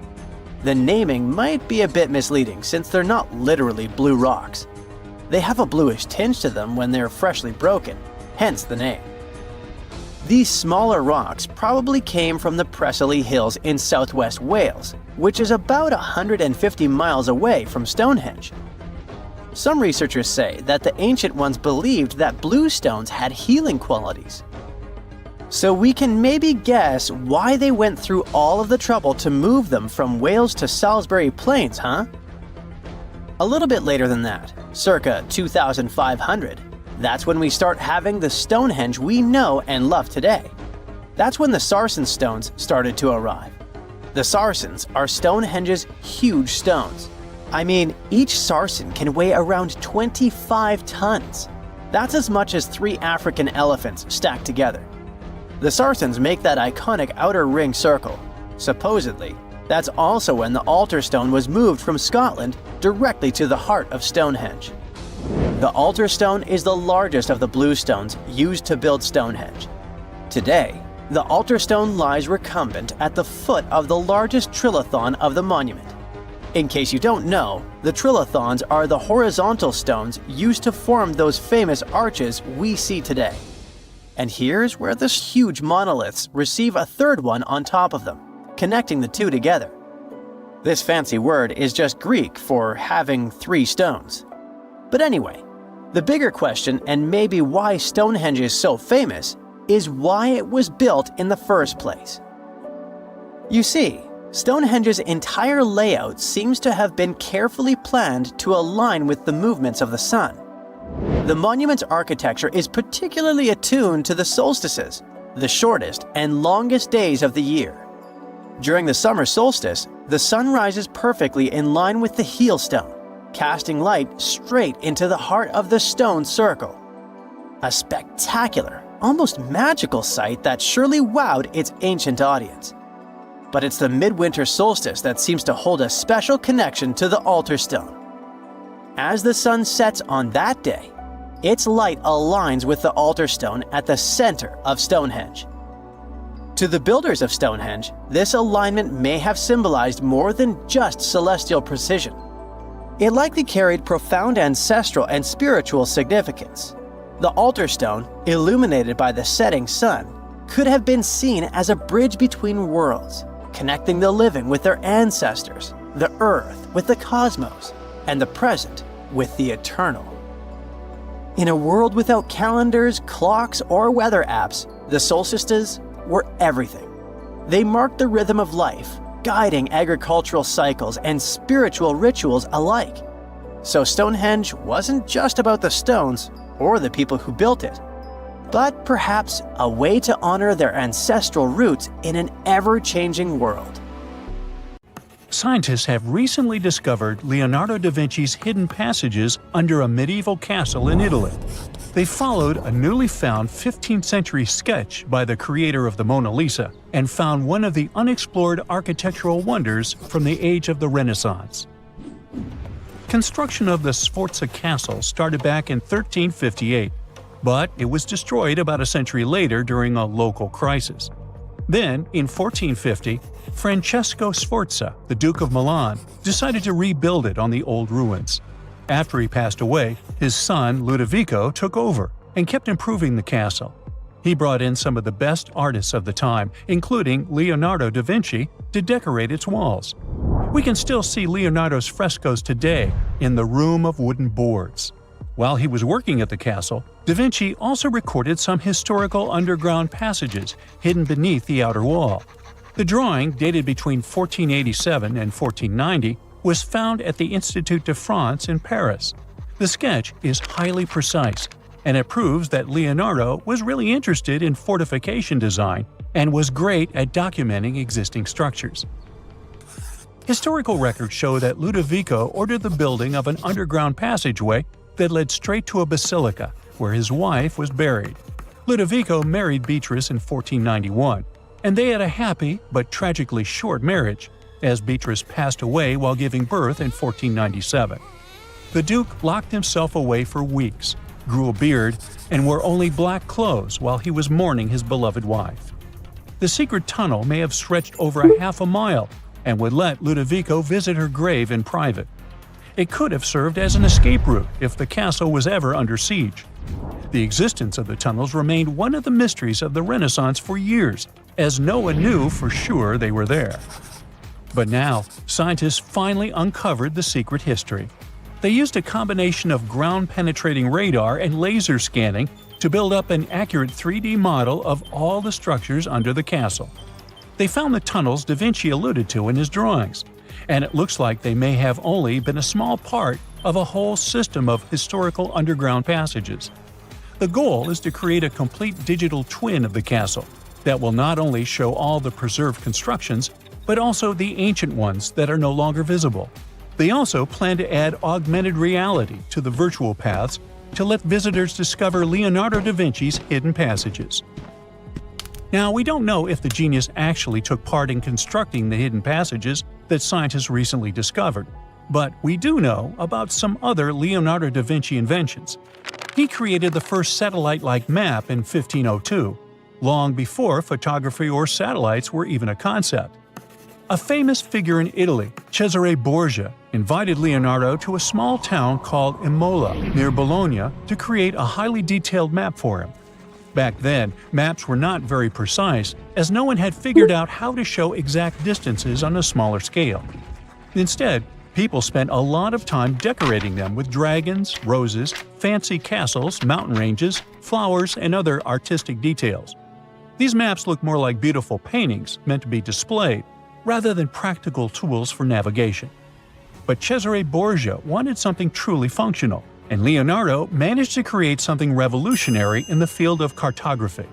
The naming might be a bit misleading since they're not literally blue rocks. They have a bluish tinge to them when they're freshly broken, hence the name. These smaller rocks probably came from the Preseli Hills in southwest Wales, which is about 150 miles away from Stonehenge. Some researchers say that the ancient ones believed that blue stones had healing qualities. So we can maybe guess why they went through all of the trouble to move them from Wales to Salisbury Plains, huh? A little bit later than that, circa 2500, That's when we start having the Stonehenge we know and love today. That's when the sarsen stones started to arrive. The sarsens are Stonehenge's huge stones. I mean, each sarsen can weigh around 25 tons. That's as much as 3 African elephants stacked together. The sarsens make that iconic outer ring circle. Supposedly, that's also when the altar stone was moved from Scotland directly to the heart of Stonehenge. The altar stone is the largest of the blue stones used to build Stonehenge. Today, the altar stone lies recumbent at the foot of the largest trilithon of the monument. In case you don't know, the trilithons are the horizontal stones used to form those famous arches we see today. And here's where the huge monoliths receive a third one on top of them, connecting the two together. This fancy word is just Greek for having 3 stones. But anyway, the bigger question, and maybe why Stonehenge is so famous, is why it was built in the first place. You see, Stonehenge's entire layout seems to have been carefully planned to align with the movements of the sun. The monument's architecture is particularly attuned to the solstices, the shortest and longest days of the year. During the summer solstice, the sun rises perfectly in line with the heel stone, casting light straight into the heart of the stone circle. A spectacular, almost magical sight that surely wowed its ancient audience. But it's the midwinter solstice that seems to hold a special connection to the altar stone. As the sun sets on that day, its light aligns with the altar stone at the center of Stonehenge. To the builders of Stonehenge, this alignment may have symbolized more than just celestial precision. It likely carried profound ancestral and spiritual significance. The altar stone, illuminated by the setting sun, could have been seen as a bridge between worlds, connecting the living with their ancestors, the earth with the cosmos, and the present with the eternal. In a world without calendars, clocks, or weather apps, the solstices were everything. They marked the rhythm of life, guiding agricultural cycles and spiritual rituals alike. So Stonehenge wasn't just about the stones or the people who built it, but perhaps a way to honor their ancestral roots in an ever-changing world. Scientists have recently discovered Leonardo da Vinci's hidden passages under a medieval castle in Italy. They followed a newly found 15th century sketch by the creator of the Mona Lisa and found one of the unexplored architectural wonders from the age of the Renaissance. Construction of the Sforza Castle started back in 1358, but it was destroyed about a century later during a local crisis. Then, in 1450, Francesco Sforza, the Duke of Milan, decided to rebuild it on the old ruins. After he passed away, his son Ludovico took over and kept improving the castle. He brought in some of the best artists of the time, including Leonardo da Vinci, to decorate its walls. We can still see Leonardo's frescoes today in the Room of Wooden Boards. While he was working at the castle, da Vinci also recorded some historical underground passages hidden beneath the outer wall. The drawing, dated between 1487 and 1490, was found at the Institut de France in Paris. The sketch is highly precise, and it proves that Leonardo was really interested in fortification design and was great at documenting existing structures. Historical records show that Ludovico ordered the building of an underground passageway that led straight to a basilica, where his wife was buried. Ludovico married Beatrice in 1491, and they had a happy but tragically short marriage, as Beatrice passed away while giving birth in 1497. The Duke locked himself away for weeks, grew a beard, and wore only black clothes while he was mourning his beloved wife. The secret tunnel may have stretched over a half a mile and would let Ludovico visit her grave in private. It could have served as an escape route if the castle was ever under siege. The existence of the tunnels remained one of the mysteries of the Renaissance for years, as no one knew for sure they were there. But now, scientists finally uncovered the secret history. They used a combination of ground-penetrating radar and laser scanning to build up an accurate 3D model of all the structures under the castle. They found the tunnels da Vinci alluded to in his drawings, and it looks like they may have only been a small part of a whole system of historical underground passages. The goal is to create a complete digital twin of the castle that will not only show all the preserved constructions, but also the ancient ones that are no longer visible. They also plan to add augmented reality to the virtual paths to let visitors discover Leonardo da Vinci's hidden passages. Now, we don't know if the genius actually took part in constructing the hidden passages that scientists recently discovered, but we do know about some other Leonardo da Vinci inventions. He created the first satellite-like map in 1502, long before photography or satellites were even a concept. A famous figure in Italy, Cesare Borgia, invited Leonardo to a small town called Imola, near Bologna, to create a highly detailed map for him. Back then, maps were not very precise, as no one had figured out how to show exact distances on a smaller scale. Instead, people spent a lot of time decorating them with dragons, roses, fancy castles, mountain ranges, flowers, and other artistic details. These maps look more like beautiful paintings meant to be displayed, rather than practical tools for navigation. But Cesare Borgia wanted something truly functional, and Leonardo managed to create something revolutionary in the field of cartography.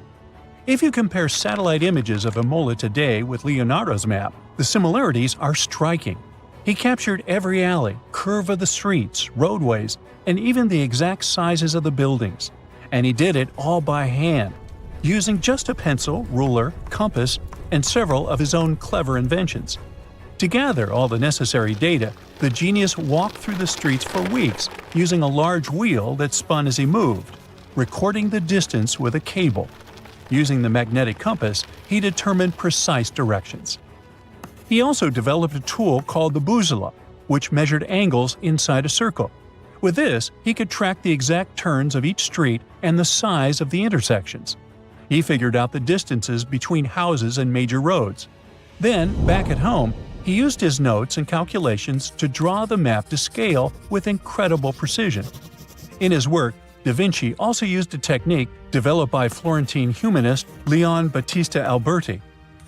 If you compare satellite images of Imola today with Leonardo's map, the similarities are striking. He captured every alley, curve of the streets, roadways, and even the exact sizes of the buildings. And he did it all by hand, using just a pencil, ruler, compass, and several of his own clever inventions. To gather all the necessary data, the genius walked through the streets for weeks using a large wheel that spun as he moved, recording the distance with a cable. Using the magnetic compass, he determined precise directions. He also developed a tool called the bussola, which measured angles inside a circle. With this, he could track the exact turns of each street and the size of the intersections. He figured out the distances between houses and major roads. Then, back at home, he used his notes and calculations to draw the map to scale with incredible precision. In his work, Da Vinci also used a technique developed by Florentine humanist Leon Battista Alberti.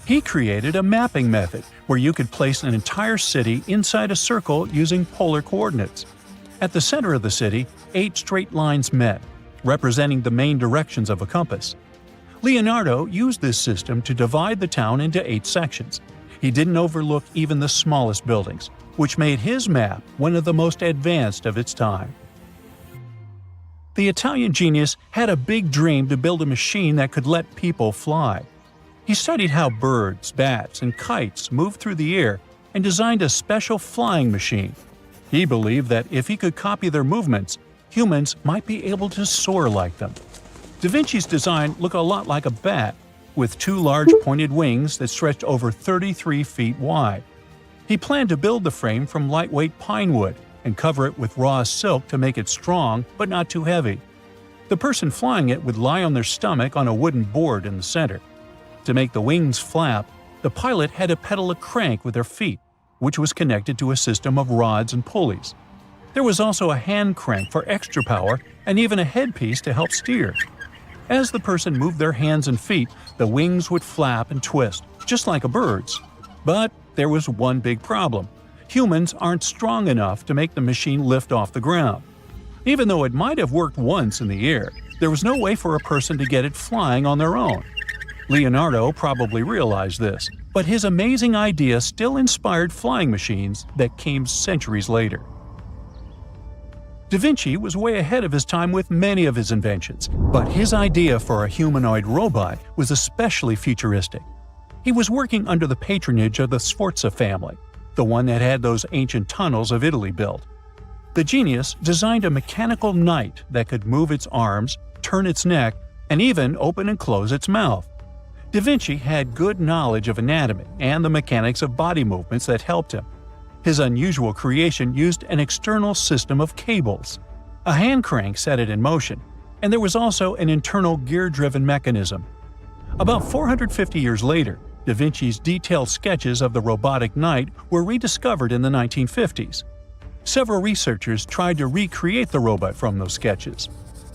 He created a mapping method where you could place an entire city inside a circle using polar coordinates. At the center of the city, 8 straight lines met, representing the main directions of a compass. Leonardo used this system to divide the town into 8 sections. He didn't overlook even the smallest buildings, which made his map one of the most advanced of its time. The Italian genius had a big dream to build a machine that could let people fly. He studied how birds, bats, and kites move through the air and designed a special flying machine. He believed that if he could copy their movements, humans might be able to soar like them. Da Vinci's design looked a lot like a bat, with 2 large pointed wings that stretched over 33 feet wide. He planned to build the frame from lightweight pine wood and cover it with raw silk to make it strong but not too heavy. The person flying it would lie on their stomach on a wooden board in the center. To make the wings flap, the pilot had to pedal a crank with their feet, which was connected to a system of rods and pulleys. There was also a hand crank for extra power and even a headpiece to help steer. As the person moved their hands and feet, the wings would flap and twist, just like a bird's. But there was one big problem. Humans aren't strong enough to make the machine lift off the ground. Even though it might have worked once in the air, there was no way for a person to get it flying on their own. Leonardo probably realized this, but his amazing idea still inspired flying machines that came centuries later. Da Vinci was way ahead of his time with many of his inventions, but his idea for a humanoid robot was especially futuristic. He was working under the patronage of the Sforza family, the one that had those ancient tunnels of Italy built. The genius designed a mechanical knight that could move its arms, turn its neck, and even open and close its mouth. Da Vinci had good knowledge of anatomy and the mechanics of body movements that helped him. His unusual creation used an external system of cables. A hand crank set it in motion, and there was also an internal gear-driven mechanism. About 450 years later, Da Vinci's detailed sketches of the robotic knight were rediscovered in the 1950s. Several researchers tried to recreate the robot from those sketches.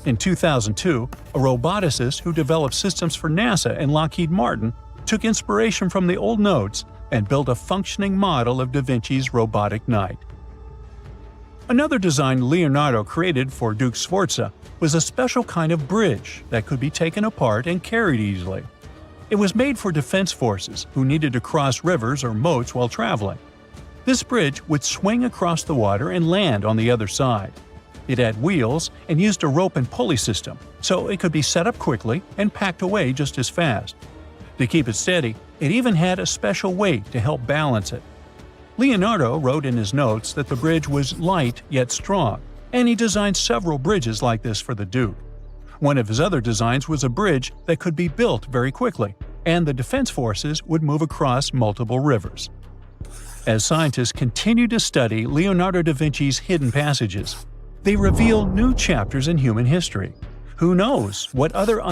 In 2002, a roboticist who developed systems for NASA and Lockheed Martin took inspiration from the old notes and built a functioning model of Da Vinci's robotic knight. Another design Leonardo created for Duke Sforza was a special kind of bridge that could be taken apart and carried easily. It was made for defense forces who needed to cross rivers or moats while traveling. This bridge would swing across the water and land on the other side. It had wheels and used a rope and pulley system, so it could be set up quickly and packed away just as fast. To keep it steady, it even had a special weight to help balance it. Leonardo wrote in his notes that the bridge was light yet strong, and he designed several bridges like this for the Duke. One of his other designs was a bridge that could be built very quickly, and the defense forces would move across multiple rivers. As scientists continue to study Leonardo da Vinci's hidden passages, they reveal new chapters in human history. Who knows what other unexpected